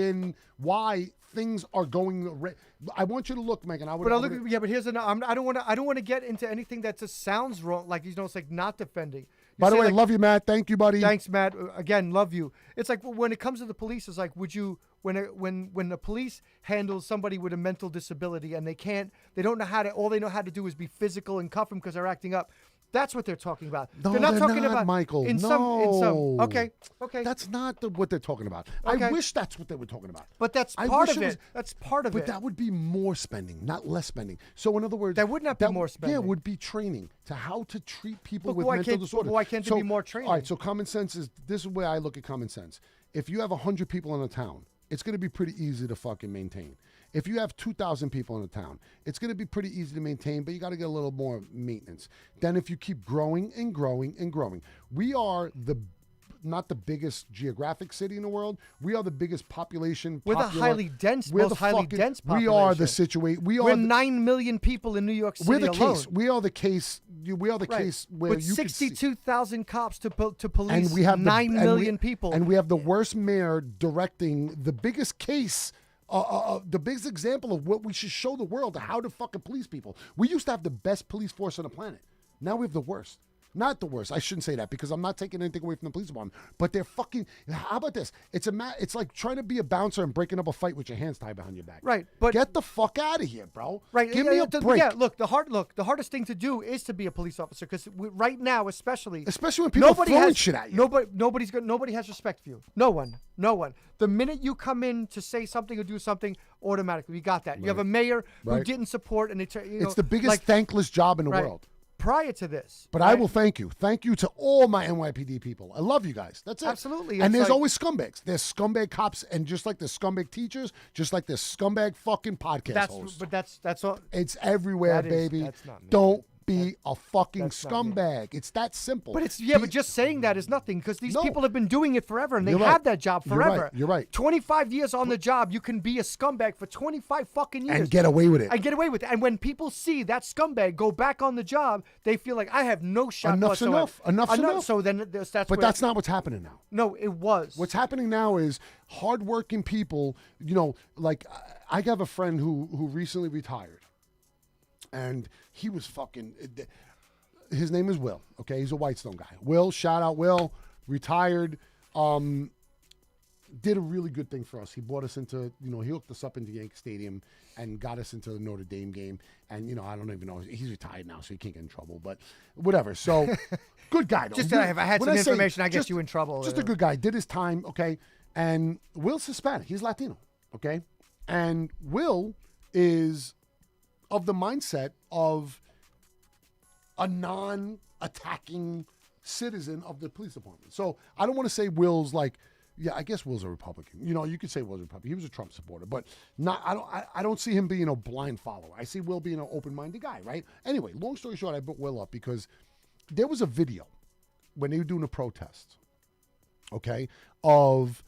why things are going. I want you to look, Megan. But but here's another. I don't want to get into anything that just sounds wrong. Like it's like not defending. You By the say, way, like, love you, Matt. Thank you, buddy. Thanks, Matt. Again, love you. It's like when it comes to the police, it's like, would you when the police handles somebody with a mental disability and they don't know how to. All they know how to do is be physical and cuff them because they're acting up. That's what they're talking about. No, they're not talking not, about Michael. In no. some. Okay. That's not what they're talking about. Okay. I wish that's what they were talking about. But that's I part wish of was- it. That's part of But it. that would be more spending, not less spending. So in other words, That would not be more Yeah, spending. it would be training to how to treat people But with why mental can't- disorders. but why can't there be more training? All right, so common sense is this is where I look at common sense. If you have 100 people in a town, it's going to be pretty easy to fucking maintain. If you have 2,000 people in a town, it's going to be pretty easy to maintain, but you got to get a little more maintenance. Then if you keep growing and growing and growing, we are not the biggest geographic city in the world. We are the biggest population. We're the popular- highly dense, we're most the highly fucking- dense We are the population. situation. We're 9 million people in New York City We're the alone. case. We are the case. We are the Right. case where with you could see- 62,000 cops to police and we have 9 million people. and we have the worst mayor directing the biggest case. The biggest example of what we should show the world how to fucking police people. We used to have the best police force on the planet. Now we have the worst. Not the worst. I shouldn't say that because I'm not taking anything away from the police department. But they're fucking. How about this? It's like trying to be a bouncer and breaking up a fight with your hands tied behind your back. Right, but- get the fuck out of here, bro. Right. Give me a break. Yeah, look, the hardest thing to do is to be a police officer because right now, especially Especially when people are throwing shit at you. Nobody has respect for you. No one. The minute you come in to say something or do something, automatically, we got that. You have a mayor who Right. didn't support, and It's the biggest thankless job in the right. world. Prior to this, But I right? will thank you. Thank you to all my NYPD people. I love you guys. That's it. Absolutely. And It's there's like- always scumbags. There's scumbag cops, and just like there's scumbag teachers, just like there's scumbag fucking podcast hosts. That's all. It's everywhere, That is- baby. that's not me. Don't be a fucking that's not me. scumbag. It's that simple. But but just saying that is nothing because these No. people have been doing it forever and they You're had right. that job You're right. forever. You're right. 25 years on the job, you can be a scumbag for 25 fucking years. And get away with it. And get away with it. And when people see that scumbag go back on the job, they feel like I have no shot Enough's whatsoever. enough. Enough's enough. So then that's But where, that's not what's happening now. No, it was. What's happening now is hardworking people, like I have a friend who recently retired. And he was fucking, his name is Will, okay? He's a Whitestone guy. Will, shout out Will, retired, did a really good thing for us. He brought us into, he hooked us up into Yankee Stadium and got us into the Notre Dame game. And, I don't even know, he's retired now, so he can't get in trouble, but whatever. So, good guy, though. Just if I had When some say information, I get just- you in trouble. Just a good guy. Did his time, okay? And Will's Hispanic. He's Latino, okay? And Will is of the mindset of a non-attacking citizen of the police department. So I don't want to say Will's like, yeah, I guess Will's a Republican. You could say Will's a Republican. He was a Trump supporter, but not. I don't see him being a blind follower. I see Will being an open-minded guy, right? Anyway, long story short, I brought Will up because there was a video when they were doing a protest, okay, of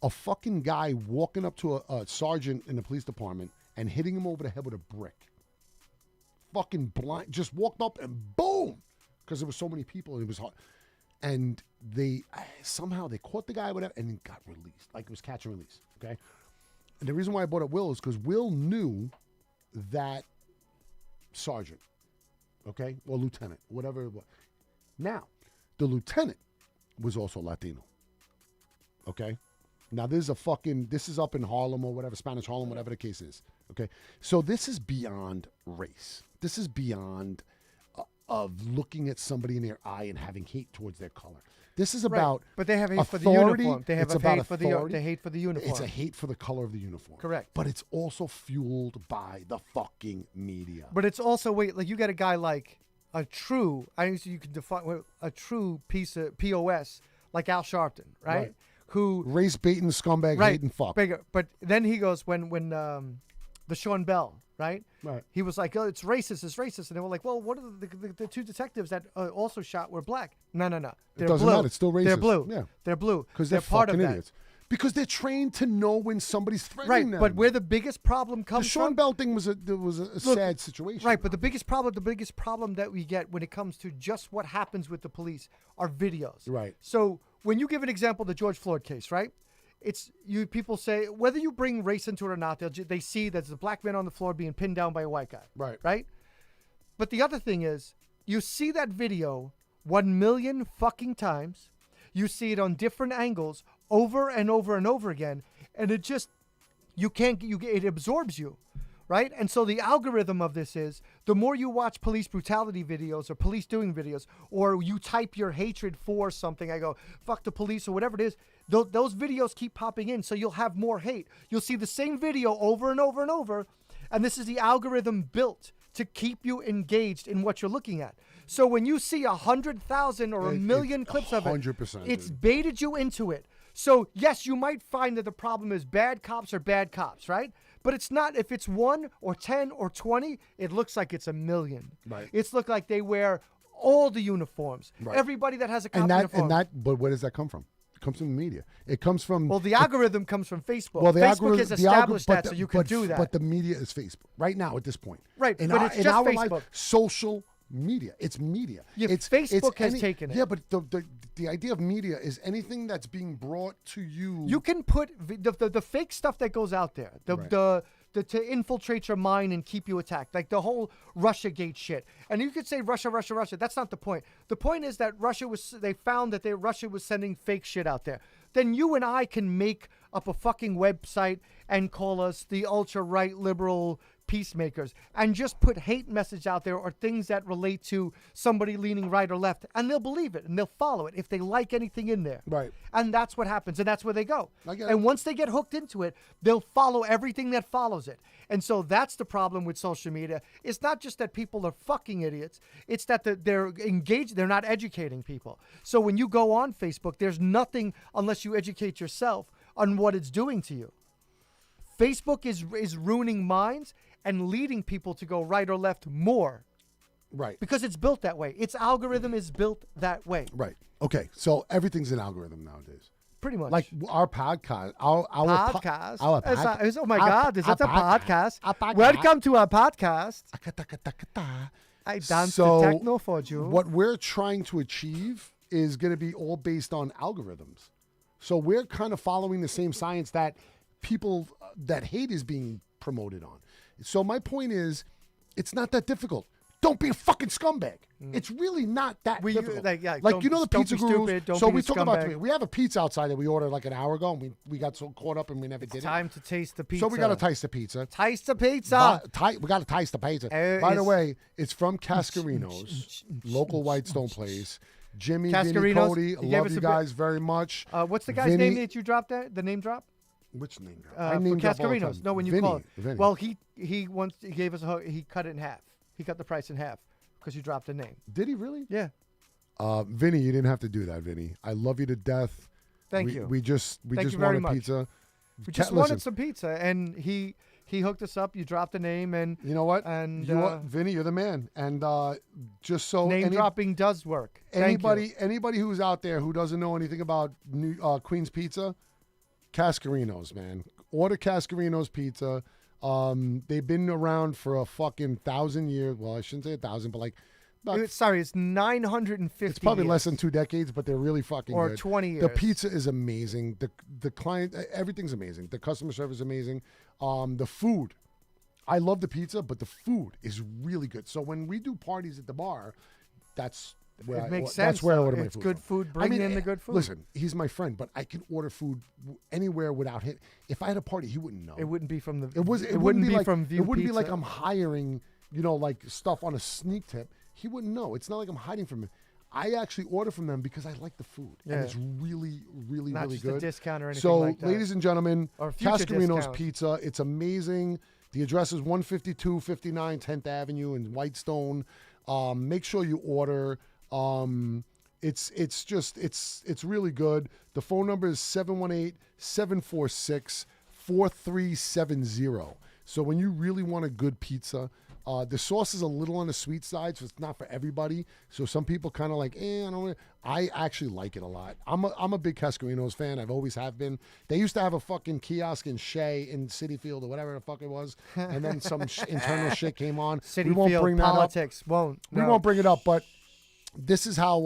a fucking guy walking up to a sergeant in the police department and hitting him over the head with a brick. Fucking blind, just walked up and boom, because there were so many people and it was hot. And they somehow they caught the guy, whatever, and then got released. Like it was catch and release, okay? And the reason why I brought up Will is because Will knew that sergeant, okay, or lieutenant, whatever it was. Now, the lieutenant was also Latino, okay? Now, this is up in Harlem or whatever, Spanish Harlem, whatever the case is, okay? So this is beyond race. This is beyond of looking at somebody in their eye and having hate towards their color. This is about But they have hate for the authority. uniform. They have It's a about hate for authority. the hate for the uniform. It's a hate for the color of the uniform. Correct. But it's also fueled by the fucking media. But it's also like you got a guy like a true. You can define a true piece of POS like Al Sharpton, right? Right. Who Race baiting, scumbag, right? hating fuck. Bigger. But then he goes when the Sean Bell, right? Right. He was like, "Oh, it's racist, and they were like, "Well, what are the two detectives that also shot were black?" No. They're doesn't blue. matter. It's still They're racist. blue. Yeah. They're blue Because they're part of fucking that. idiots. because they're trained to know when somebody's threatening them. But where the biggest problem the comes Sean from, Bell thing was a sad situation. right? But the biggest problem that we get when it comes to just what happens with the police are videos. Right. So when you give an example, the George Floyd case, right? It's you. People say whether you bring race into it or not, they see that there's a black man on the floor being pinned down by a white guy. Right. Right. But the other thing is, you see that video 1 million fucking times. You see it on different angles over and over and over again, and it just it absorbs you, right? And so the algorithm of this is the more you watch police brutality videos or police doing videos, or you type your hatred for something, I go fuck the police or whatever it is. Those videos keep popping in, so you'll have more hate. You'll see the same video over and over and over, and this is the algorithm built to keep you engaged in what you're looking at. So when you see 100,000 or a million clips of it, 100%, it's dude. baited you into it. So yes, you might find that the problem is bad cops are bad cops, right? But it's not. If it's 1 or 10 or 20, it looks like it's a million. Right. It's look like they wear all the uniforms. Right. Everybody that has a cop uniform. But where does that come from? It comes from the media. It comes from. Well, the algorithm comes from Facebook. Well, the Facebook algorithm has established that, so you can do that. But the media is Facebook right now at this point. Right, In but our, it's in just our Facebook. life, social media. It's media. Yeah, it's Facebook has taken it. Yeah, but the idea of media is anything that's being brought to you. You can put the fake stuff that goes out there, Right. to infiltrate your mind and keep you attacked, like the whole Russiagate shit. And you could say Russia. That's not the point. The point is that they found that Russia was sending fake shit out there. Then you and I can make up a fucking website and call us the ultra right liberal peacemakers and just put hate message out there or things that relate to somebody leaning right or left, and they'll believe it and they'll follow it if they like anything in there. Right. And that's what happens, and that's where they go. I get And it. once they get hooked into it, they'll follow everything that follows it. And so that's the problem with social media. It's not just that people are fucking idiots. It's that they're engaged. They're not educating people. So when you go on Facebook, there's nothing unless you educate yourself on what it's doing to you. Facebook is ruining minds and leading people to go right or left more Right. because it's built that way. Its algorithm is built that way. Right. Okay. So everything's an algorithm nowadays. Pretty much. Like our podcast, our podcast. our Oh my God, is that a podcast? Our podcast. Welcome to our podcast. I dance So, the techno for you. What we're trying to achieve is going to be all based on algorithms. So we're kind of following the same science that people that hate is being promoted on. So my point is, it's not that difficult. Don't be a fucking scumbag. It's really not that difficult. like, you know the don't pizza be gurus. stupid, don't So be we a talk about scumbag. we have a pizza outside that we ordered like an hour ago, and we got so caught up and we never did it. Time to taste the pizza. So we got to taste the pizza. taste the pizza. We got to taste the pizza. By the way, it's from Cascarino's, local Whitestone place. Jimmy, Vinny, Cascarino's, Cody, he gave love us you a bit- guys very much. What's the guy's Vinny- name that you dropped there? The name drop? Which name drop? For I name drop all the Cascarino's. time. No, when you Vinny, call it. Vinny. Well, he gave us he cut it in half. He cut the price in half because you dropped the name. Did he really? Yeah. Vinny, you didn't have to do that, Vinny. I love you to death. Thank you. We just Thank you very wanted much. pizza. We just Listen, wanted some pizza, and he hooked us up. You dropped the name, and You know what? And, Vinny, you're the man. And just so name dropping does work. Thank you. anybody who's out there who doesn't know anything about Queen's Pizza, Cascarino's, man. Order Cascarino's pizza. They've been around for a fucking 1,000 years. Well, I shouldn't say 1,000, but like about Sorry, it's 950. it's probably years. less than 2 decades, but they're really fucking Or good. 20 The years. pizza is amazing. The client, everything's amazing. The customer service is amazing. The food, I love the pizza, but the food is really good. So when we do parties at the bar, that's where It makes that's sense, where I though. order my It's food. good from. food. Bring in the good food. Listen, he's my friend, but I can order food anywhere without him. If I had a party, he wouldn't know. It wouldn't be from the. It wouldn't be like, from View It wouldn't be like Pizza. I'm hiring, like stuff on a sneak tip. He wouldn't know. It's not like I'm hiding from him. I actually order from them because I like the food, Yeah. and it's really, really, Not really just good. a discount or anything So, like that. ladies and gentlemen, Or a future Cascarino's discount. Pizza. It's amazing. The address is 15259 10th Avenue in Whitestone. Make sure you order. It's really good. The phone number is 718-746-4370. So when you really want a good pizza, The sauce is a little on the sweet side, so it's not for everybody. So some people kind of like, I don't know. I actually like it a lot. I'm a big Cascarinos fan. I've always have been. They used to have a fucking kiosk in Shea in City Field or whatever the fuck it was, and then some internal shit came on. City we won't Field bring that up. politics won't. We no. won't bring it up, but this is how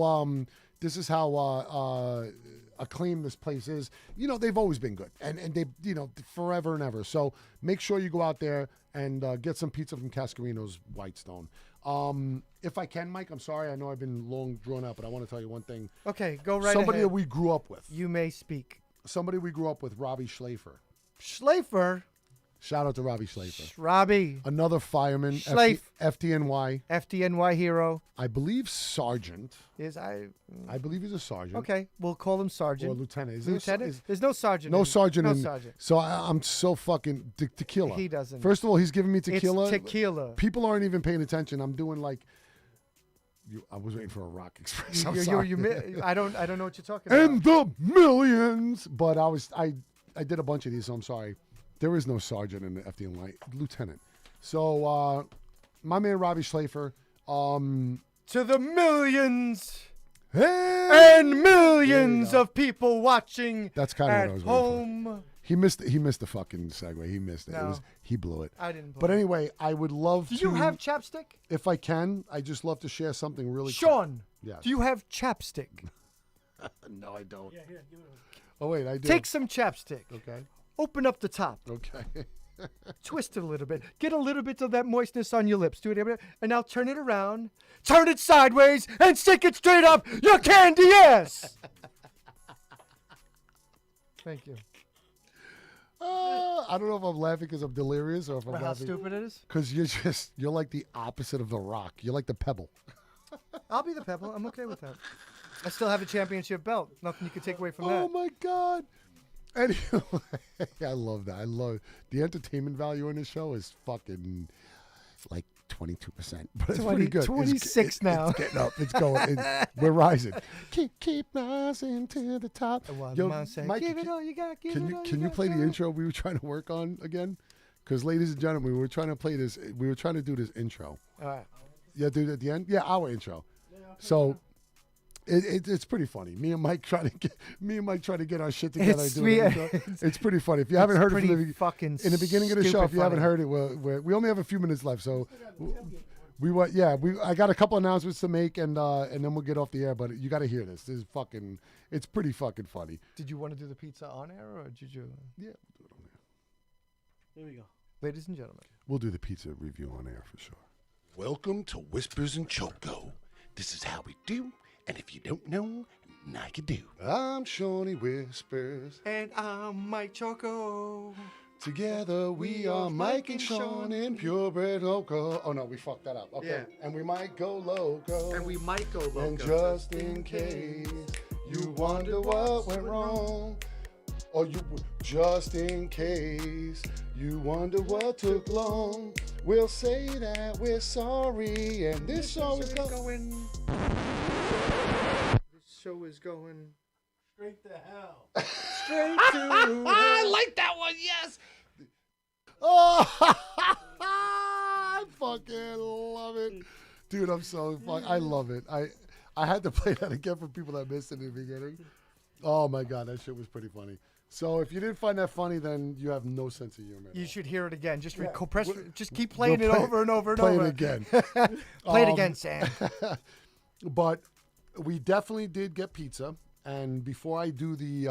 acclaimed this place is. You know, they've always been good, and they, you know, forever and ever. So make sure you go out there and get some pizza from Cascarino's Whitestone. If I can, Mike, I'm sorry. I know I've been long drawn out, but I want to tell you one thing. Okay, go right Somebody ahead. that we grew up with. You may speak. Somebody we grew up with, Robbie Schlafer. Schlafer. Shout out to Robbie Schlafer. Robbie. Another fireman, Schlafe. FDNY. FDNY hero. I believe sergeant. I believe he's a sergeant. Okay, we'll call him sergeant. Or lieutenant. Is there a- Lieutenant? is- There's no sergeant. No sergeant. No in, sergeant. So I'm so fucking tequila. He doesn't. First of all, he's giving me tequila. It's tequila. People aren't even paying attention. I'm doing like. I was waiting for a rock express. I'm sorry. I don't know what you're talking about. And the millions. But I did a bunch of these, so I'm sorry. There is no sergeant in the FDNY. Lieutenant. So my man Robbie Schlafer. To the millions Hey! and millions of people watching That's kinda what at I was waiting for. home. He missed the fucking segue. He missed it. No. He blew it. I didn't. But anyway, I would love do to. you have chapstick? If I can, I just love to share something really. Sean, Yes. do you have chapstick? No, I don't. Oh wait, I do. Take some chapstick. Okay. Open up the top. Okay. Twist it a little bit. Get a little bit of that moistness on your lips. Do it, and now turn it around. Turn it sideways and stick it straight up your candy ass. Thank you. I don't know if I'm laughing because I'm delirious or if I'm How laughing stupid it is. because you're like the opposite of the rock. You're like the pebble. I'll be the pebble. I'm okay with that. I still have a championship belt. Nothing you can take away from Oh that. my god. Anyway, I love that. I love the entertainment value in the show is fucking like 22%, but it's 20, pretty good. 26 now. It's getting up. It's going. We're rising. Keep rising to the top. Yo, Mike, give it all you got. Give can it you all can you got, play the girl. intro we were trying to work on again? Because ladies and gentlemen, we were trying to play this. We were trying to do this intro. All right. Yeah, dude. At the end, yeah, our intro. So. It's pretty funny. Me and Mike trying to get our shit together. It's And do an sweet. intro. It's pretty funny. If you haven't heard it from Pretty the fucking in the beginning of the show, stupid if you haven't funny. heard it, we only have a few minutes left. So I got a couple announcements to make, and then we'll get off the air. But you got to hear this. This is fucking. It's pretty fucking funny. Did you want to do the pizza on air or did you? Yeah, we'll do it on air. There we go. Ladies and gentlemen. We'll do the pizza review on air for sure. Welcome to Whispers and Choco. This is how we do, and if you don't know, now you do. I'm Shawnee Whispers. And I'm Mike Choco. Together we are Mike and Sean in purebred loco. Oh no, we fucked that up. Okay. Yeah. And we might go loco. And we might go loco. And just in case you wonder what went wrong, or just in case you wonder what took long, we'll say that we're sorry, and this show is going. This show is going Straight to hell. straight to. I like that one. Yes. Oh, I fucking love it, dude. I'm so I love it. I had to play that again for people that missed it in the beginning. Oh my god, that shit was pretty funny. So if you didn't find that funny, then you have no sense of humor. You should hear it again. Just Yeah. just keep playing We'll it play- over and over and play over. it again. Play it again, Sam. But we definitely did get pizza. And before I do the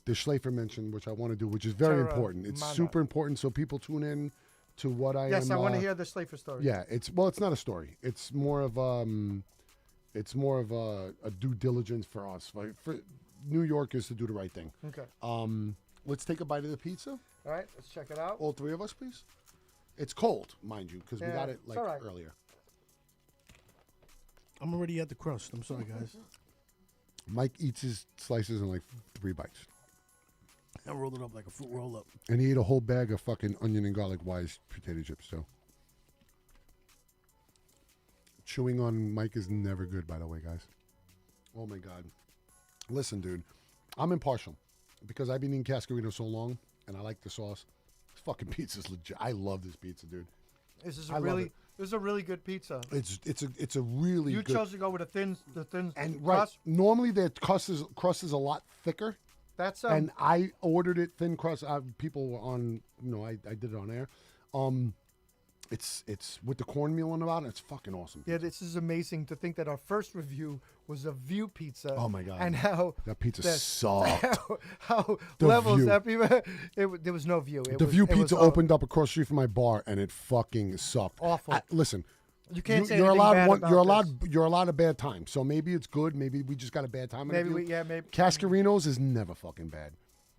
Schlafer mention, which I want to do, which is very Terra important. It's Mana. super important, so people tune in to what I Yes, am. I want to hear the Slafer story. Yeah, it's not a story. It's more of a due diligence for us, like for New Yorkers to do the right thing. Okay. Let's take a bite of the pizza. All right, let's check it out. All three of us, please. It's cold, mind you, because we Yeah, got it it's like all right. earlier. I'm already at the crust. I'm sorry, guys. Mike eats his slices in like 3 bites. I rolled it up like a fruit roll up. And he ate a whole bag of fucking onion and garlic wise potato chips, too. Chewing on Mike is never good, by the way, guys. Oh, my God. Listen, dude. I'm impartial because I've been eating Cascarino so long, and I like the sauce. This fucking pizza's legit. I love this pizza, dude. This is I a love really it. this is a really good pizza. It's a really You good. chose to go with the thin and crust. normally the crust is a lot thicker. That's And I ordered it thin crust. People were on, I did it on air. It's with the cornmeal on the bottom. It's fucking awesome. yeah. This is amazing to think that our first review was a View pizza. Oh my God. And how That pizza that- sucked. how The levels View. that people. There was no View. The View Pizza all- opened up across the street from my bar, and it fucking sucked. Awful. Listen, You can't say you're anything allowed bad one. about You're this. allowed. You're allowed a bad time. So maybe it's good. Maybe we just got a bad time. in Maybe the we View. yeah maybe. Cascarino's is never fucking bad.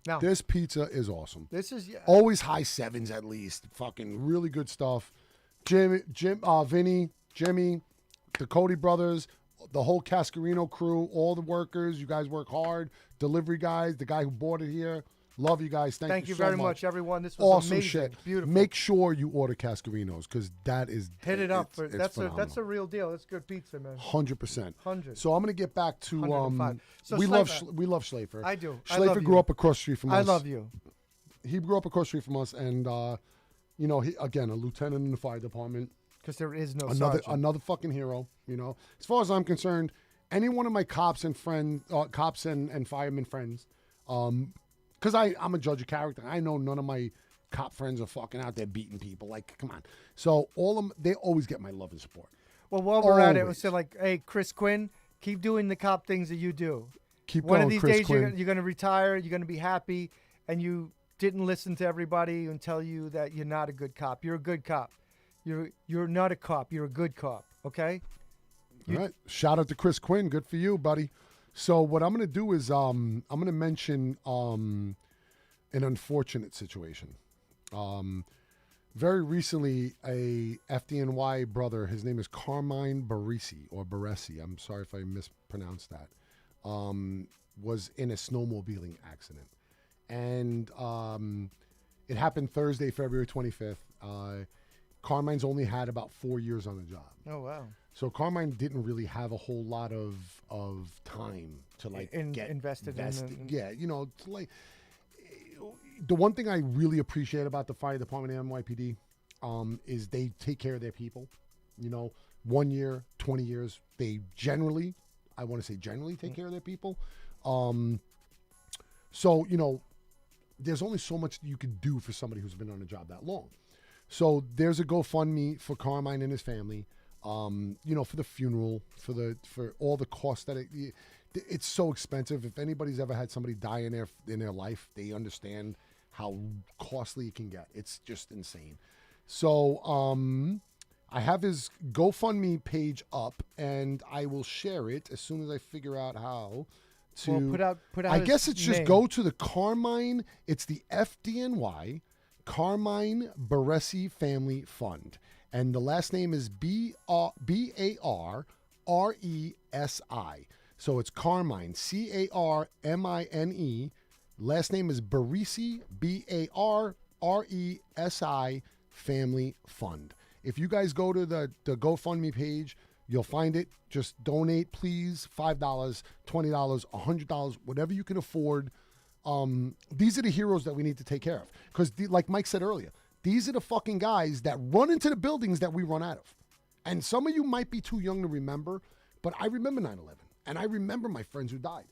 No. This pizza is awesome. This is yeah. Always high sevens at least. Fucking really good stuff. Vinny, Jimmy, the Cody brothers, the whole Cascarino crew, all the workers. You guys work hard. Delivery guys, the guy who bought it here. Love you guys. Thank you you so very much. much, everyone. This was Awesome amazing. shit. Beautiful. Make sure you order Cascarino's because that is Hit it up. it's That's phenomenal. a real deal. That's good pizza, man. 100%. 100. So I'm gonna get back to 105. So we love Schlafer. Schlafer. I do. I Schlafer love grew you. up across the street from us. I love you. He grew up across the street from us, and he again a lieutenant in the fire department. Because there is no Another sergeant. another fucking hero. As far as I'm concerned, any one of my cops and fireman friends, because I'm a judge of character. I know none of my cop friends are fucking out there beating people. Like, come on. So they always get my love and support. Well, while we're at it, we'll Always. say like, hey, Chris Quinn, keep doing the cop things that you do. Keep One going, of these Chris days, Quinn. you're going to retire. You're going to be happy, and you didn't listen to everybody and tell you that you're not a good cop. You're a good cop. You're not a cop. You're a good cop. Okay. All right. Shout out to Chris Quinn. Good for you, buddy. So what I'm going to do is I'm going to mention an unfortunate situation. Very recently, a FDNY brother, his name is Carmine Baresi or Baresi. I'm sorry if I mispronounced that. Was in a snowmobiling accident, and it happened Thursday, February 25th. Carmine's only had about 4 years on the job. Oh wow. So Carmine didn't really have a whole lot of time to like get Invested in. Yeah, to like the one thing I really appreciate about the fire department and NYPD is they take care of their people. 1 year, 20 years, they generally take care of their people. So there's only so much you can do for somebody who's been on a job that long. So there's a GoFundMe for Carmine and his family. For the funeral, for all the costs that it's so expensive. If anybody's ever had somebody die in their life, they understand how costly it can get. It's just insane. So I have his GoFundMe page up, and I will share it as soon as I figure out how to. Well, put out I his guess it's just name. go to the Carmine. It's the FDNY Carmine Baresi Family Fund. And the last name is Barresi. So it's Carmine, Carmine. Last name is Barresi, Barresi Family Fund. If you guys go to the GoFundMe page, you'll find it. Just donate, please. $5, $20, $100, whatever you can afford. These are the heroes that we need to take care of. Because like Mike said earlier, these are the fucking guys that run into the buildings that we run out of. And some of you might be too young to remember, but I remember 9/11. And I remember my friends who died.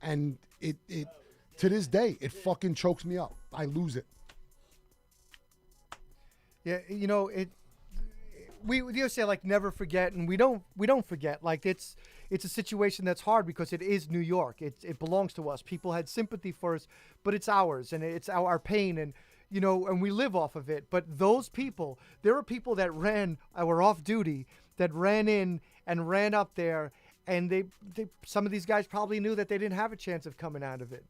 And it to this day, it fucking chokes me up. I lose it. Yeah, we say like never forget, and we don't forget. Like it's a situation that's hard because it is New York. It belongs to us. People had sympathy for us, but it's ours, and it's our pain, and and we live off of it. But those people, there are people that were off duty, that ran in and ran up there, and they some of these guys probably knew that they didn't have a chance of coming out of it,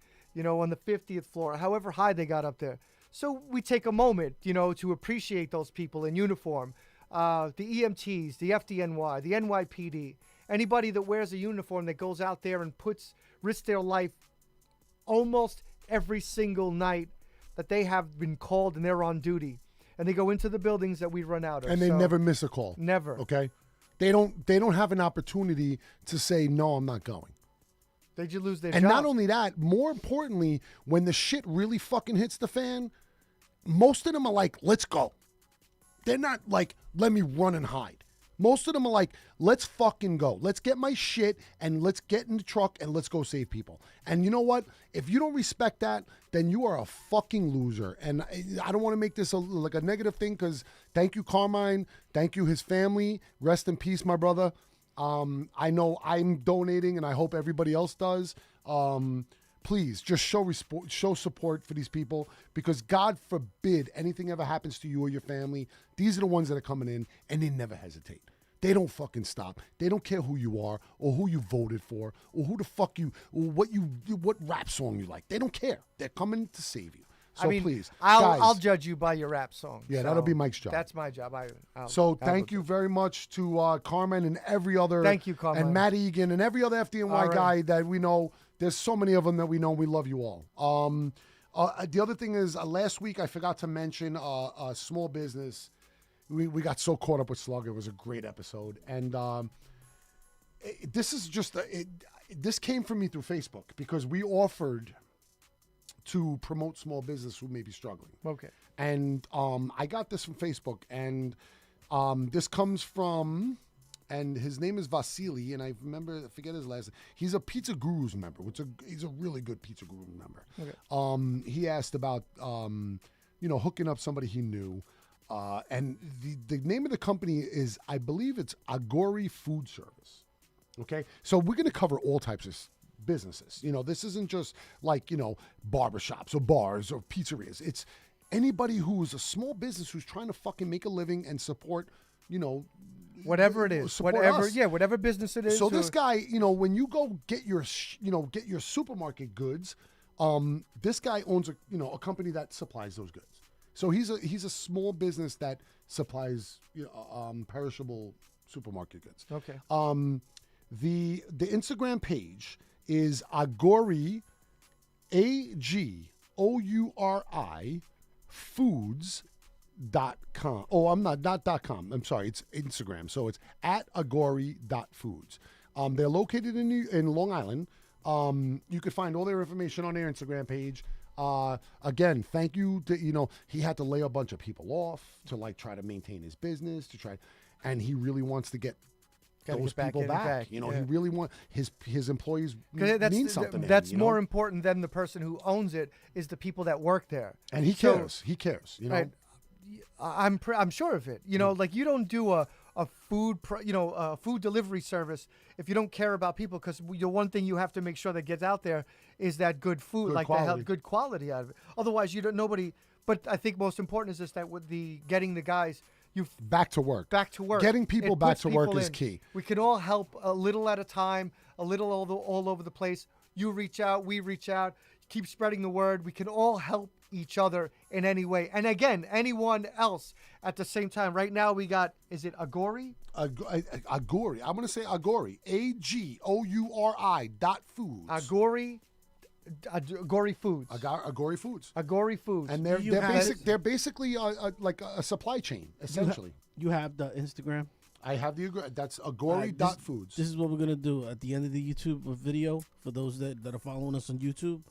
on the 50th floor, however high they got up there. So we take a moment, to appreciate those people in uniform, the EMTs, the FDNY, the NYPD, anybody that wears a uniform that goes out there and risks their life almost every single night that they have been called and they're on duty, and they go into the buildings that we run out of. And they So, never miss a call. never. Okay? They don't have an opportunity to say, no, I'm not going. They just lose their And job. not only that, more importantly, when the shit really fucking hits the fan, most of them are like, let's go. They're not like, let me run and hide. Most of them are like, let's fucking go. Let's get my shit and let's get in the truck and let's go save people. And you know what? If you don't respect that, then you are a fucking loser. And I don't want to make this like a negative thing because thank you, Carmine. Thank you, his family. Rest in peace, my brother. I know I'm donating and I hope everybody else does. Please just show support for these people because God forbid anything ever happens to you or your family. These are the ones that are coming in and they never hesitate. They don't fucking stop. They don't care who you are or who you voted for or who the fuck you, or what rap song you like. They don't care. They're coming to save you. So please, guys, I'll judge you by your rap song. Yeah, so that'll be Mike's job. That's my job. Thank you very much to Carmen and every other. Thank you, Carmen. And Matt Egan and every other FDNY All right. guy that we know. There's so many of them that we know. We love you all. The other thing is, last week I forgot to mention a small business. We got so caught up with Slug. It was a great episode, and this is just this came from me through Facebook because we offered to promote small business who may be struggling. Okay. And I got this from Facebook, and this comes from, and his name is Vasily, and I forget his last name. He's a Pizza Gurus member. He's a really good Pizza Guru member. Okay. He asked about, hooking up somebody he knew. And the name of the company is, I believe it's Agori Food Service. Okay. So we're going to cover all types of businesses. This isn't just like, barbershops or bars or pizzerias. It's anybody who's a small business who's trying to fucking make a living and support, whatever it is, whatever business it is. So this guy, when you go get your supermarket goods, this guy owns a company that supplies those goods. So he's a small business that supplies perishable supermarket goods. Okay. The Instagram page is Agori, AGOURI foods.com. Oh, not .com. I'm sorry. It's Instagram. So it's at agori.foods. They're located in Long Island. You could find all their information on their Instagram page. Again, thank you to, he had to lay a bunch of people off to try to maintain his business and he really wants to get those people back. He really want his employees mean something. That's more important than the person who owns it is the people that work there. And he cares. He cares. Right. I'm sure of it. You don't do a food food delivery service if you don't care about people, because the one thing you have to make sure that gets out there is that good food, good quality out of it. Otherwise, nobody. But I think most important is just that with getting the guys. Back to work. Getting people back to work is key. We can all help a little at a time, a little all over the place. You reach out, we reach out, keep spreading the word. We can all help each other in any way. And again, anyone else at the same time. Right now we got, is it Agori? Agori. I'm going to say Agori. AGOURI.foods. Agori Foods. Agori Foods. Agori Foods. And they're basically like a supply chain, essentially. You have the Instagram? I have that's agori.foods. This is what we're going to do at the end of the YouTube video. For those that are following us on YouTube,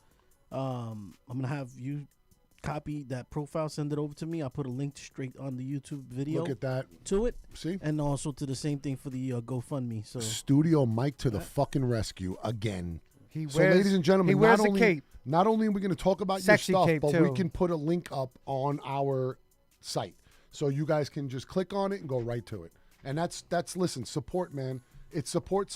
I'm going to have you copy that profile, send it over to me. I'll put a link straight on the YouTube video. Look at that. To it. See? And also to the same thing for the GoFundMe. So Studio Mike to the fucking rescue again. Ladies and gentlemen, he wears a cape. Not only are we going to talk about Sexy your stuff, cape but too. we can put a link up on our site. So you guys can just click on it and go right to it. And that's listen, support, man. It's support.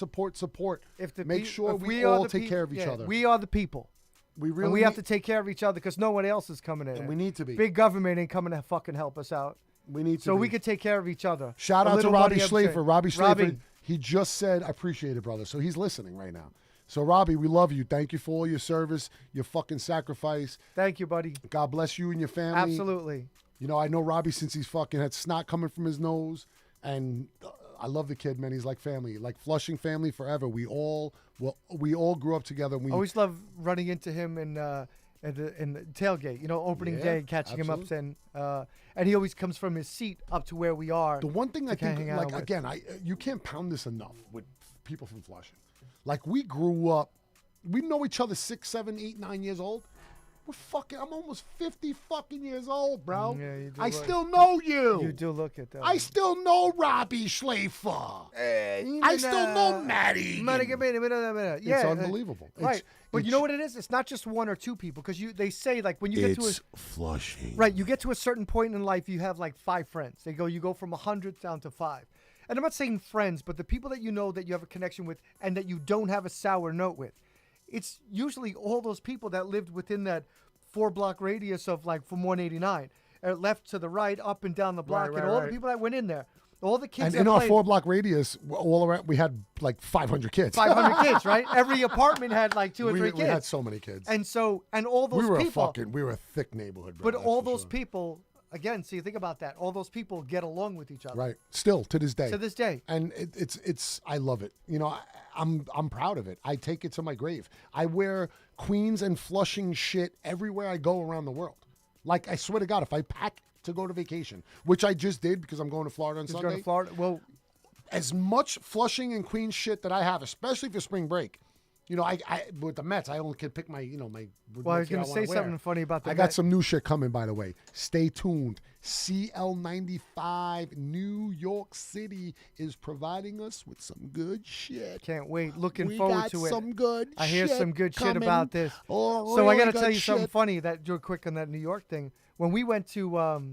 Make sure we all take care of each other. We are the people. We have to take care of each other because no one else is coming in. And we need to be. Big government ain't coming to fucking help us out. We need to So be. we could take care of each other. Shout out to Robbie Schlafer. Robbie Schlafer, Robbie. he just said, I appreciate it, brother. So he's listening right now. So, Robbie, we love you. Thank you for all your service, your fucking sacrifice. Thank you, buddy. God bless you and your family. Absolutely. I know Robbie since he's fucking had snot coming from his nose. And I love the kid, man. He's like family, like Flushing family forever. We all grew up together. I always love running into him in the tailgate, opening day, catching him up then. And he always comes from his seat up to where we are. The one thing I think, you can't pound this enough with people from Flushing. Like, we grew up, we know each other 6, 7, 8, 9 years old. I'm almost 50 fucking years old, bro. Yeah, you do I look- still know you. You do look at that. I still know Robbie Schleifer. I still know Maddie. Yeah, It's unbelievable. Right. But you know what it is? It's not just one or two people because they say like when you get to It's Flushing. right, you get to a certain point in life, you have like 5 friends. You go from 100 down to 5. And I'm not saying friends, but the people that you know that you have a connection with and that you don't have a sour note with. It's usually all those people that lived within that 4-block radius of like from 189, left to the right, up and down the block, Right, and all right. the people that went in there, all the kids. And that in our played, 4-block radius, all around, we had like 500 kids. 500 kids, right? Every apartment had like 2 or 3 we kids. had so many kids. And all those people. We were a thick neighborhood, bro. But that's all for those sure. people, again, see, think about that. All those people get along with each other. Right. Still to this day. To this day. And it's I love it. You know, I'm proud of it. I take it to my grave. I wear Queens and Flushing shit everywhere I go around the world. Like, I swear to God, if I pack to go to vacation, which I just did because I'm going to Florida on Just Sunday. going to Florida. Well, As much Flushing and Queens shit that I have, especially for spring break. You know, I with the Mets, I only can pick my, my. well, I was going to say something funny about the I got Met. some new shit coming, by the way. Stay tuned. CL95 New York City is providing us with some good shit. Can't wait. Looking We forward got to it. some good I hear shit some good shit coming. about this. Oh, So I really got to good tell you something shit. funny that real quick on that New York thing. When we went to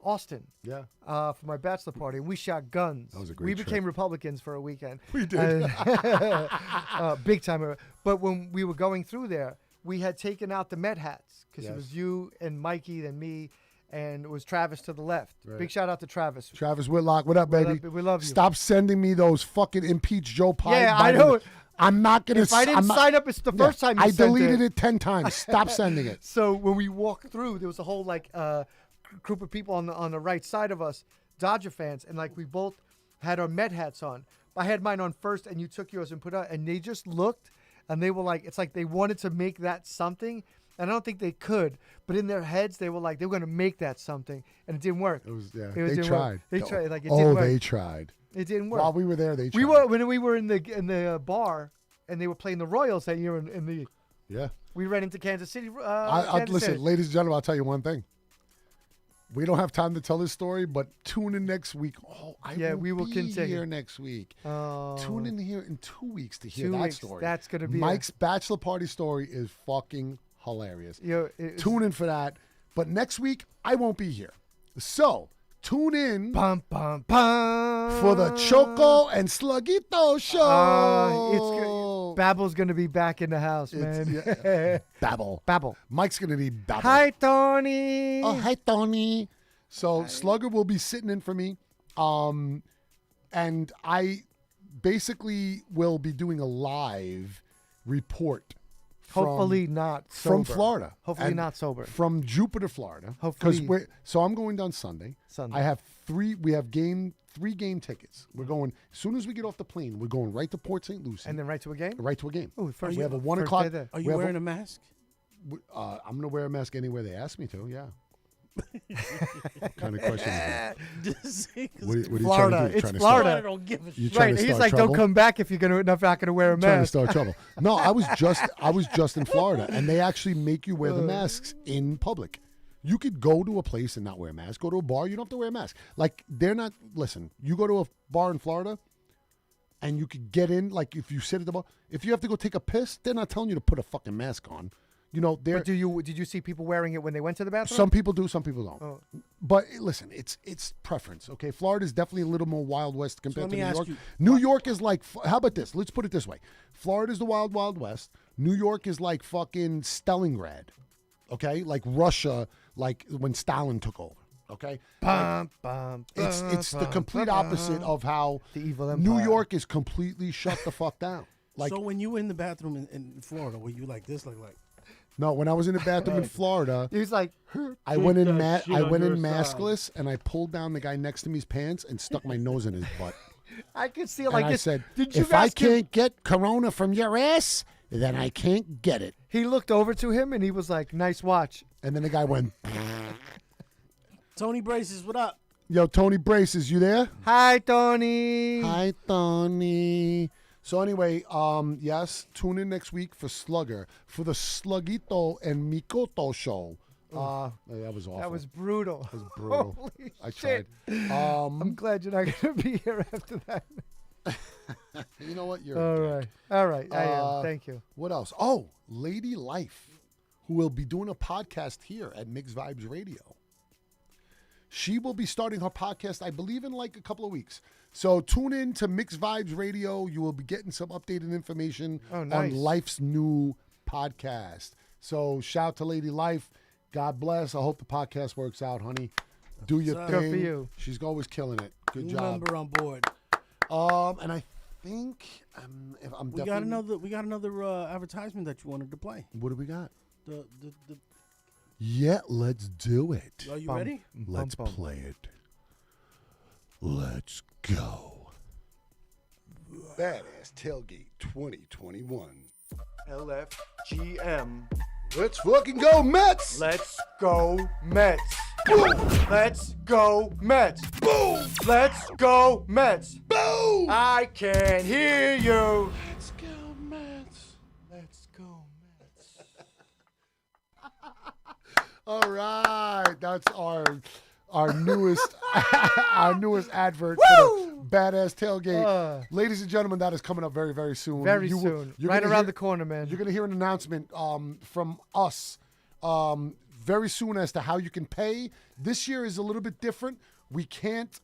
Austin Yeah. for my bachelor party, we shot guns. That was a great We trip. became Republicans for a weekend. We did. Big time. But when we were going through there, we had taken out the Met hats because it Yes. was you and Mikey and me, and it was Travis to the left. Right. Big shout out to Travis. Travis Whitlock, what up, We baby? we love you. Stop sending me those fucking impeach Joe Biden. Yeah, I know. I'm not gonna. If I didn't sign up, it's the first time you I sent deleted it 10 times. Stop sending it. So when we walked through, there was a whole like group of people on the right side of us, Dodger fans, and like we both had our Met hats on. I had mine on first, and you took yours and put it on, and they just looked, and they were like, it's like they wanted to make that something, and I don't think they could, but in their heads they were like they were gonna make that something, and it didn't work. It was yeah. It They didn't tried. work. They tried. Like it oh, didn't work. they tried. It didn't work. While we were there, they tried. We were in the bar, and they were playing the Royals that year in the. Yeah. We ran into Kansas City. Listen, City. ladies and gentlemen, I'll tell you one thing. We don't have time to tell this story, but tune in next week. Oh, we will be continue. here next week. Oh. Tune in here in 2 weeks to hear 2 that weeks. story. That's gonna be Mike's bachelor party story is fucking hilarious. Tune in for that. But next week I won't be here, so tune in Bum, bum, bum. for the Choco and Sluggito show. Babble's gonna be back in the house, It's- man. yeah. Babble. Babble. Mike's gonna be Babble. Hi, Tony. Oh, hi, Tony. So Slugger will be sitting in for me. And I basically will be doing a live report Hopefully not sober. from Florida. Hopefully And not sober. From Jupiter, Florida. Hopefully- So I'm going down Sunday. Sunday. I have three game tickets. We're going, as soon as we get off the plane, we're going right to Port St. Lucie. And then right to a game. right to a game. Oh, first we have a 1 first o'clock. day there. Are we you have wearing a mask? I'm going to wear a mask anywhere they ask me to, yeah. What kind of question is that? Just say 'cause What are you Florida. trying to do? It's Trying to Florida. I don't give a You shit. trying Right. to He's start like, trouble? don't come back if you're not gonna wear a Trying to mask. start trouble. No, I was just in Florida, and they actually make you wear the masks in public. You could go to a place and not wear a mask. Go to a bar, you don't have to wear a mask. Like, they're not. Listen, you go to a bar in Florida, and you could get in. Like, if you sit at the bar, if you have to go take a piss, they're not telling you to put a fucking mask on. You know, they're. But did you see people wearing it when they went to the bathroom? Some people do, some people don't. Oh. But listen, it's preference. Okay, Florida is definitely a little more Wild West compared let to me New ask York. you, New York is like, how about this? Let's put it this way: Florida is the Wild Wild West. New York is like fucking Stalingrad. Okay, like Russia, like when Stalin took over. Okay, Bum, bum, it's the bum, complete bum, opposite of how The evil New empire. York is completely shut the fuck down. Like, So when you were in the bathroom in Florida, were you like this, like no, when I was in the bathroom in Florida. He's like, I went in that shit I on went in your side. maskless, and I pulled down the guy next to me's pants and stuck my nose in his butt. I could see it like and I this. said, Did you if I ask him? can't get Corona from your ass, then I can't get it. He looked over to him and he was like, "Nice watch." And then the guy went, Tony Braces? What up? yo, Tony Braces, you there? Hi, Tony. Hi, Tony. So anyway, yes, tune in next week for Slugger, for the Sluggito and Mikoto show. That was awful. That was brutal. That was brutal. Holy I shit. tried. I'm glad you're not going to be here after that. You know what? You're All a right. dick. All right. I am. Thank you. What else? Oh, Lady Life, who will be doing a podcast here at Mixed Vibes Radio. She will be starting her podcast, I believe, in like a couple of weeks. So tune in to Mixed Vibes Radio. You will be getting some updated information nice. on Life's new podcast. So shout out to Lady Life. God bless. I hope the podcast works out, honey. Do your Good thing. for you. She's always killing it. Good New job. member on board. And I think if I'm We got another advertisement that you wanted to play. What do we got? The Yeah, let's do it. Are you ready? Let's bum. play it. Let's go. Badass Tailgate 2021. LFGM. Let's fucking go, Mets! Let's go Mets. Let's go Mets. Boom! Let's go Mets. Boom! I can hear you. Let's go, Mets. Let's go Mets. All right, that's our newest advert for the Badass Tailgate. Ladies and gentlemen, that is coming up very, very soon. Very You will- soon. you're Right gonna around hear- the corner, man. You're going to hear an announcement from us very soon as to how you can pay. This year is a little bit different. We can't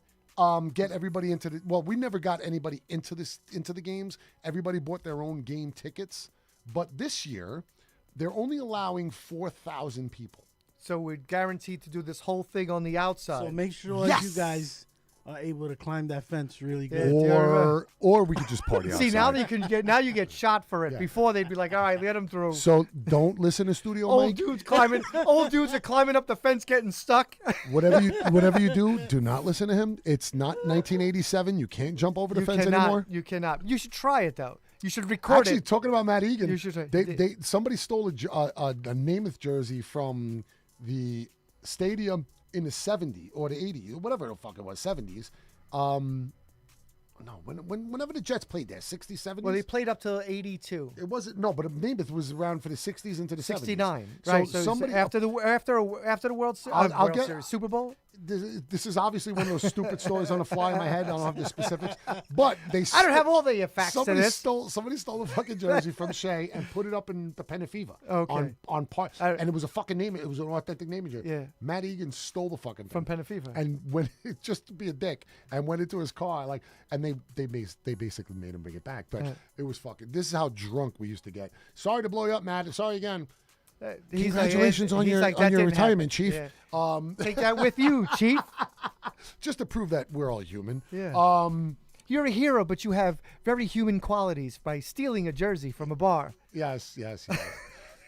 get everybody into the. Well, we never got anybody into the games. Everybody bought their own game tickets. But this year, they're only allowing 4,000 people. So we're guaranteed to do this whole thing on the outside. So make sure Yes! you guys are able to climb that fence really Yeah, good. Or we could just party outside. See, now you get shot for it. Yeah. Before they'd be like, all right, let them through. So don't listen to Studio Old Mike. dudes are climbing up the fence, getting stuck. Whatever you do not listen to him. It's not 1987. You can't jump over the You fence cannot. anymore. You cannot. You should try it though. You should record Actually, it. talking about Matt Egan, You should say- somebody stole a Namath jersey from the stadium in the 70s or the 80s, whatever the fuck it was, 70s. No, whenever the Jets played there, 60s, 70s. Well, they played up till 82. It wasn't Namath was around for the 60s into the 70s. 69. So Right. So somebody after the World Series, I'll get- Series, Super Bowl. This is obviously one of those stupid stories on the fly in my head. I don't have the specifics, but I don't have all the facts to this. Somebody stole a fucking jersey from Shea and put it up in the Pennefiva. Okay. On part, I- and it was a fucking name. It was an authentic name jersey. Yeah. Matt Egan stole the fucking thing From Pennefiva. and went just to be a dick and went into his car and they basically made him bring it back. But it was fucking. This is how drunk we used to get. Sorry to blow you up, Matt. Sorry again. Congratulations on your "That retirement, didn't Chief. happen." Yeah. Take that with you, Chief. Just to prove that we're all human. Yeah. You're a hero, but you have very human qualities by stealing a jersey from a bar. Yes.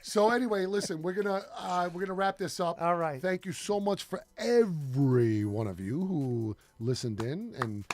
So anyway, listen, we're gonna wrap this up. All right. Thank you so much for every one of you who listened in and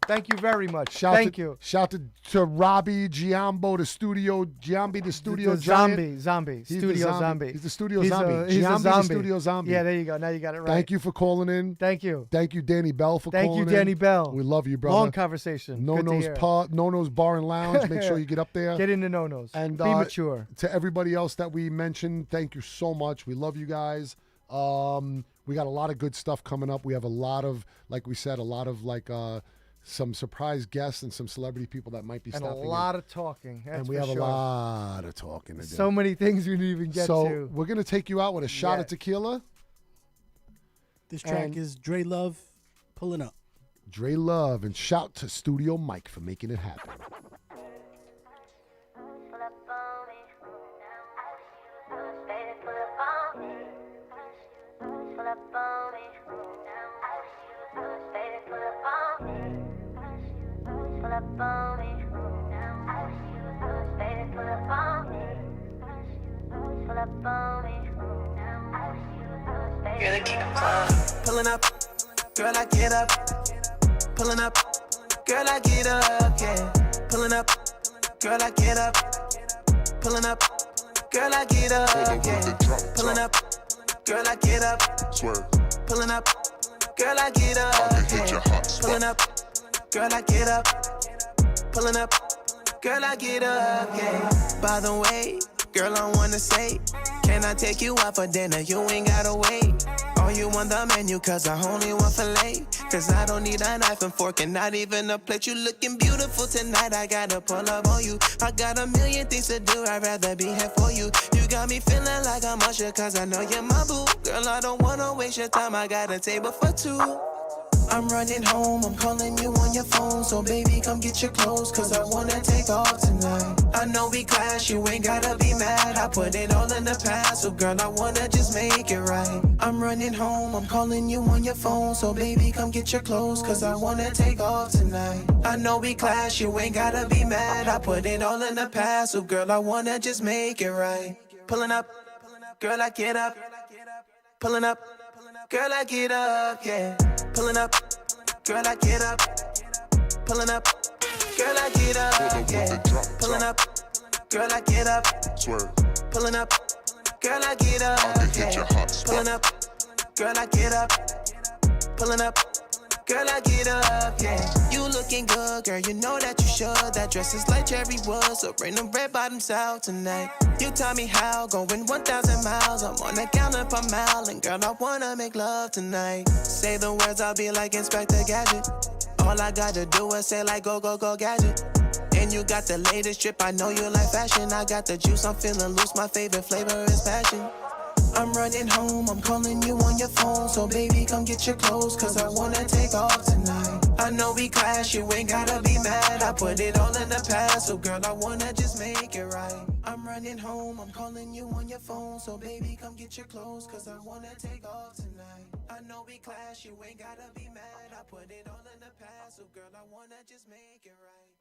Thank you very much. shout Thank you. Shout to Robbie Giambi, the studio The giant. zombie. He's the Studio zombie. zombie. He's the studio He's zombie. He's a Giambi, the zombie. studio zombie. Yeah, there you go. Now you got it right. Thank you for calling in. Thank you. Thank you, Danny Bell, for Thank calling you, in. Danny Bell. We love you, brother. Long conversation. Good to hear. Nono's Bar and Lounge. Make sure you get up there. Get into no-nos. And Be mature. To everybody else that we mentioned, thank you so much. We love you guys. We got a lot of good stuff coming up. We have a lot of, like we said, some surprise guests and some celebrity people that might be And a stopping lot of talking. That's and we for have sure. a lot of talking to do. So many things we didn't even get So to. we're gonna take you out with a shot Yeah. of tequila. This track And- is Dre Love, Pulling Up. Dre Love, and shout to Studio Mike for making it happen. You're the king of club. Pulling up, girl, I get up. Pulling up, girl, I get up, yeah. Pulling up, girl, I get up. Pulling up, girl, I get up, yeah. Pulling up, girl, I get up. Pulling up, girl, I get up, yeah. Pulling up, girl, I get up. Pulling up, girl, I get up, yeah. By the way, girl, I wanna say, can I take you out for dinner? You ain't gotta wait. Are you on the menu? Cause I only want filet. Cause I don't need a knife and fork and not even a plate. You looking beautiful tonight, I gotta pull up on you. I got a million things to do, I'd rather be here for you. You got me feeling like I'm Usher, cause I know you're my boo. Girl, I don't wanna waste your time, I got a table for two. I'm running home, I'm calling you on your phone. So baby, come get your clothes, cause I wanna take off tonight. I know we clash, you ain't gotta be mad. I put it all in the past, so girl, I wanna just make it right. I'm running home, I'm calling you on your phone. So baby, come get your clothes, cause I wanna take off tonight. I know we clash, you ain't gotta be mad. I put it all in the past, so girl, I wanna just make it right. Pulling up, girl, I get up. Pulling up, girl, I get up, yeah. Pulling up, girl, I get up. Pulling up, girl, I get up, yeah. Pulling up, girl, I get up. Pulling up, girl, I get up, yeah. Pulling up, girl, I get up. Pulling up, girl, I get up, yeah. You looking good, girl, you know that you should. That dress is like cherry wood, so bring them red bottoms out tonight. You taught me how, going 1,000 miles. I'm on the counter per mile, and girl, I wanna make love tonight. Say the words, I'll be like Inspector Gadget. All I gotta do is say like go, go, go, gadget. And you got the latest drip, I know you like fashion. I got the juice, I'm feeling loose, my favorite flavor is passion. I'm running home, I'm calling you on your phone. So baby, come get your clothes, cause I wanna take off tonight. I know we clash, you ain't gotta be mad. I put it all in the past, so girl, I wanna just make it right. I'm running home, I'm calling you on your phone. So baby, come get your clothes, cause I wanna take off tonight. I know we clash, you ain't gotta be mad. I put it all in the past, so girl, I wanna just make it right.